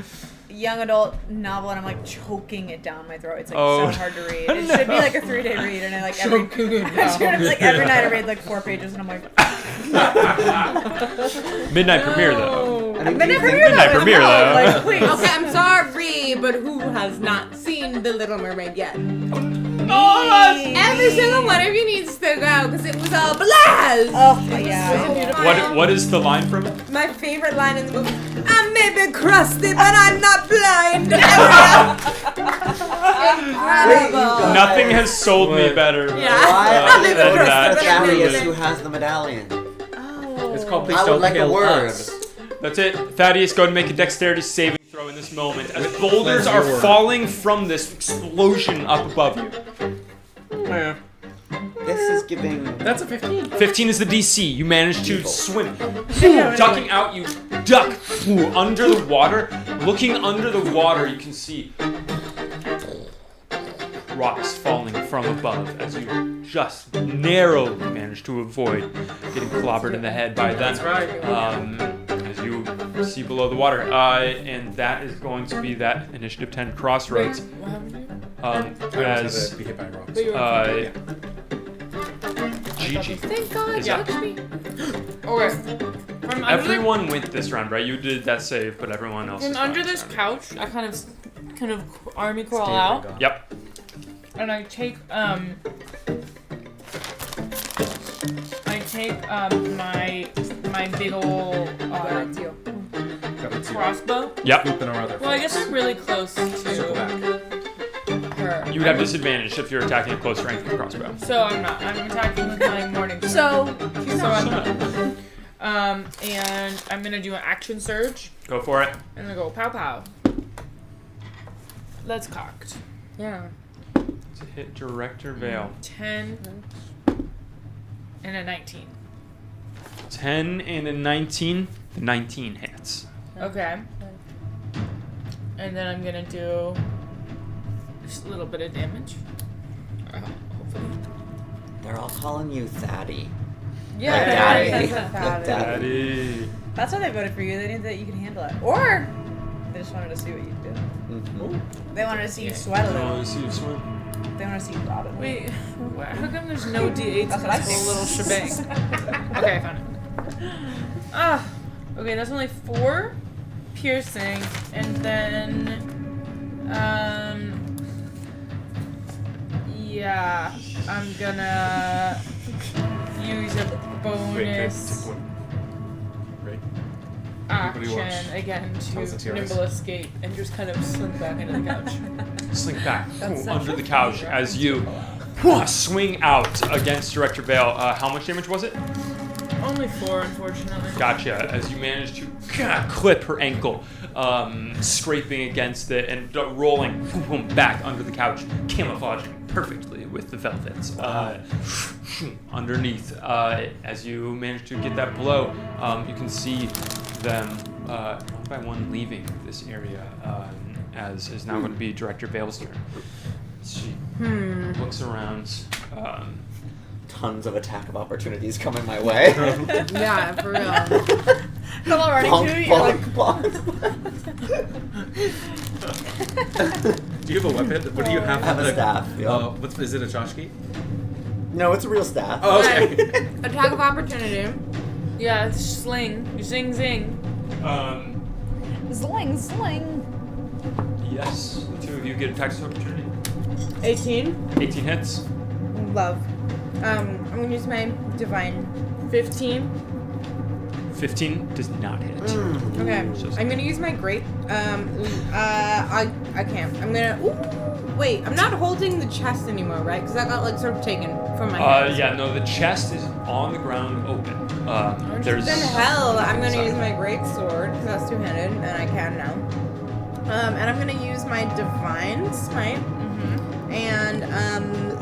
young adult novel, and I'm like choking it down my throat. It's like Oh. so hard to read. It should be like a 3-day read, and I like every like every night I read like 4 pages, and I'm like Midnight premiere though. I mean, Midnight do you think- premiere Midnight though, premiere, come on, though. like please. Okay, I'm sorry, but who has not seen The Little Mermaid yet? Every single one of you needs to go because it was a blast. Oh yeah. What is the line from it? My favorite line in the movie. I may be crusty, but I'm not blind. Incredible. Nothing has sold me better. Yeah. Why? than Never that. trust Thaddeus, the who has the medallion? It's called Please I would Don't like a Kill word. Us. That's it. Thaddeus, go ahead and make a dexterity saving throw in this moment as boulders are falling from this explosion up above you. Yeah. This is giving. That's a 15. 15 is the DC. You manage to swim. Ducking out, you duck under the water. Looking under the water, you can see rocks falling from above as you just narrowly manage to avoid getting clobbered in the head by them. That's right. As you see below the water. And that is going to be that initiative 10 crossroads. I was As gonna be hit by rocks. Gigi. Thank God, Is that- touch me. Okay. From under, Everyone went this round, right? You did that save, but everyone else. from is under not. this couch, I kind of army crawl out, Yep. and I take my big ol' That's you. crossbow? Yep. Swooping around there. Well, I guess I'm really close Circle back. to her. You would have disadvantage if you're attacking at close range with a crossbow. So I'm not. I'm attacking with my morning sword. So I'm not. And I'm gonna do an action surge. Go for it. And I go pow pow. That's cocked. Yeah. To hit Director Vale. 10 and a 19. 10 and a 19. The 19 hits. Okay. And then I'm gonna do just a little bit of damage. Hopefully. They're all calling you Thaddy. yeah, Daddy. that's Daddy. Daddy. That's why they voted for you. They knew that you could handle it, or they just wanted to see what you did. Mm-hmm. They wanted to see you sweat a I little. want to see you swim. They want to see you rob it. Wait, how come there's no D8s That's in what I this whole think. little shebang? Okay, I found it. Ah, okay, that's only 4 piercing, and then, yeah, I'm gonna use a bonus Right. action wants- again How's the to TRS? nimble escape and just kind of slink back into the couch. Slink back That's under the couch as you swing out against Director Vale. How much damage was it? Only 4, unfortunately. Gotcha. As you manage to clip her ankle, scraping against it and rolling back under the couch, camouflaging perfectly with the velvets underneath. As you manage to get that blow, you can see them one by one leaving this area, as is now going to be Director Vale's turn. She looks around. Tons of attack of opportunities coming my way. Yeah, for real. Come on, running Bonk, to you. You're like, bonk. Do you have a weapon? What do you have? I have a staff, yeah. Is it a Joshki? No, it's a real staff. Oh, okay. Attack of opportunity. Yeah, it's sling. You zing zing. Sling, sling. Yes, the two of you get attacks of opportunity. 18. 18 hits. Love. I'm gonna use my divine. 15. 15 does not hit. Okay. Just- I'm gonna use my great. I can't. I'm gonna. Ooh, wait. I'm not holding the chest anymore, right? Because that got like sort of taken from my hands. Yeah, no, the chest is on the ground open. There's Then hell, I'm gonna use my great sword because that's two-handed, and I can now. And I'm gonna use my divine smite. And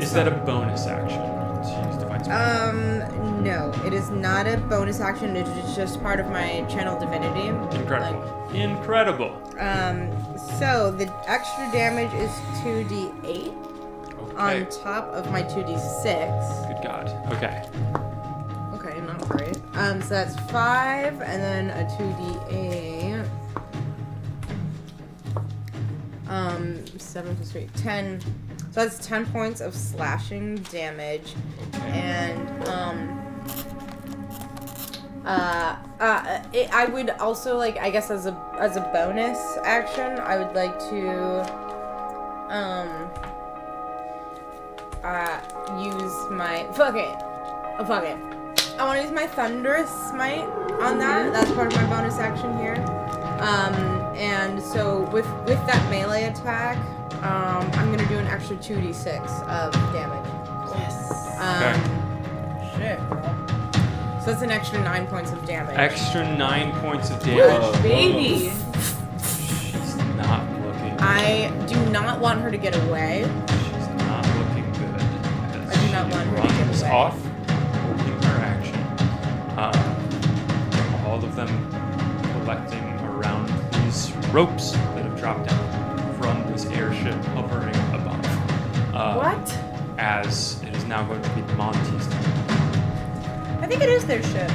Is that a bonus action to use divine smite? no, it is not a bonus action. It is just part of my channel divinity. Incredible. Incredible. So the extra damage is 2d8 Okay. on top of my 2d6. Good God. Okay. Okay, not great. So that's 5 and then a 2d8. 7 plus 3, 10. So that's 10 points of slashing damage, and I would also like, I guess as a bonus action, I would like to use my fuck it. I want to use my thunderous smite on that. That's part of my bonus action here. And so with that melee attack, I'm gonna do an extra 2d6 of damage. Okay. Shit, girl. So that's an extra 9 points of damage. Extra 9 points of damage. Baby. She's not looking. I do not want her to get away. She's not looking good. As I do not want her to get runs away. off, holding her action. All of them collecting around these ropes that have dropped down from this airship hovering above. What? As it is now going to be Monty's turn. I think it is their ship.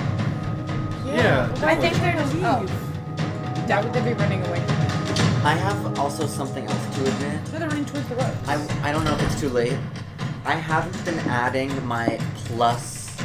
Yeah. I think they're just. Oh, Why would they be running away from it? I have also something else to admit. they're running towards the road. I don't know if it's too late. I haven't been adding my plus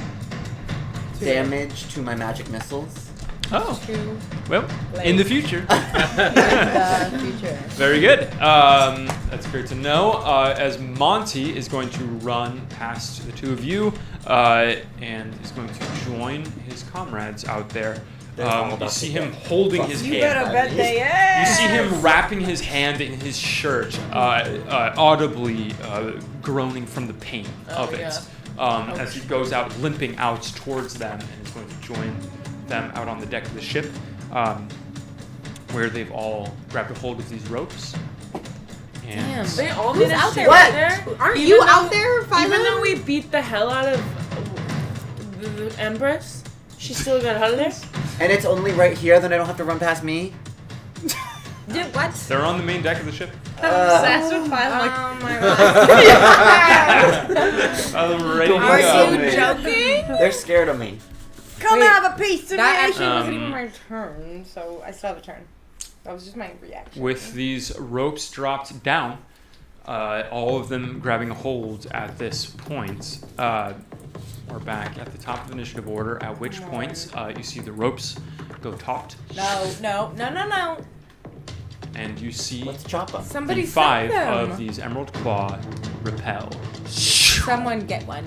damage to my magic missiles. Oh, To well, in the future. the future. Very good. That's great to know. As Monty is going to run past the two of you and is going to join his comrades out there. You see him holding his hand. You better bet they are. You see him wrapping his hand in his shirt, audibly groaning from the pain of it, as he goes out, limping out towards them, and is going to join them out on the deck of the ship, where they've all grabbed a hold of these ropes. And They all Who's did out there? What? Aren't you out there, Philo? Even though we beat the hell out of the Empress, she still got out of there? And it's only right here, then I don't have to run past me? Did what? they're on the main deck of the ship. I'm obsessed with Philo. Like, Oh my god. Ready to Are go. you joking? They're scared of me. come Wait, have a piece of That me. actually wasn't even my turn, so I still have a turn. That was just my reaction. With these ropes dropped down, all of them grabbing a hold at this point, are back at the top of initiative order, at which point you see the ropes go taut, No. and you see Let's chop them. Somebody the 5 save them. of these emerald claw repel, Someone get one.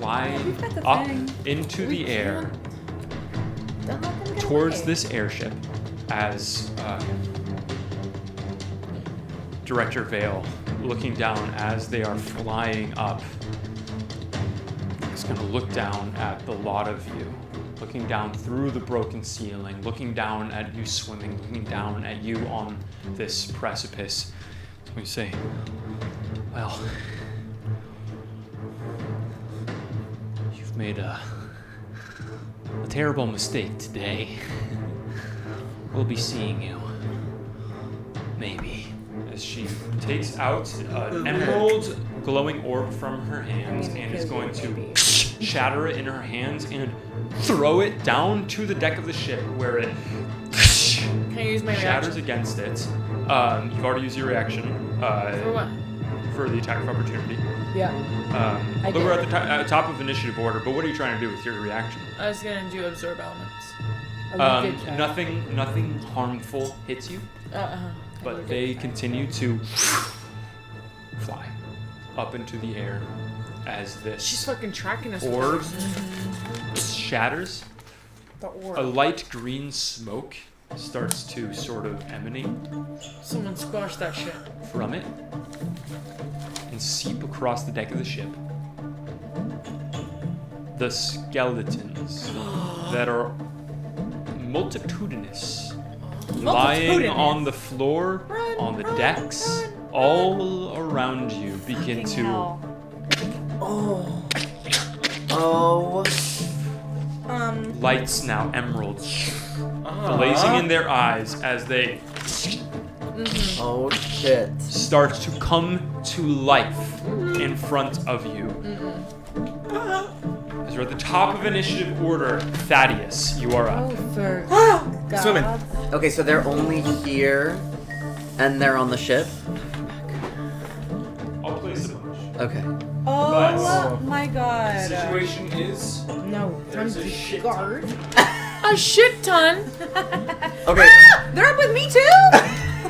fly got the up thing. into the air Don't let them get towards away. this airship as Director Vale, looking down as they are flying up, is going to look down at the lot of you, looking down through the broken ceiling, looking down at you swimming, looking down at you on this precipice. He's going to say, well, you've made a terrible mistake today. We'll be seeing you. Maybe. As she takes out an emerald glowing orb from her hands and is going to shatter it in her hands and throw it down to the deck of the ship where it Can I use my shatters reaction? against it. You've already used your reaction For what? for the attack of opportunity. Yeah. I But we're did. at the top of initiative order, but what are you trying to do with your reaction? I was gonna do absorb elements. Oh, you did try. Nothing harmful hits you, but they continue to fly up into the air as this She's fucking tracking us. with orb hers. shatters. The orb. A light green smoke starts to sort of emanate Someone squash that shit. from it and seep across the deck of the ship. The skeletons that are multitudinous, lying on the floor, on the decks, all around you begin to Oh. lights now emeralds blazing in their eyes as they Oh shit. start to come to life in front of you. As we're at the top of initiative order, Thaddeus, you are up. Swimming. Okay, so they're only here and they're on the ship? I'll place a bunch. Okay. Oh my god. Situation is No. there's a shit guard. A shit ton. Okay. They're up with me too?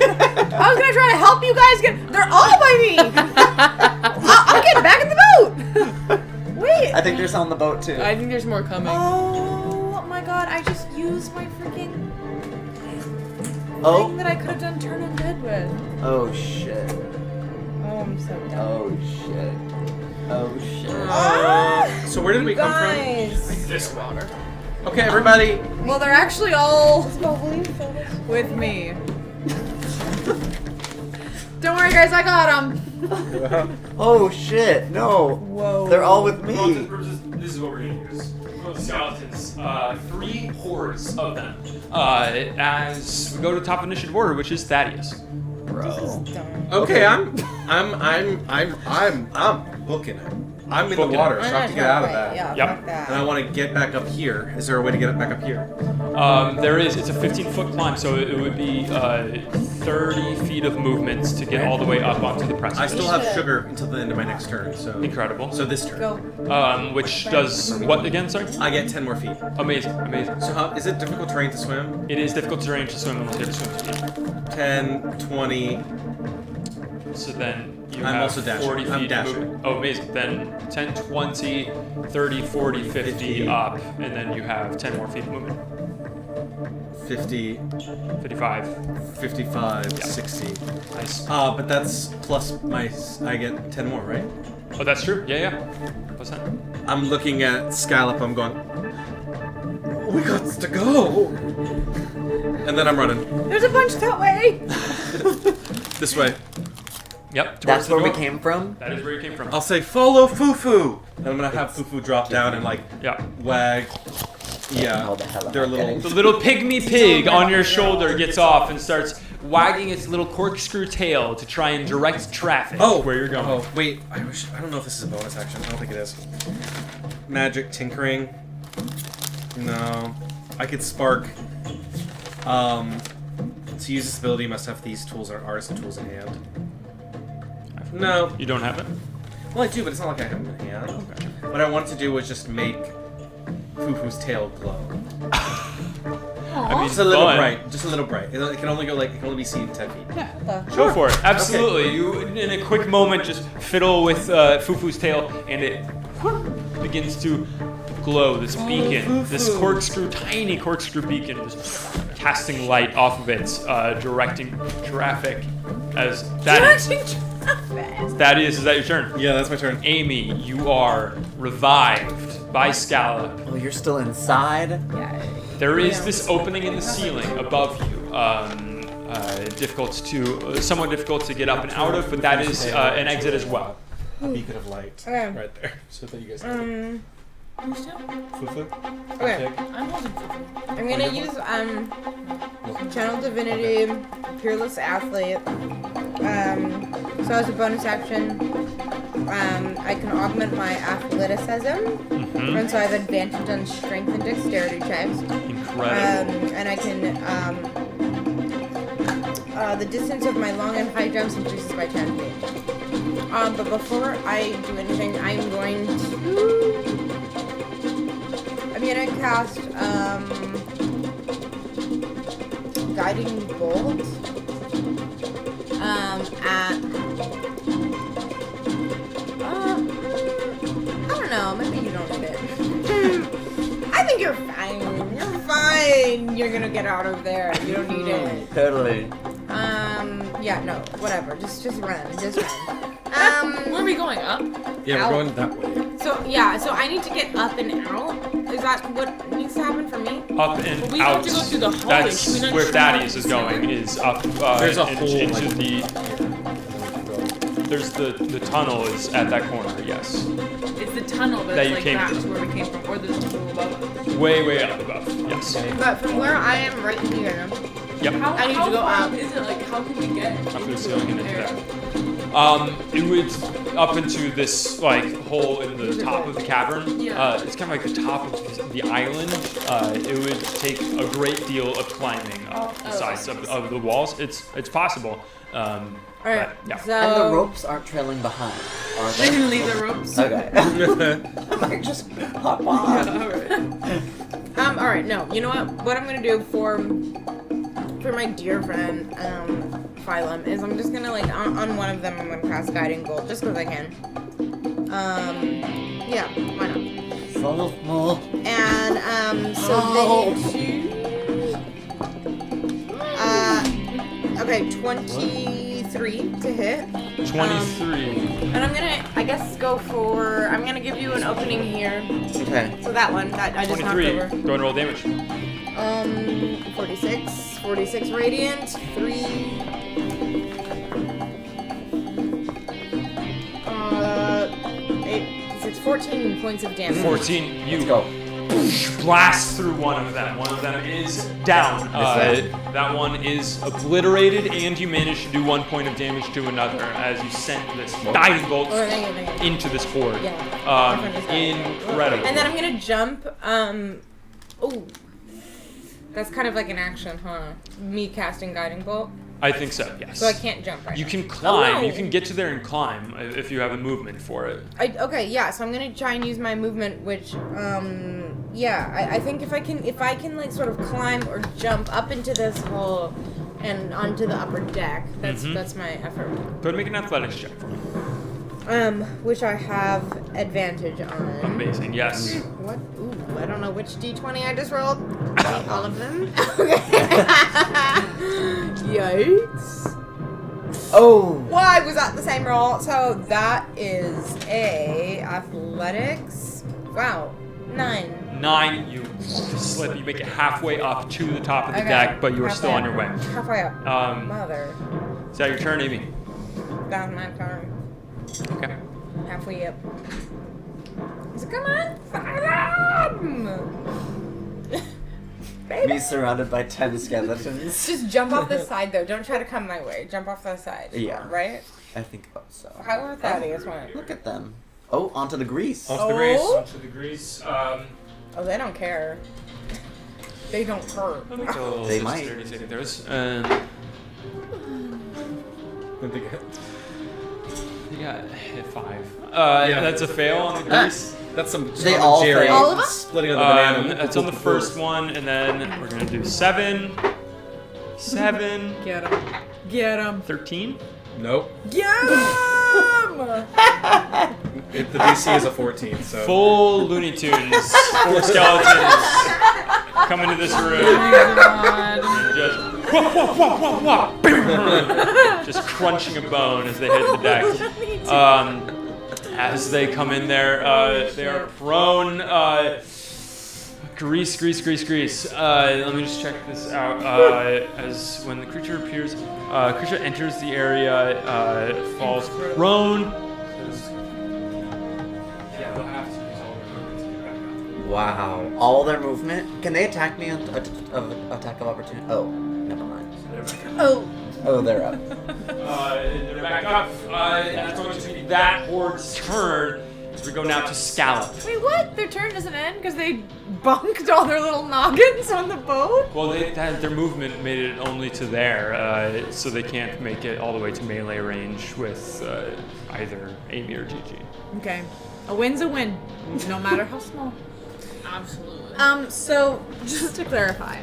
I was gonna try to help you guys get. They're all by me! I'm getting back in the boat! Wait. I think they're on the boat too. I think there's more coming. Oh my god, I just used my freaking Oh. thing that I could have done turn undead with. Oh shit. Oh, I'm so dumb. Oh shit. Oh shit. So where did we come from? Guys. this water. Okay, everybody. Well, they're actually all with me. Don't worry, guys, I got them. Oh shit. No. Whoa. They're all with me. This is what we're gonna use. Skeletons. 3 hordes of them. As we go to the top of initiative order, which is Thaddeus. Bro. Okay, I'm booking it. I'm in the Booking it. water, so I have to get out of that. Yeah, Yep. fuck that. And I want to get back up here. Is there a way to get back up here? There is. It's a 15-foot climb, so it would be 30 feet of movement to get all the way up onto the I precipice. still have sugar until the end of my next turn, so Incredible. so this turn. Go. Which does what again? Sorry. I get 10 more feet. Amazing. Amazing. So how, is it difficult terrain to swim? It is difficult terrain to swim unless you have a swim team. 10, 20. So then you I'm have also dashing. 40 feet I'm to dashing. move. Oh, amazing. Then 10, 20, 30, 40, 50 up, and then you have 10 more feet of movement. 50, 55. 55, Yeah. 60. Nice. But that's plus I get 10 more, right? Oh, that's true. Yeah. What's that? I'm looking at Scallop, I'm going, we got to go! And then I'm running. There's a bunch that way. This way. Yep. That's the where we door. came from? That is where you came from. I'll say, follow Fufu! And I'm gonna have Fufu drop down and like Yeah. wag. Yeah. How the hell am They're I getting- The little pygmy pig on your shoulder gets off and starts wagging its little corkscrew tail to try and direct traffic where you're going. Oh, wait. I don't know if this is a bonus action. I don't think it is. Magic tinkering. No. I could spark. To use this ability, you must have these tools or artisan tools in hand. No. You don't have it? Well, I do, but it's not like I have them in hand. Okay. What I wanted to do was just make Fufu's tail glow. I mean, Just a little fun. bright. Just a little bright. It can only go like, it can only be seen 10 feet. Go for it. Absolutely. You, in a quick moment, just fiddle with Fufu's tail, and it begins to glow. This beacon, this tiny corkscrew beacon, just casting light off of it, directing traffic. As Thaddeus, is that your turn? Yeah, that's my turn. Amy, you are revived by Scala. Oh, you're still inside? There is this opening in the ceiling above you. Somewhat difficult to get up and out of, but that is an exit as well. A beacon of light. Okay. Right there. So that you guys know. Who's down? Fufu? Okay. I'm holding I'm gonna use Channel Divinity, Peerless Athlete. So as a bonus action, I can augment my athleticism, and so I have advantage on strength and dexterity checks. Incredible. And I can the distance of my long and high jumps increases by 10 feet. But before I do anything, I'm going to cast Guiding Bolt at I don't know, maybe you don't need it. I think you're fine. You're fine. You're gonna get out of there. You don't need it. Totally. Yeah, no, whatever. Just run. Just run. Where are we going? Up? Yeah, Out. we're going that way. So I need to get up and out. Is that what needs to happen for me? Up and We out. have to go through the hallway. Should we That's not where just Thaddeus go is up going. Is up. There's a hole, into like- the. There's the tunnel is at that corner. Yes. It's the tunnel That that's you like came back through. to where we came from, or the tunnel above. Way up above. Yes. But from where I am right here, Yep. How, I need how to go far up. is it? Like, how can we get Up to the ceiling and into there? there. It would up into this like hole in the top of the cavern. Yeah. It's kind of like the top of the island. It would take a great deal of climbing up the sides of the walls. It's possible. Alright, But, yeah. so And the ropes aren't trailing behind, are We they? can leave the ropes. Okay. I might just hop on. alright, no. You know what I'm gonna do for my dear friend, Phylum, is I'm just gonna like on one of them I'm gonna cast Guiding Bolt just because I can. Yeah, why not? So more. And so then okay, 23 to hit. 23. And I'm gonna, I guess, I'm gonna give you an opening here. Okay. So that one, that I just knocked 23. over. Go and roll damage. 46 radiant, 3. 8, 6, 14 points of damage. 14. You Let's go. blast through one of them. One of them is down. That one is obliterated, and you manage to do 1 point of damage to another as you send this guiding bolt Oh, thank you. into this horde. Yeah. My friend just got it. Incredible. And then I'm gonna jump. Oh, that's kind of like an action, huh? Me casting Guiding Bolt. I think so. Yes. So I can't jump right You now. can climb. Oh, no. You can get to there and climb if you have a movement for it. Okay, yeah. So I'm gonna try and use my movement, which, yeah. I think if I can like sort of climb or jump up into this hole and onto the upper deck, that's my effort. Go ahead and make an athletics check for me. Which I have advantage on. Amazing, yes. What? Ooh, I don't know which d20 I just rolled. All of them. Yikes. Oh. Why was that the same roll? So that is a athletics. Wow, 9. 9, you slip, you make it halfway up to the top of the Okay. deck, but you are still on your way. Halfway up. Is Mother. that your turn, Amy? That's my turn. Okay. Halfway up. So come on, fire Me surrounded by 10 skeletons. Just jump off the side though. Don't try to come my way. Jump off the side. Yeah. Right? I think so. How are Thaddeus went? Look at them. Oh, onto the grease. Onto the grease. Oh. To the grease. Oh, they don't care. They don't hurt. They might. 30 saving throws. You got hit 5. That's a fail on the grease. That's some They all Jerry fail. All of them? splitting of the banana. That's on the first one, and then we're gonna do 7. 7. Get him. Get him. 13. Nope. Get him! The DC is a 14, so. Full Looney Tunes. 4 skeletons come into this room. And just wah, wah, wah, wah, wah. Just crunching a bone as they hit the deck. As they come in there, they are prone. Grease. Let me just check this out. As when the creature appears, creature enters the area, falls prone. Yeah, they'll have to use all their movements to get back up. Wow. All their movement? Can they attack me on attack of opportunity? Oh, never mind. Oh. Oh, they're up. They're back up. And that's going to be that horde's turn. As we go now to Scallop. Wait, what? Their turn doesn't end because they bunked all their little noggins on the boat? Well, their movement made it only to there, so they can't make it all the way to melee range with either Amy or Gigi. Okay. A win's a win, no matter how small. Absolutely. So, just to clarify,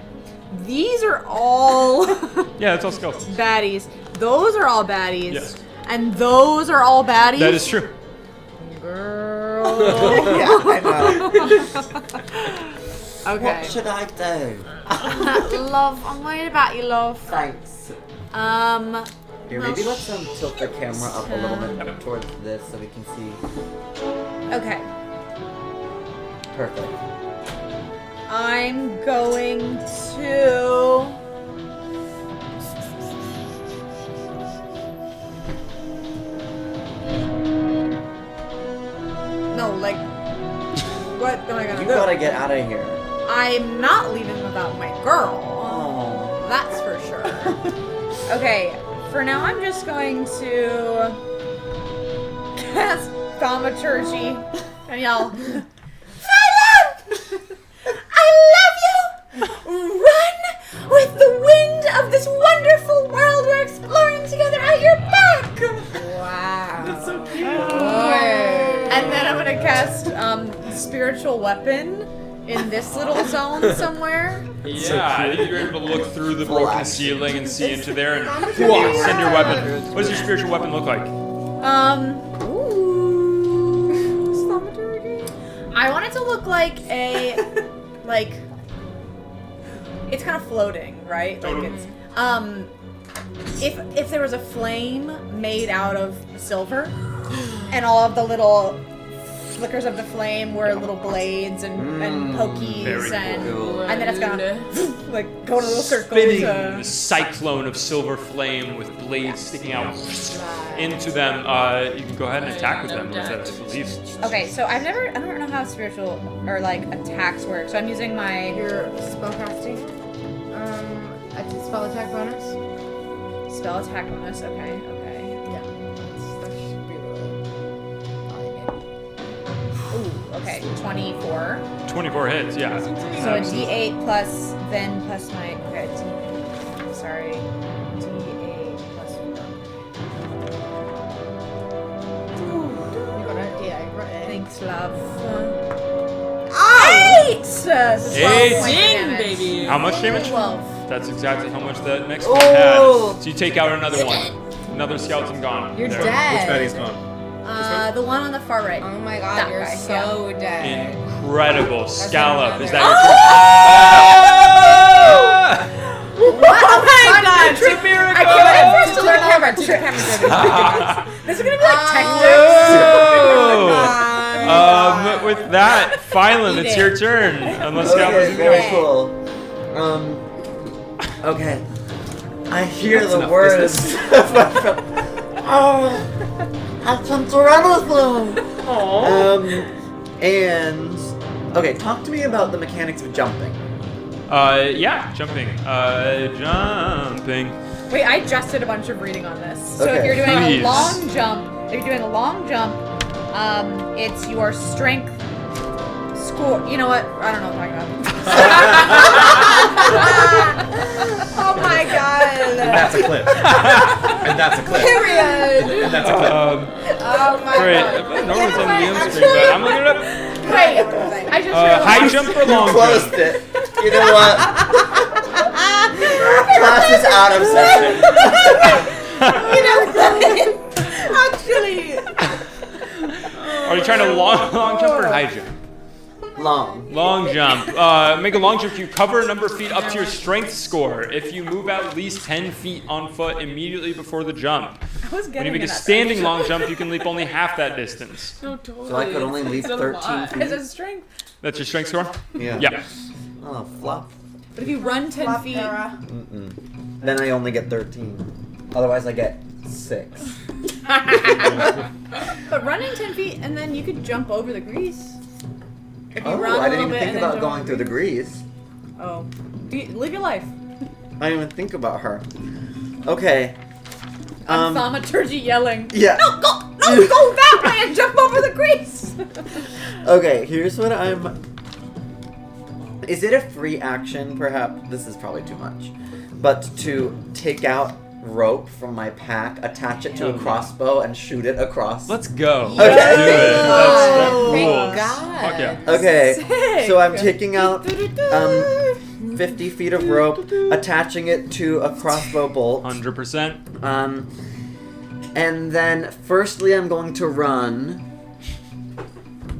these are all Yeah, it's all skeletons. baddies. Those are all baddies. Yes. And those are all baddies? That is true. Girl. Yeah, I know. Okay. What should I do? Love, I'm worried about you, love. Thanks. Here, maybe let's tilt the camera up a little bit towards this so we can see. Okay. Perfect. I'm going to... No, like... What am I gonna You do? gotta get out of here. I'm not leaving without my girl. Oh. That's for sure. Okay, for now I'm just going to cast thaumaturgy and yell, I love you! Run with the wind of this wonderful world we're exploring together at your back! Wow. That's so cute. And then I'm gonna cast spiritual weapon in this little zone somewhere. Yeah, I think you're able to look through the Full broken action. ceiling and see into there and Yeah. send your weapon. What does your spiritual weapon look like? I want it to look like a, like, it's kind of floating, right? Like it's, if there was a flame made out of silver, and all of the little flickers of the flame were little blades and pokies, Very and then it's gonna like go in a little circle. Spinning To, the cyclone of silver flame with blades sticking out into them. You can go ahead and attack with them. I believe. okay, so I don't know how spiritual or like attacks work. So I'm using my Your spellcasting. A spell attack bonus. spell attack bonus. Okay. Yeah. That should be really. Ooh, okay, 24. 24 hits. Yeah. So a D8 plus then plus my okay. Sorry, D8 plus 4. You got a D8, right? Thanks, love. 8! So 12 Eight. points of Ding, damage. baby. How much damage? 12. That's exactly how much that next one had. So you take out another one. Another skeleton gone. You're There. dead. Which baddie's gone? The one on the far right. Oh my god, That you're guy, so dead. Incredible. Scallop. Is that Oh my god! your turn? It's a miracle. I can't wait for us to learn how to This is gonna be like tactics. With that, Phylum, it's your turn. Unless Scallop Okay, is very going. cool. Okay. I hear That's the enough words. Oh, I can't do anything. And okay, talk to me about the mechanics of jumping. Yeah, jumping. Jumping. Wait, I just did a bunch of reading on this. So Okay. if you're doing Please. a long jump, it's your strength score. You know what? I don't know what I'm talking about. Oh my god. And that's a clip. And that's a clip. Period. And that's a clip. Oh my Great. god. No one's on the DM screen, but I'm looking it up. Wait, I just realized. High jump or long Closed jump? it. You know what? Class is out of session. You know what? Actually. Are you trying to long jump or high jump? Long. Long jump. Make a long jump. You cover a number of feet up to your strength score. If you move at least 10 feet on foot immediately before the jump. When you make a standing long jump, you can leap only half that distance. No, totally. So I could only leap It's a 13 lot. feet. Is it strength? That's your strength score? Yeah. Yeah. Oh, flop. But if you run 10 feet. Then I only get 13. Otherwise, I get 6. But running 10 feet and then you could jump over the grease. If you Oh, run a I didn't little even bit think and then about jump going over through the grease. Oh. Live your life. I didn't even think about her. Okay. Thaumaturgy yelling. Yeah. No, go that way and jump over the grease. Okay, here's what I'm... Is it a free action, perhaps? This is probably too much. But to take out rope from my pack, attach it to a crossbow, and shoot it across. Let's go. Okay. Let's do it. That Thank rules. God. Fuck yeah. Okay, Sick. so I'm taking out 50 feet of rope, attaching it to a crossbow bolt. 100%. And then, firstly, I'm going to run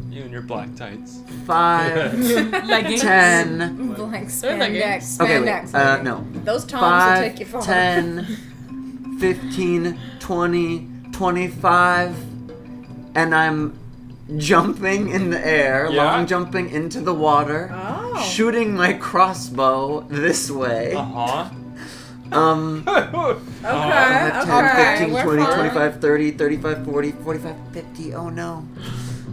You and your black tights. 5, Leggings. 10. Like They're leggings. spandex. Okay, wait. Spandex. No. Those toms will take you 5, far. 10, 15, 20, 25, and I'm jumping in the air, Yeah. long jumping into the water, Oh. shooting my crossbow this way. Uh-huh. Um, Okay. 10, 15, we're 20, fine. 25, 30, 35, 40, 45, 50, oh no.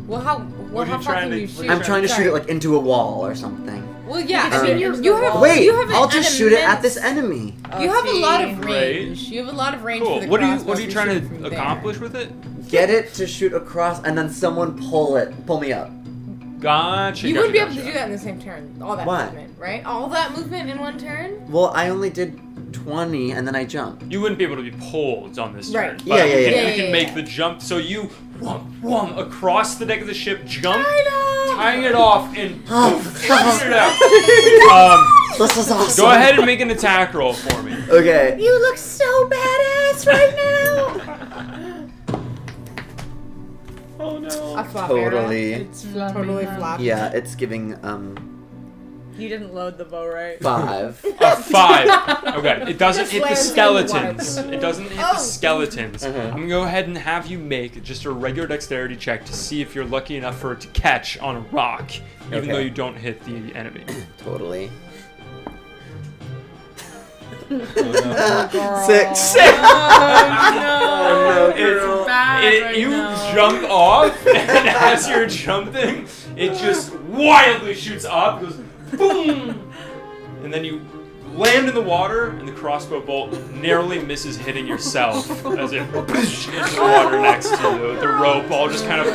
Well, how are you far trying can to- you what are shoot? you I'm trying to shoot Sorry. it like into a wall or something. Well, yeah. Um, I mean, you have Wait, you have I'll just an shoot it at immense- this enemy. You have a lot of Right. range. You have a lot of range Cool. for the What are you crossbow if trying shoot to from there. accomplish with it? Get it to shoot across, and then someone pull me up. Gotcha. You gotcha, wouldn't be able to gotcha. do that in the same turn. All that Why? movement, right? All that movement in one turn? Well, I only did 20, and then I jumped. You wouldn't be able to be pulled on this turn. Right. But Yeah, you yeah, can, yeah. you can Yeah, make yeah. the jump. So you whum across the deck of the ship, jump, tying it off, and shooting it out. This is awesome. Go ahead and make an attack roll for me. Okay. You look so badass right now. Oh no. A flop Totally. arrow. It's totally flop. Yeah, it's giving You didn't load the bow right. 5. 5. Okay. It doesn't hit the lands in the skeletons. water. It doesn't hit the skeletons. I'm gonna go ahead and have you make just a regular dexterity check to see if you're lucky enough for it to catch on a rock, even Okay. though you don't hit the enemy. Totally. Oh, 6. no. It's bad right You now. jump off, and as you're jumping, it just wildly shoots up, goes boom, and then you land in the water, and the crossbow bolt narrowly misses hitting yourself as it hits the water next to you. The rope all just kind of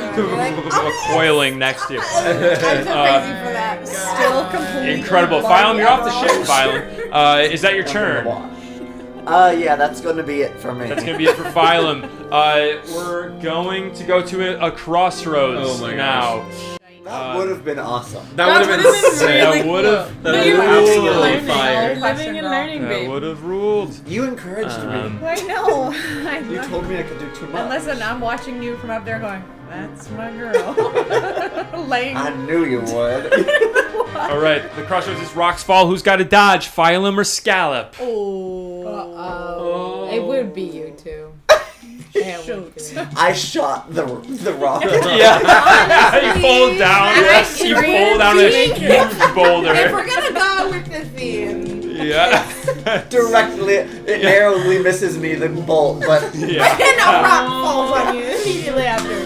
coiling next to you. I'm so crazy for that. Still completely. Incredible. Phylum, you're off the ship, Phylum. Is that your turn? Yeah, that's gonna be it for me. That's going to be it for Phylum. We're going to go to a crossroads Oh my now. That would have been awesome. That would have been sick. That would have. That would have been absolutely fire. Living and learning, That babe. would have ruled. You encouraged me. I know. You told me I could do too much. And listen, I'm watching you from up there going, that's my girl. Laying. I knew you would. All right, the crossroads is rocks fall. Who's got to dodge? Phylum or Scallop? Uh-oh. It would be you two. I shot the rock. Yeah. You fall down. You fall down a huge boulder. If we're gonna go with the theme. Yeah. Directly, it narrowly misses me, the bolt, but Yeah. And a rock falls on you immediately after.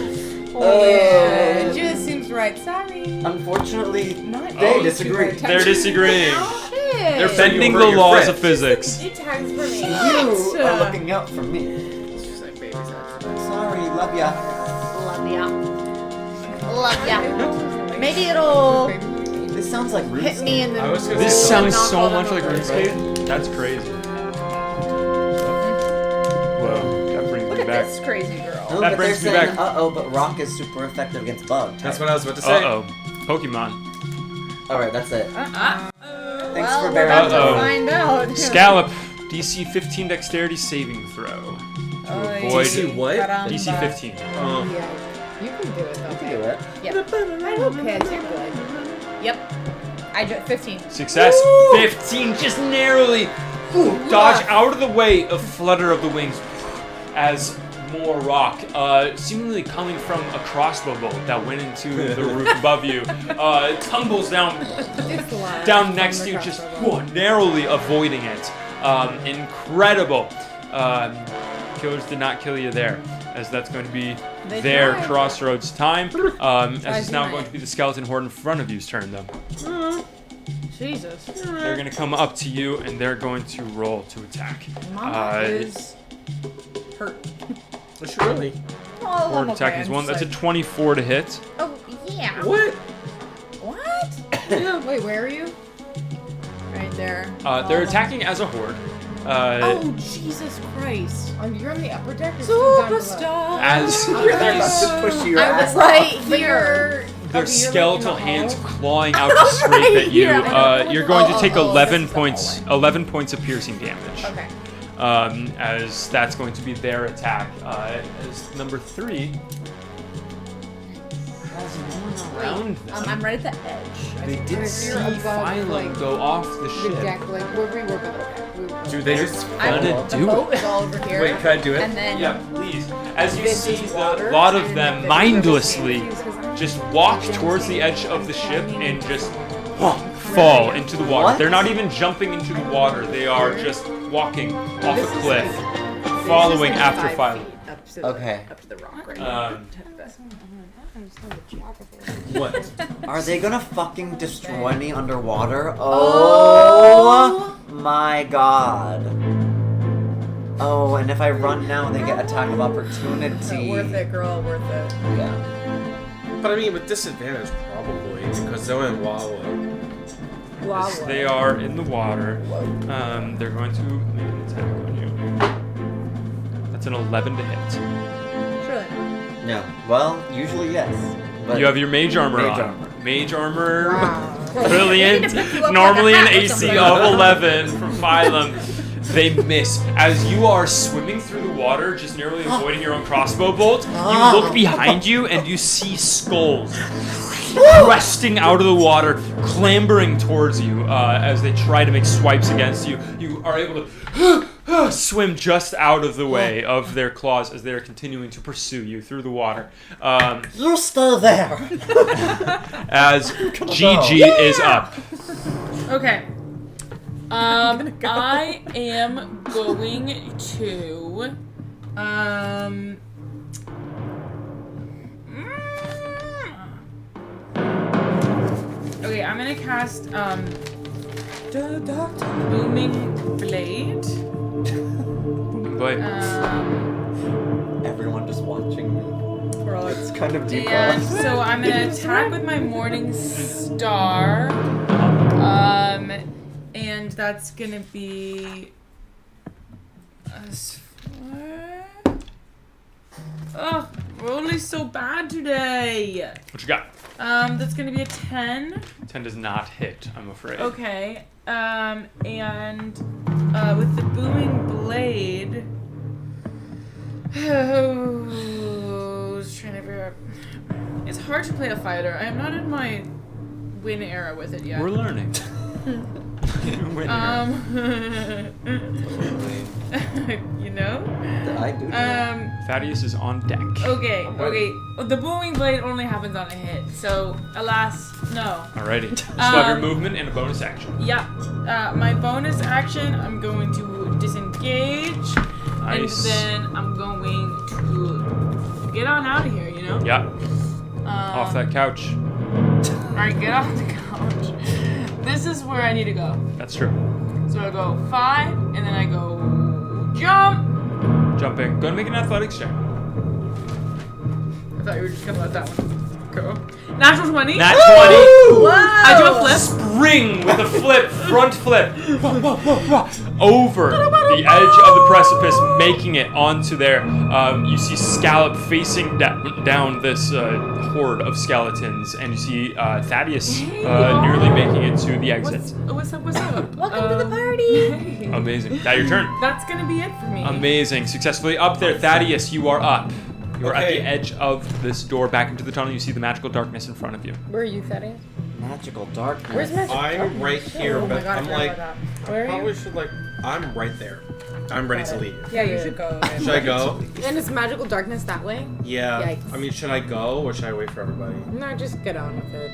Yeah, it just seems right. Sorry. Unfortunately, Not they you. disagree. They're disagreeing. Shit. They're So bending you the hurt your laws friend. of physics. It tags for me. You are looking out for me. Sorry, love ya. Love ya. Love ya. Maybe it'll This sounds like hit me in the. I was gonna This say sounds Not so fall much down like over. RuneScape. That's crazy. Whoa, that brings Look me at back. this crazy girl. Oh, That but brings they're me saying, back. but rock is super effective against bug. That's what I was about to say. Uh-oh. Pokemon. Alright, that's it. Thanks Well, for we're bearing about with to Uh-oh. me. find out. Scallop. DC 15 dexterity saving throw. To avoid DC what? DC 15. Yeah. You can do it though. You can do it. Yep. I hope kids are good. Yep. I do 15. Success. 15, just narrowly. Dodge out of the way, a flutter of the wings as more rock, seemingly coming from a crossbow bolt that went into the roof above you, tumbles down next to you, just narrowly avoiding it. Incredible. Killers did not kill you there, as that's going to be their tried. crossroads time. As it's now going to be the skeleton horde in front of you's turn, though. Jesus. They're going to come up to you, and they're going to roll to attack. Mama is hurt. What's your really? Oh, Horde I'm attack okay. is I'm one. just That's a like, 24 to hit. Oh, yeah. What? What? Wait, where are you? Right there. They're attacking as a horde. Oh, Jesus Christ. You're on the upper deck or down below? Superstar. As They're about to push your I ass was right here. their skeletal hands clawing out to scrape at you, you're going to take 11 points of piercing damage. Okay. As that's going to be their attack. As number 3 has moved around them. I'm right at the edge. They did If see you're above, Phylum like, go off the The ship. deck, like where we were below deck. Do they just Gonna The do boat it. is all over here. Wait, can I do it? And then Yeah, please. As you This see is a water, lot of and them this is mindlessly river. just walk towards the edge of the ship and just fall into the water. What? They're not even jumping into the water. They are just walking off a cliff, following after Phylum. Okay. Up to the rock right what? Are they gonna fucking destroy me underwater? Oh my god. Oh, and if I run now, they get attack of opportunity. Worth it, girl. Worth it. Yeah. But I mean, with disadvantage, probably, because they're in Wawa. As they are in the water, they're going to make an attack on you. That's an 11 to hit. Surely. No. Well, usually yes. But You have your mage armor Mage on. armor. Mage armor. Wow. Brilliant. They need to pick you up Normally like a an hat or AC something. of 11 from Phylum. They miss. As you are swimming through the water, just narrowly avoiding your own crossbow bolt, you look behind you and you see skulls cresting out of the water, clambering towards you as they try to make swipes against you. You are able to swim just out of the way of their claws as they are continuing to pursue you through the water. You're still there. As GG is up. Okay. I am going to okay, I'm gonna cast Booming Blade. But Everyone just watching me. It's kind of deep. And so I'm gonna attack with my Morning Star. And that's gonna be Oh, rolling so bad today. What you got? That's gonna be a 10. 10 does not hit, I'm afraid. Okay. And with the booming blade. Oh, I was trying to figure out. It's hard to play a fighter. I am not in my win era with it yet. We're learning. Win You know? I do. Thaddeus is on deck. Okay. The booming blade only happens on a hit, so alas, no. Alrighty. So you have your movement and a bonus action. Yeah. My bonus action, I'm going to disengage. Nice. And then I'm going to get on out of here, you know? Yeah. Off that couch. Alright, get off the couch. This is where I need to go. That's true. So I go 5, and then I go jump. Jumping. Go and make an athletics check. I thought you were just coming out that one. Go. Natural 20. Nat 20. I do a flip. Spring with a flip, front flip, over the edge of the precipice, making it onto there. You see Scallop facing down this horde of skeletons, and you see Thaddeus nearly making it to the exit. What's up? Welcome to the party. Amazing. That your turn. That's gonna be it for me. Amazing. Successfully up there. Thaddeus, you are up. You're at Okay. the edge of this door back into the tunnel. You see the magical darkness in front of you. Where are you, Thaddeus? Magical darkness. Where's Magic? I'm right here, Oh my but god, I'm I forgot like, about that. Where are probably you? should I'm right there. I'm ready to leave. Yeah, you should go. Should I go? And is magical darkness that way? Yeah. Yikes. I mean, should I go or should I wait for everybody? No, just get on with it.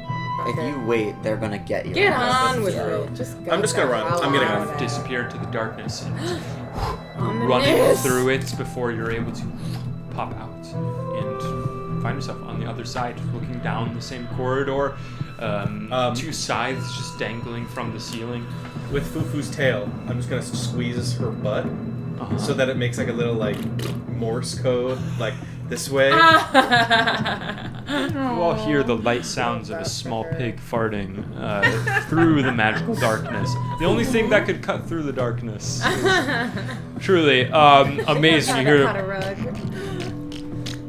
If you wait, they're gonna get you. Get That's on with true. it. Just go. I'm just gonna the run. hell I'm gonna on go. with it. Disappear into the darkness and running Ominous. through it before you're able to pop out and find yourself on the other side, looking down the same corridor. Two scythes just dangling from the ceiling. With Fufu's tail, I'm just gonna squeeze her butt so that it makes like a little Morse code, like this way. You all hear the light sounds of a small pig farting through the magical darkness. The only thing that could cut through the darkness. Truly, amazing. You hear.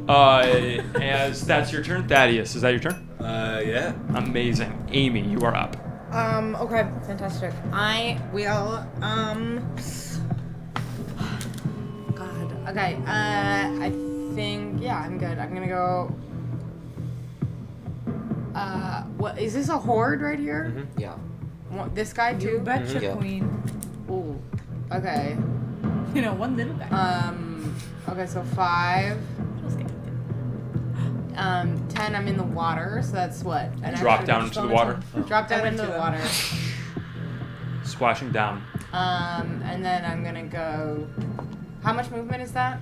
As that's your turn, Thaddeus. Is that your turn? Yeah. Amazing. Amy, you are up. Okay, fantastic. I will, God, okay, I think, yeah, I'm good. I'm gonna go, what, is this a horde right here? Mm-hmm. Yeah. What, this guy too? You betcha, Yeah. queen. Ooh, okay. You know, one little guy. Okay, so 5. 10, I'm in the water, so that's what? An Drop extra down into the water. Drop down I went into to the them. water. Splashing down. And then I'm gonna go. How much movement is that?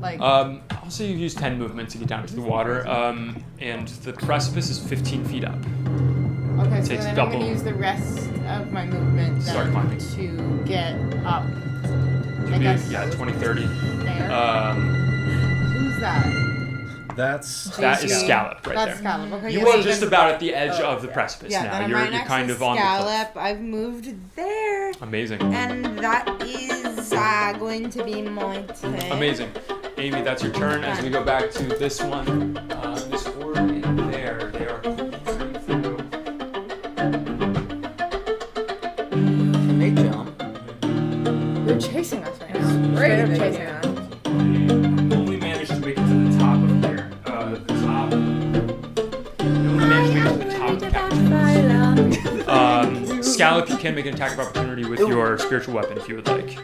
Like. I'll say you've used 10 movement to get down to the water. And the precipice is 15 feet up. Okay, so takes then I'm double. gonna use the rest of my movement Start then climbing. to get up. Could I be, guess. yeah, 20, 30. There. Who's that? That's That is JC. Scallop right That's there. Scallop. Okay. You yeah, are wait, just then- about at the edge of the precipice Yeah, now. then I'm You're right next kind to of on the cliff. Scallop. I've moved there, Amazing. and that is going to be my turn. Amazing. Amy, that's your turn. As we go back to this one, this horde in there, they are coming through. Can they jump? They're chasing us right now. Straight up Straight up chasing us. Only managed to make it to the top of here. The top. They only managed to make it to the top of the couch. Scallop, you can make an attack of opportunity with your spiritual weapon if you would like.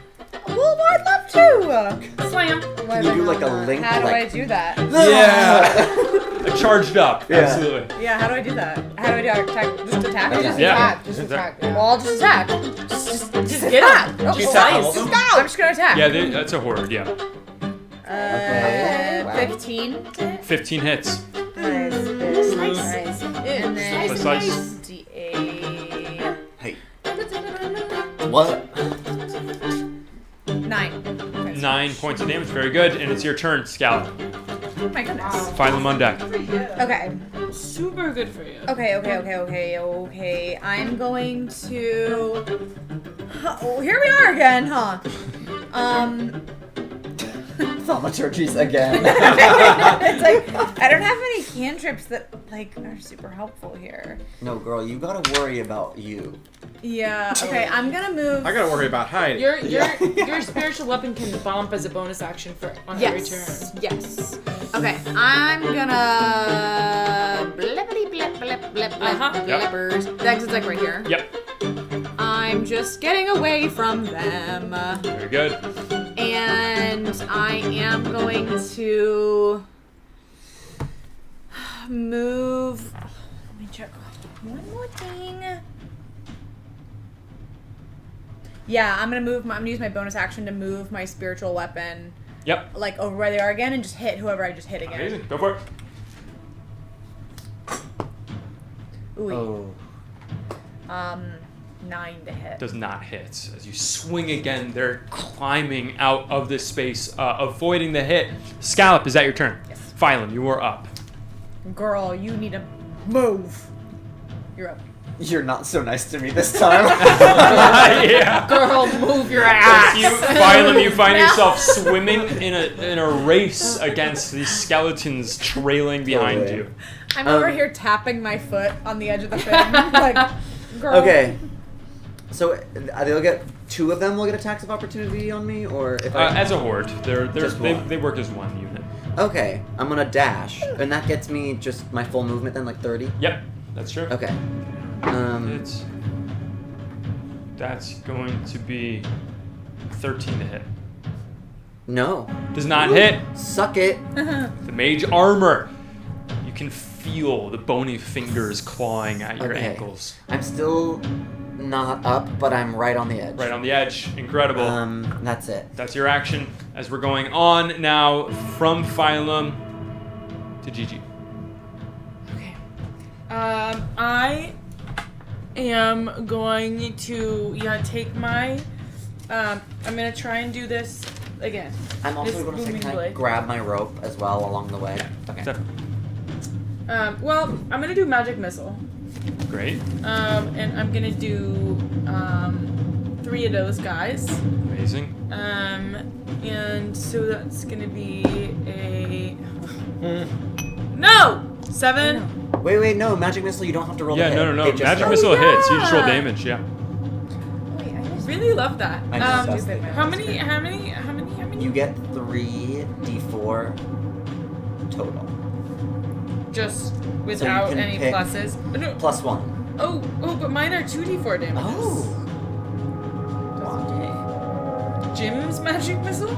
Well, I'd love to. Slam. Can you do like a link? How do I like, do that? Yeah. Charged up. Yeah. Absolutely. Yeah, how do I do that? How do I do attack? Just attack? Yeah. Just Yeah. attack. Just Attack. attack. Yeah. Well, I'll just attack. Just Just get attack. him. Oh, you attack all of just them? go. I'm just gonna attack. Yeah, that's a horde. Yeah. Okay. Wow. 15. 15 hits. Nice. Nice. And then Slice. D8. Hey. What? 9. 9 points of damage. Very good. And it's your turn, Scallop. Oh my goodness. Find them on deck. Okay. Super good for you. Okay. I'm going to. Oh, here we are again, huh? thaumaturgies again. It's like I don't have any cantrips that like are super helpful here. No, girl, you gotta worry about you. Yeah. Okay, I'm gonna move. I gotta worry about hiding. Your spiritual weapon can bump as a bonus action for on every turn. Yes. Okay, I'm gonna blippity blip blip blip blip blippers. The exit's like right here. Yep. I'm just getting away from them. Very good. And I am going to move. Let me check one more thing. Yeah, I'm gonna use my bonus action to move my spiritual weapon. Yep. Like over where they are again, and just hit whoever I just hit again. Amazing. Go for it. Ooh. 9 to hit. Does not hit. As you swing again, they're climbing out of this space, avoiding the hit. Scallop, is that your turn? Yes. Phylum, you are up. Girl, you need to move. You're up. You're not so nice to me this time. Yeah. Girl, move your ass. Phylum, you find yourself swimming in a race against these skeletons trailing behind Totally. you. I'm over here tapping my foot on the edge of the fin. Like, girl. Okay. So they'll get 2 of them will get attacks of opportunity on me, or if As a horde, Just one. they work as one unit. Okay, I'm gonna dash, and that gets me just my full movement then, like 30. Yep, that's true. Okay. That's going to be 13 to hit. No. Does not hit. Suck it. The mage armor. You can feel the bony fingers clawing at your Okay. ankles. I'm still not up, but I'm right on the edge. Right on the edge. Incredible. That's it. That's your action. As we're going on now from Phylum to Gigi. Okay. I am going to take my. I'm gonna try and do this again. I'm also This going to say, booming can I blade. grab my rope as well along the way? Okay. So, Well, I'm gonna do magic missile. great. And I'm gonna do 3 of those guys. Amazing. And so that's gonna be a no 7. Wait, no. Magic missile, you don't have to roll Yeah, the hit. no. It just- Magic missile hits. You just roll yeah. damage, yeah. Wait, I just Really love that. I know, that's the- How many? You get 3d4 total. Just without can any pick- pluses. No. Plus 1. Oh, but mine are 2d4 damages. Oh. Jim's magic missile?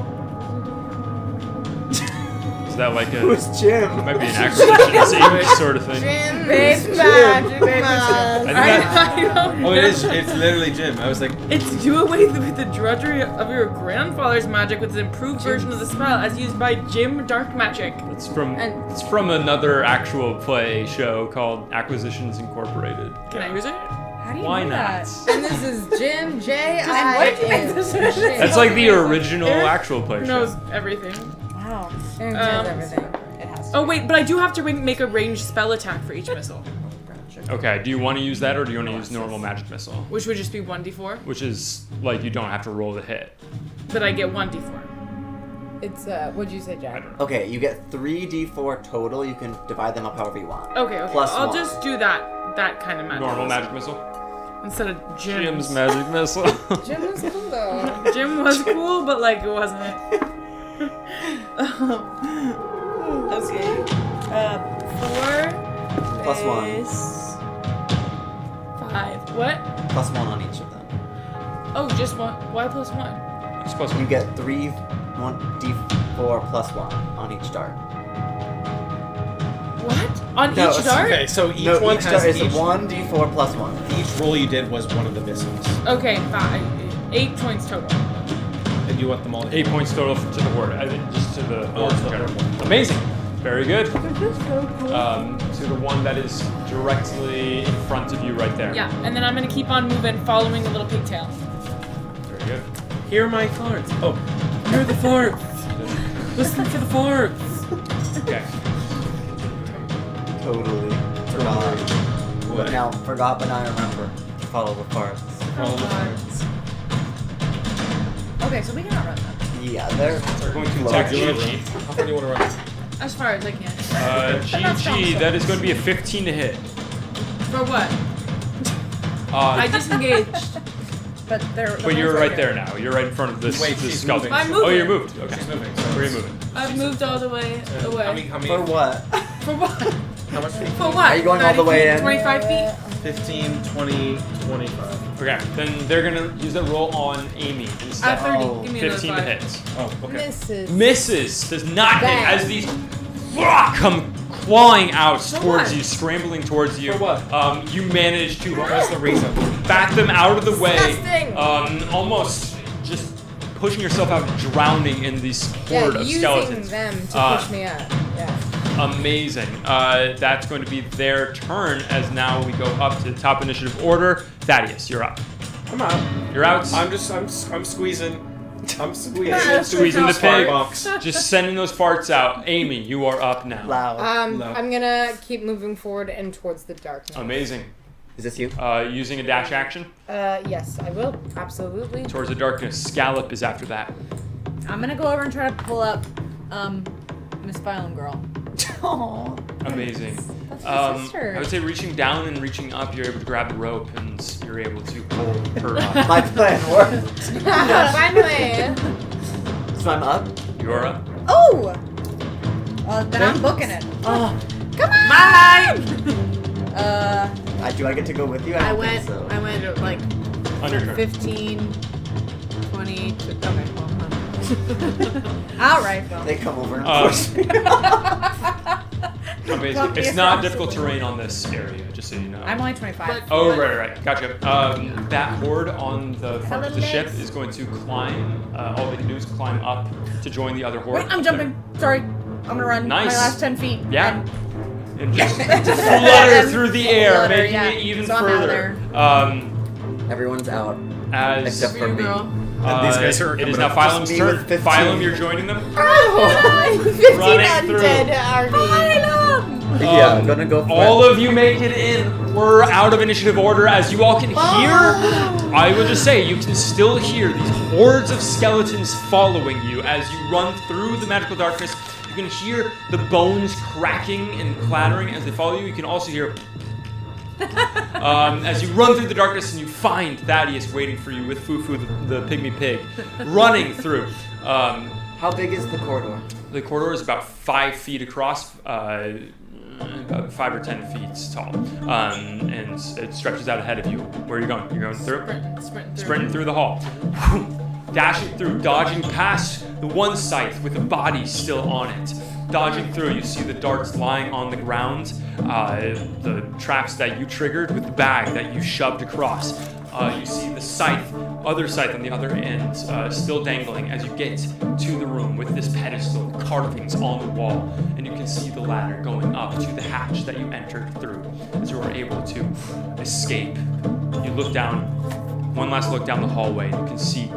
Is that like a... Who's Jim? It might be an acquisition sort of thing. Base magic I think that, I don't know. Oh, it's literally Jim. I was like, It's do away with the drudgery of your grandfather's magic with an improved version of the spell as used by Jim Dark Magic. it's from another actual play show called Acquisitions Incorporated. Can I use it? How do you Why know not? that? And this is Jim J. And what did you make this shit? That's like the original actual play Who show. knows everything? Wow. Aaron knows everything. It has to. Oh wait, but I do have to make a ranged spell attack for each missile, Okay, do you want to use that or do you want to use normal magic missile? which would just be 1d4, Which is like you don't have to roll the hit. but I get 1d4. It's, what'd you say, I Jack? don't know. Okay, you get 3d4 total. You can divide them up however you want. Okay. Plus I'll 1. just do that kind of magic. Normal missile magic missile? instead of Jim's magic missile. Jim was cool, though. Jim was cool, but like it wasn't. Okay. 4 Plus 1. is 5. What? Plus 1 on each of them. Oh, just 1. Why plus 1? It's plus You one. get 1d4 plus 1 on each dart. What? On No, each dart? okay, so each No, one each has dart is each 1d4 plus 1. Each roll you did was one of the missiles, Okay, 8 points total. and you want them all. 8 points total to the horde. I think just to the horde. to the Okay. horde. Amazing. Very good. To the one that is directly in front of you right there. Yeah, and then I'm gonna keep on moving, following the little pigtail. Very good. Hear my farts. Oh, hear the farts. Listen to the farts. Okay. Totally. Forgot. What? Now, forgot, but now I remember. Follow the parts. All the farts. Okay, so we cannot run that. Yeah, they're going to low. attack Do you wanna GG. run? How far do you want to run? As far as I can. GG, that is going to be a 15 to hit. For what? I disengaged. But you're right there now. You're right in front of this, Wait, this she's skeleton. moving. I'm moving. Oh, you're moved. Okay. She's moving. So Where are you moving? I've moved all the way away. How many? For what? For what? How much feet? For what? Are you going all the 30 way feet? in? 25 feet? 15, 20, 25. Okay, then they're going to use that roll on Amy instead. 30. Oh, Give me another 15 to 5. hit. Oh, okay. Misses. Misses. Does not hit Bang. as these come clawing out towards what? you, scrambling towards you. For what? You manage to What's the reason? back them out of the way. Disgusting. Almost just pushing yourself out, drowning in this horde of using skeletons. them to push me up. Yeah. Amazing. That's going to be their turn as now we go up to the top initiative order. Thaddeus, you're up. I'm out. You're out. I'm squeezing. I'm squeezing. Squeezing the Fart pig. box. Just sending those farts out. Amy, you are up now. Loud. No. I'm gonna keep moving forward and towards the darkness. Amazing. Is this you? Using a dash action Yes, I will. Absolutely. towards the darkness. Scallop is after that. I'm gonna go over and try to pull up Miss Violent Girl. Oh. Amazing. That's my sister. I would say reaching down and reaching up, you're able to grab the rope and you're able to pull her up. My plan worked. Finally. So I'm up. You're up. Oh! Then I'm booking it. Oh, Come on! do I get to go with you? I don't went think so. like On your turn. 15, 20, okay, well, Alright, well. They come over and Um, push me. Amazing. Lucky It's it's not not difficult terrain on this area, just so you know. I'm only 25. Oh, right. Gotcha. That horde on the front of the ship is going to climb. All they can do is climb up to join the other horde. Wait, I'm jumping. Sorry. I'm gonna run Nice. my last 10 feet. Yeah. And just flutter through the air, Flutter, making yeah. it even So I'm out further. Everyone's out. As Except for me. Girl. these guys are it is coming now up. Phylum's Just me turn. with 15. Phylum, you're joining them. 15 Running through. undead army. Yeah, I'm gonna go for All it. of you make it in. We're out of initiative order. As you all can hear, I will just say, you can still hear these hordes of skeletons following you as you run through the magical darkness. You can hear the bones cracking and clattering as they follow you. You can also hear as you run through the darkness and you find Thaddeus waiting for you with Fufu, the pygmy pig, running through. How big is the corridor? The corridor is about 5 feet across, about 5 or 10 feet tall, and it stretches out ahead of you. Where are you going? You're going through? Sprinting through the hall. Dashing through, dodging past the one scythe with the body still on it. Dodging through, you see the darts lying on the ground, the traps that you triggered with the bag that you shoved across. You see the other scythe on the other end, still dangling as you get to the room with this pedestal, carvings on the wall, and you can see the ladder going up to the hatch that you entered through as you were able to escape. You look down, one last look down the hallway, and you can see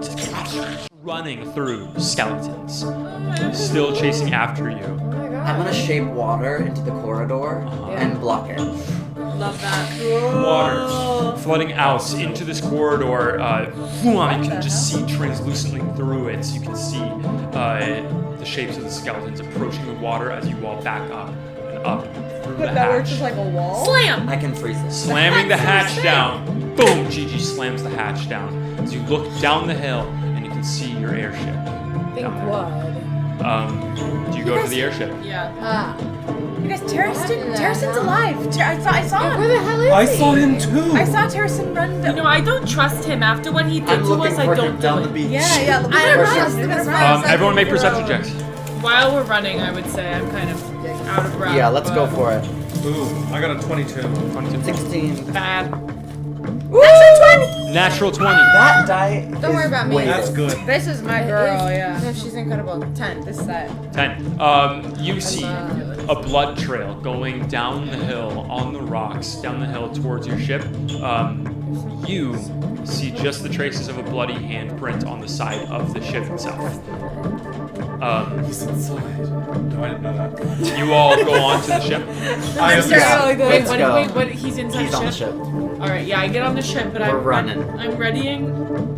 running through skeletons, still chasing after you. I'm gonna shape water into the corridor and block it. Love that. Water flooding out into this corridor. You can just see translucently through it. You can see the shapes of the skeletons approaching the water as you all back up and up through the That works hatch. just like a wall. Slam! I can freeze it. Slamming the hatch down. Boom! Gigi slams the hatch down. As you look down the hill and you can see your airship. Think down there. what? Do you go to the airship? Yeah. You guys, Tariston's alive. I saw him. Where the hell is I he? saw him too. I saw Tariston run You down. know, I don't trust him. After what he did I'm to looking us, I for don't him do down the it. beach. Yeah. I don't trust him as far as I Everyone can make throw. perception checks. While we're running, I would say I'm kind of out of breath. Yeah, let's go but for it. Ooh, I got a 22. 16. Bad. Natural 20. That die Don't worry about me. That's good. This is my girl, yeah. No, she's incredible. 10. This set. 10. You see a blood trail going down the hill on the rocks, down the hill towards your ship. You see just the traces of a bloody handprint on the side of the ship itself. He's inside. No, I didn't know that. You all go onto the ship. I am Let's go. Wait, he's inside He's the on the ship? ship. Alright, yeah, I get on the ship, but We're running. I'm readying.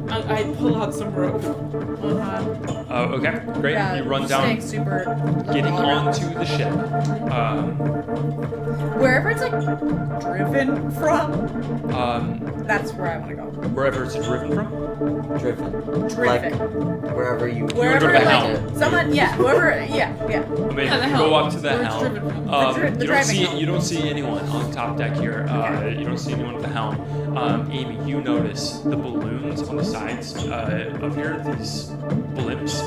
I pull out some rope. Okay, great. Yeah, You run staying down, super. getting onto the ship. Wherever it's like driven from, that's where I want to go. Wherever it's driven from. Driven. Driven. Like, wherever you... Wherever, to the helm. someone, yeah, whoever, yeah. I mean, the you helm. go up to the Where it's helm. driven from. The You don't driving see helm. you don't see anyone on top deck here. You don't see anyone at the helm. Amy, you notice the balloons on the sides of here. These blimps.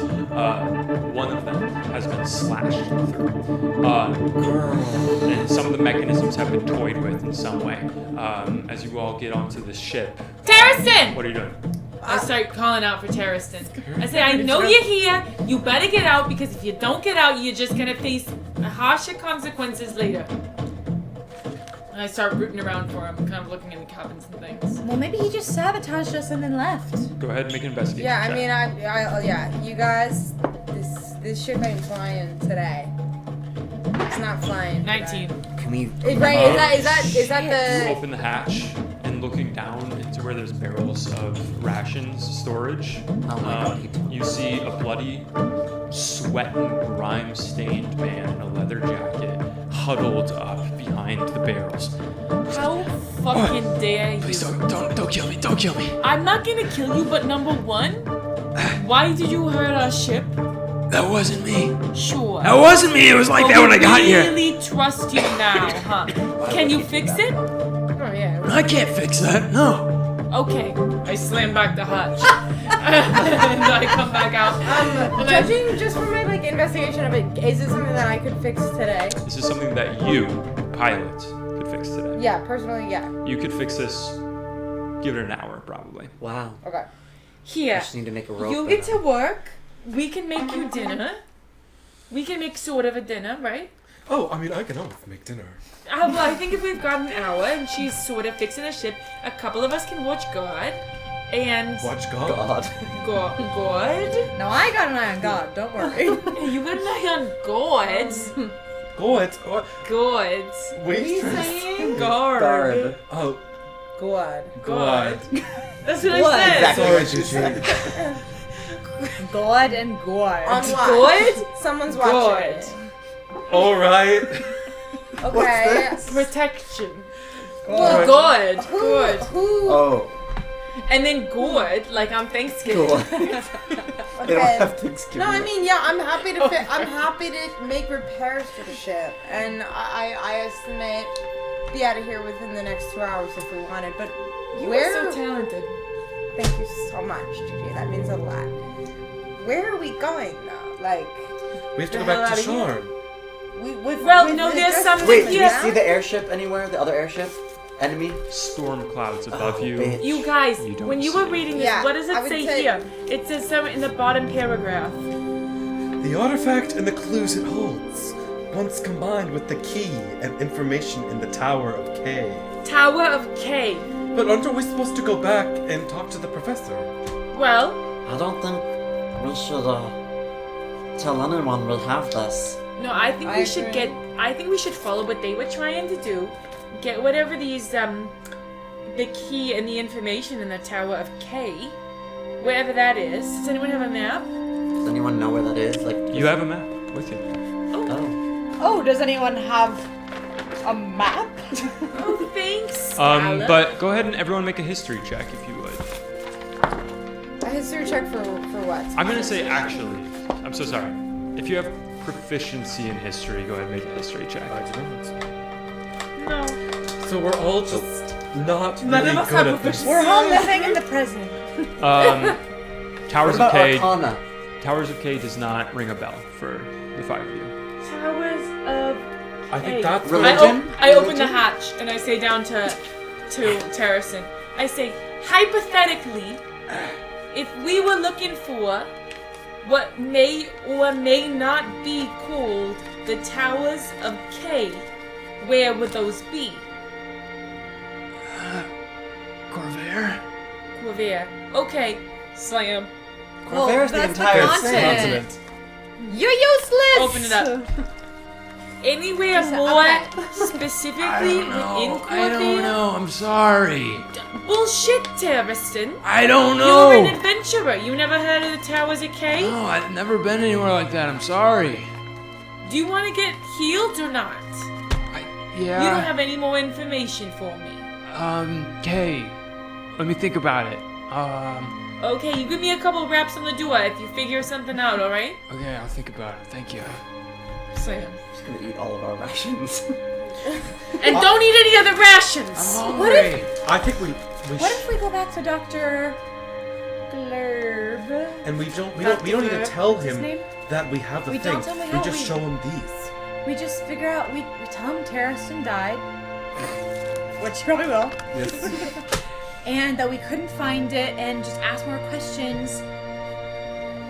One of them has been slashed through. And some of the mechanisms have been toyed with in some way. As you all get onto the ship, Tariston! what are you doing? I start calling out for Tariston. I say, I know you're here. You better get out because if you don't get out, you're just gonna face harsher consequences later. And I start rooting around for him, kind of looking in the cabins and things. Well, maybe he just sabotaged us and then left. Go ahead and make an investigation. Yeah, I check. mean, yeah, you guys, this ship ain't flying today. It's not flying. 19. Can we... Right? Is that You the? open the hatch and looking down into where there's barrels of rations storage. Oh my God, he took You see a bloody, sweating, grime-stained man in a leather jacket huddled up behind the barrels. How fucking dare you? Please don't kill me! Don't kill me! I'm not gonna kill you, but number one, why did you hurt our ship? That wasn't me. Sure. That wasn't me. It was like But that when I got we here. really trust you now, huh? Can you fix it? Oh yeah. I can't fix that. No. Okay. I slam back the hatch. And I come back out. Judging just from my investigation of it, is it something that I could fix today? This is something that you, pilot, could fix today. Yeah, personally, yeah. You could fix this. Give it an hour, probably. Wow. Okay. I Here. just need to make a rope. You get to work. We can make you dinner. We can make sort of a dinner, right? Oh, I mean, I can always make dinner. Well, I think if we've got an hour and she's sort of fixing a ship, a couple of us can watch God. And Watch God. God. God? No, I got an eye on God. Don't worry. You got an eye on God. God. What? God. Waitress. Guard. Oh, Good. God. That's what I said. Sorry, Gigi. God and God. On what? Good? Someone's Good. watching. All right. Okay. Protection. Well, Good. Who? Good. Who? Oh. And then good, like on Thanksgiving. Cool. They don't Okay. have Thanksgiving. No, I mean, yeah, I'm happy to I'm happy to make repairs to the ship, and I estimate be out of here within the next 2 hours if we wanted. But You where? are so talented. Thank you so much, Gigi. That means a lot. Where are we going though? Like, We have to The go hell back to outta here. Charm. Well, with no, the there's just- something Wait, do here. you see the airship anywhere? The other airship? Enemy? Storm clouds above Oh, you. bitch. You guys, You don't when you were see. reading this, Yeah, what does I it would say say- here? It says something in the bottom paragraph. The artifact and the clues it holds, once combined with the key and information in the Tower of K. Tower of K. But aren't we supposed to go back and talk to the professor? Well, I don't think we should tell anyone we have this. no, I think I we should agree. I think we should follow what they were trying to do. Get whatever these, the key and the information in the Tower of K. Wherever that is. Does anyone have a map? Does anyone know where that is? Like, You have a map with you. oh. Oh, does anyone have a map? Oh, thanks. Skylar. But go ahead and everyone make a history check if you would. a history check for what? I'm gonna say actually. I'm so sorry. If you have proficiency in history, go ahead and make a history check. I do not. No. So we're all just not None really of us good have at this. We're all living in the present. Towers What of about K. Arcana? Towers of K does not ring a bell for the five of you. Towers of I think Hey. that's Religion? I open the hatch and I say down to Tariston. I say, hypothetically, if we were looking for what may or may not be called the Towers of K, where would those be? Corvair? Corvair. Okay, slam. Corvair's the that's the entire continent. thing. You're useless! Open it up. Anywhere more specifically within Corvia? I don't know. I'm sorry. Bullshit, Tariston. I don't know. You're an adventurer. You never heard of the Towers of K? No, I've never been anywhere like that. I'm sorry. Do you want to get healed or not? Yeah. You don't have any more information for me. Kay. Let me think about it. Okay, you give me a couple raps on the door if you figure something out, alright? Okay, I'll think about it. Thank you. Sam. I'm just gonna eat all of our rations. And don't eat any other rations! I'm hungry. I think we What if we go back to Dr. Glurb? and we don't need to tell What's his him name? that we have the We thing. don't tell him we We have- just we- show him these. We just figure out, we tell him Tariston died. Which you probably will. Yes. And that we couldn't find it and just ask more questions.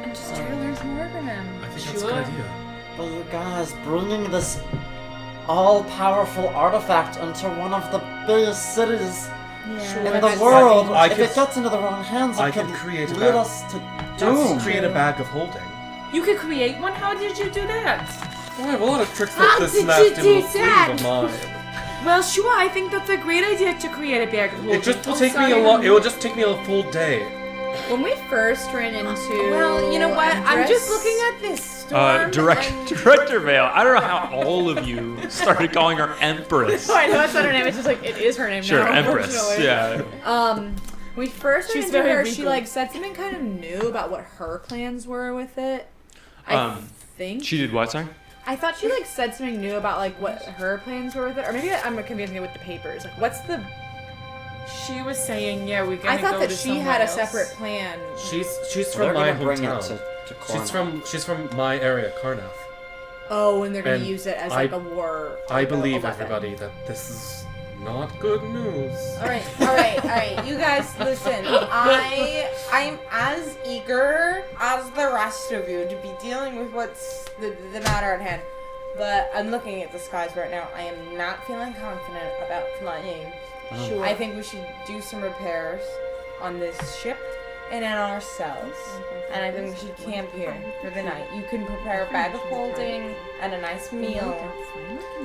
And just try to learn some more from him. I think that's a good idea. But you guys, bringing this all-powerful artifact into one of the biggest cities in the world, if it gets into the wrong hands, it could create lead us to doom. Let's create a bag of holding. You could create one? How did you do that? Well, I have a lot of tricks How with this did you nasty do little sleeve that? of mine. Well, sure, I think that's a great idea to create a bag of holding. It just will take me a lot. It will just take me a full day. When we first ran into... Well, you know what? I'm just looking at this storm. Director Vale. I don't know how all of you started calling her Empress. I know that's not her name, it's just like, it is her name Sure, now, Empress. unfortunately. Yeah. When we first ran She's into very her, she wrinkled. like said something kind of new about what her plans were with it. I think. She did what, sorry? I thought she like said something new about like what her plans were with it, or maybe I'm confusing it with the papers. Like, what's the? She was saying, yeah, we're gonna I thought go that to she had a somewhere else. separate plan. She's They're from my gonna bring it hometown. to Cornell. She's from my area, Karnath. Oh, and they're gonna And use it as I- like a war. I like, believe a weapon. everybody that this is not good news. All right. You guys, listen. I'm as eager as the rest of you to be dealing with what's the matter at hand. But I'm looking at the skies right now. I am not feeling confident about flying. Sure. I think we should do some repairs on this ship and on ourselves. And I think we should camp here for the night. You can prepare a bag of holding and a nice meal.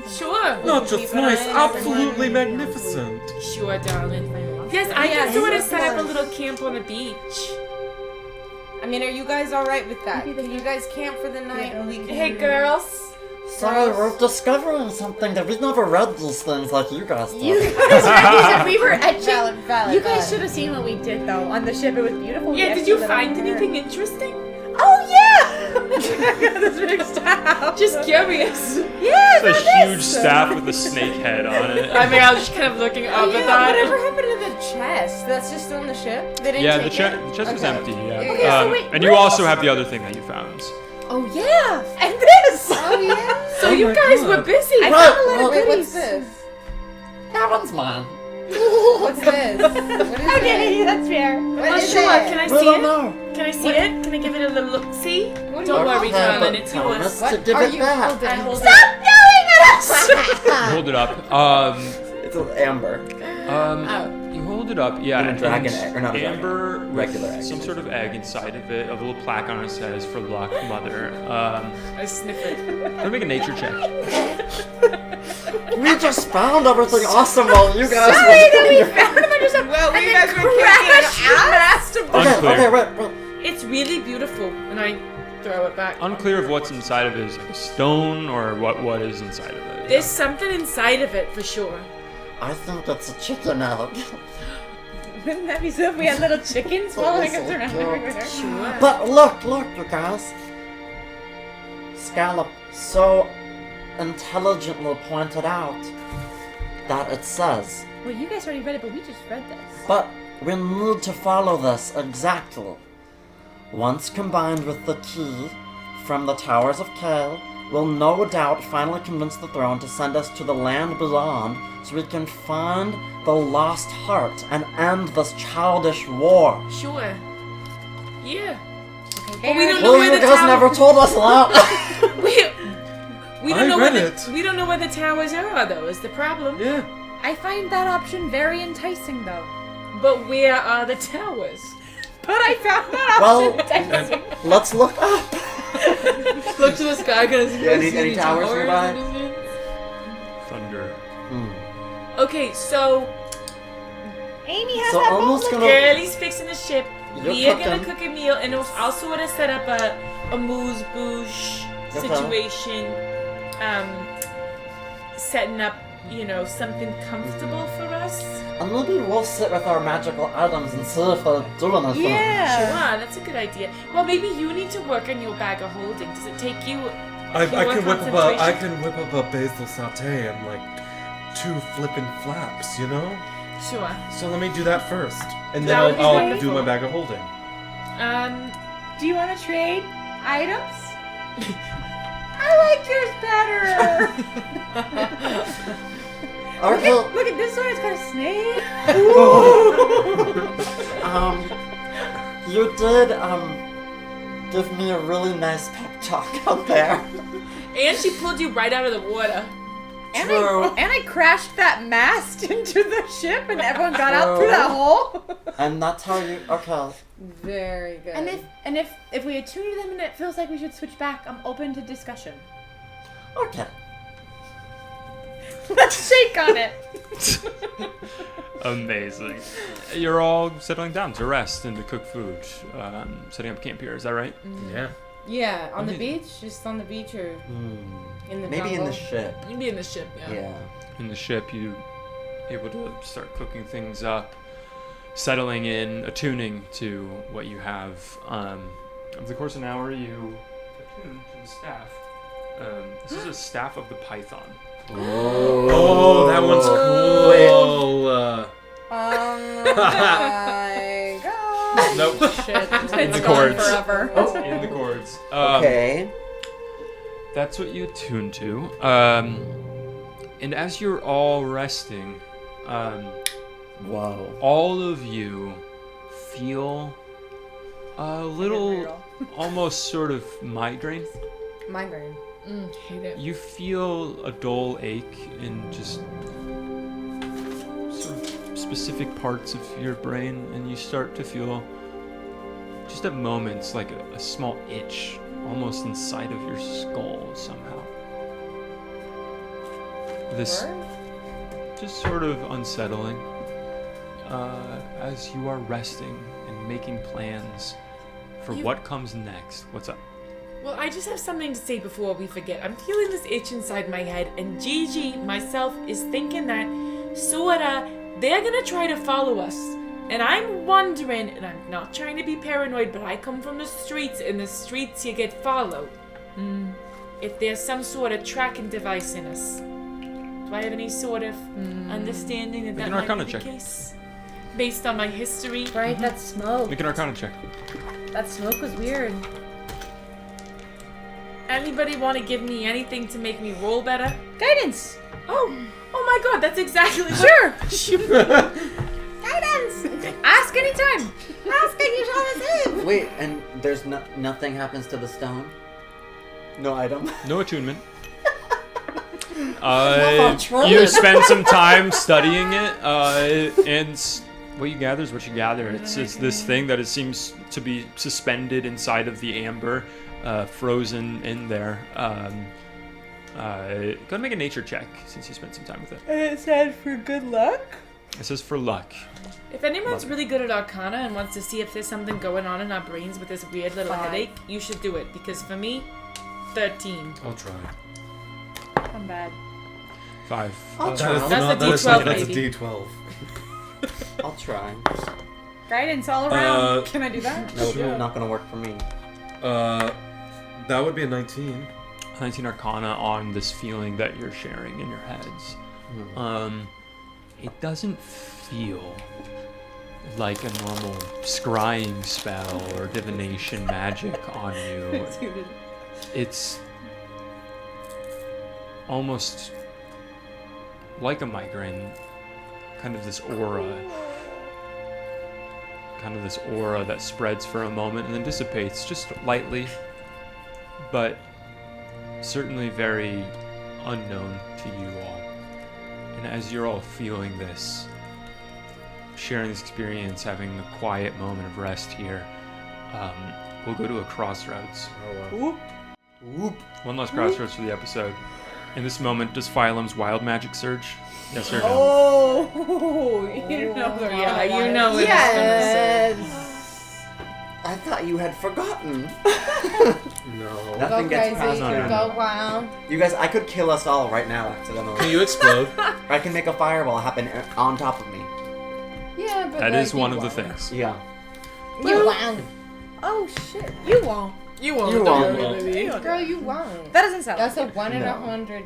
Sure. Not Keep just an nice, eye on absolutely magnificent. Sure, darling. Yes, I just want to set up a little camp on the beach. I mean, are you guys alright with that? Can you guys camp for the night? And we can... Hey, girls. Sorry, we're discovering something that we've never read these things like you guys did. You guys read these, we were etching. Valid, You guys should have seen what we did though on the ship. It was beautiful. Yeah, Yes, did you that find I anything interesting? Oh yeah! I got this big staff. Just curious. Yeah, It's a huge staff with a snake head on it. I mean, I was just kind of looking up at that. Whatever happened to the chest? That's just on the ship? They didn't Yeah, the take chest it? was Okay. empty, yeah. Okay, so wait, and you also have the other thing that you found. Oh yeah, and this. Oh, yeah? So you guys were busy. I found a lot of Wait, goodies. what's this? Heaven's mine. What's this? What is Okay, it? that's fair. What Oh, is sure. it? Can I We see don't it? know. Can I see it? Can I give it a little look? See? What Don't are worry, you- darling. but It's promise yours. to give are it you back. holding? I hold Stop yelling at us! Hold it up. It's an amber. You hold it up, yeah. And a dragon and egg, or not a dragon, amber with regular egg. some sort of egg inside of it. A little plaque on it says "For luck, mother." I sniff it. I'm gonna make a nature check. We just found everything awesome while you guys Sorry were that we found him and just Well, and you then guys were crashed kicking the master. Unclear. Okay, wait. It's really beautiful, and I throw it back. Unclear of what's inside of it. Is like a stone or what is inside of it. There's something inside of it for sure. I think that's a chicken egg. Wouldn't that be so if we had little chickens following us around cute. everywhere? Sure. But look, you guys. Scallop so intelligently pointed out that it says, Well, you guys already read it, but we just read this. but we need to follow this exactly. Once combined with the key from the Towers of Kale, will no doubt finally convince the throne to send us to the land beyond so we can find the lost heart and end this childish war. Sure. Yeah. Okay, But we don't know Well, where you the guys tower. never told us that. We I don't know read where it. we don't know where the towers are though. Is the problem? Yeah. I find that option very enticing, though. But where are the towers? But I found that Well, option enticing. let's look up. Look to the sky, gonna see Any towers nearby? Thunder. Okay, so Amy has So that almost bowl. gonna. Girlie's fixing the ship. You're We are gonna cooking. cook a meal, and I'll sort of set up a moose-bouche situation. Setting up, something comfortable for us. And maybe we'll sit with our magical items and see if they'll do anything. Yeah. Sure, that's a good idea. Well, maybe you need to work on your bag of holding. Does it take you? I pure can whip up concentration? a basil saute and like 2 flippin' flaps, you know? Sure. So let me do that first, and then That would be I'll wonderful. do my bag of holding. Do you want to trade items? I like yours better. Okay. Look at this one. It's got a snake. You did give me a really nice pep talk out there. And she pulled you right out of the water. True. And I crashed that mast into the ship, and everyone got out through that hole. And that's how you. Okay. Very good. And if we attune to them and it feels like we should switch back, I'm open to discussion. Okay. Let's shake on it. Amazing. You're all settling down to rest and to cook food, setting up camp here. Is that right? Yeah. Yeah, on the beach? Just on the beach or in the Maybe in jungle? the ship. You'd be in the ship, Yeah. In the ship, you able to start cooking things up, settling in, attuning to what you have. Over the course of an hour, you attune to the staff. This is a staff of the Python. Oh, that one's cool. Oh my god. Nope. Shit. In the Gone cords. forever. In the cords. Okay. That's what you attune to. And as you're all resting, Whoa. all of you feel a little, almost sort of migraine. Migraine. Hate it. You feel a dull ache in just sort of specific parts of your brain, and you start to feel just at moments like a small itch almost inside of your skull somehow. This just sort of unsettling as you are resting and making plans for what comes next. What's up? Well, I just have something to say before we forget. I'm feeling this itch inside my head, and Gigi, myself, is thinking that sorta they're gonna try to follow us. And I'm wondering, and I'm not trying to be paranoid, but I come from the streets. In the streets, you get followed. If there's some sort of tracking device in us. Do I have any sort of understanding that Make that an might Arcana be the check. case? Based on my history? Right, that smoke. Make an Arcana check. That smoke was weird. Anybody want to give me anything to make me roll better? Guidance. Oh my god, that's exactly what... Sure. Guidance. Ask anytime. Ask and you shall receive. Wait, and there's nothing happens to the stone? No item? No attunement. trying. You spend some time studying it, and what you gather is what you gather. It's this thing that it seems to be suspended inside of the amber, frozen in there. Go ahead and make a nature check since you spent some time with it. And it said for good luck. It says for luck. If anyone's really good at Arcana and wants to see if there's something going on in our brains with this weird little headache, you should do it. Because for me, 13. I'll try. I'm bad. 5. I'll try. That's a That's D12, a baby. D12. I'll try. Guidance all around. Can I do that? No, Sure. not gonna work for me. That would be a 19. 19 Arcana on this feeling that you're sharing in your heads. It doesn't feel like a normal scrying spell or divination magic on you. It's almost like a migraine, kind of this aura that spreads for a moment and then dissipates just lightly, but certainly very unknown to you all. And as you're all feeling this, sharing this experience, having a quiet moment of rest here, we'll go to a crossroads. Oh, wow. Whoop. One last crossroads for the episode. In this moment, does Phylum's wild magic surge? Yes or no? Oh, you know the Yeah, you know it. Yes. I thought you had forgotten. No. Nothing Go gets crazy. passed on. Go wild. You guys, I could kill us all right now accidentally. Can you explode? Or I can make a fireball happen on top of me. Yeah, but That like, is one you of the won't. things. Yeah. You won't. Oh shit, you won't. You won't. You won't. Girl, you won't. That doesn't sound. That's a like 1 in No. 100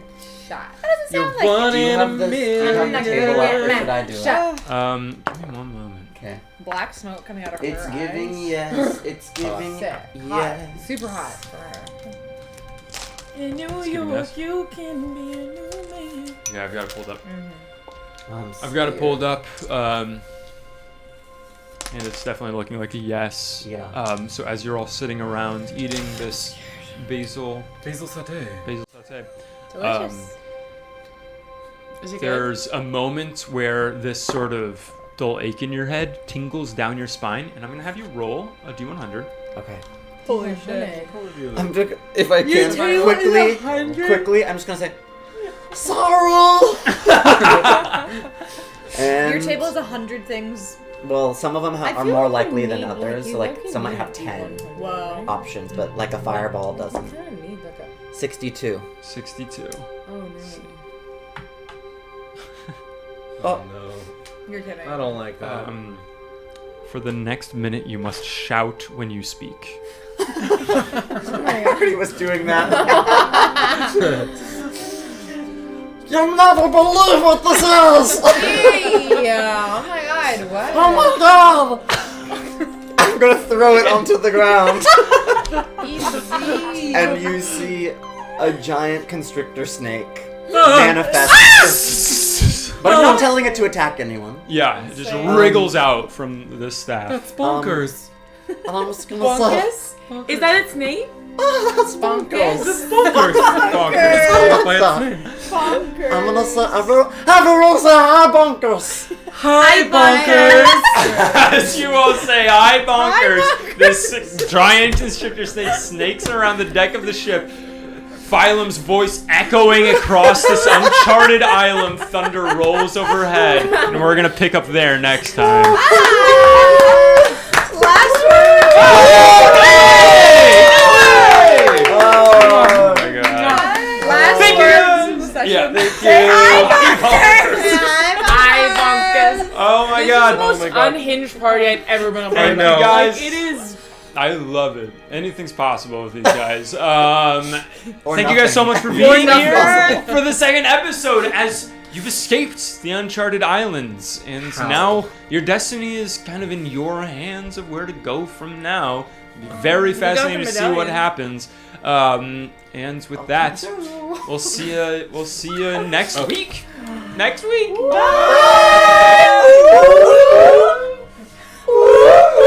shot. That doesn't You're sound like. one Do you in have a this? Do you have the million. table up, or should I do it? Shot. Give me one moment. Okay. Black smoke coming out of It's her giving eyes. yes. It's giving Sick. yes. Hot. Super hot for her. In New give me York, this. you can be a new man. Yeah, I've got it pulled up. I'm I've got it scared. pulled up. And it's definitely looking like a yes. Yeah. So as you're all sitting around eating this basil Basil sauté. sauté, Delicious. Is it good? there's a moment where this sort of dull ache in your head tingles down your spine, and I'm gonna have you roll a D100. Okay. Holy shit. I'm just, if I can quickly, I'm just gonna say, sorrow. And Your table is 100 things. well, some of them I are feel more like likely you than need, others. you So like look-y some might need have a 10 D100. Whoa. options, but like a fireball doesn't. You kind of need like a. 62. 62. Oh no. Oh, no. You're kidding. I don't like that. For the next minute, you must shout when you speak. I already was doing that. You'll never believe what this is! Yeah. Oh my god. What? Oh my god! I'm gonna throw it onto the ground. Easy. And you see a giant constrictor snake manifest. But I'm not telling it to attack anyone. Yeah, it just wriggles out from this staff. That's bonkers. And I'm just gonna say, Bonkus. Is that its name? oh, that's bonkers. Bonkers. Bonkers. I'm gonna say, everyone say hi, bonkers. Hi, bonkers! As you all say, hi, bonkers! This giant constrictor snake snakes around the deck of the ship. Phylum's voice echoing across this uncharted island. Thunder rolls overhead. And we're gonna pick up there next time. Last word. Oh my god. Last Thank words you. of the session. Yeah, thank Say you. hi, Hi, Bunkus. Oh my This god. is the most unhinged party I've ever been a part I of. know. Guys. Like, it is. I love it. Anything's possible with these guys. Thank you guys so much for Or being nothing. here for the second episode as you've escaped the Uncharted Islands. And now your destiny is kind of in your hands of where to go from now. It'll be very fascinating to see what happens. And with that, we'll see you next week. Next week. Bye.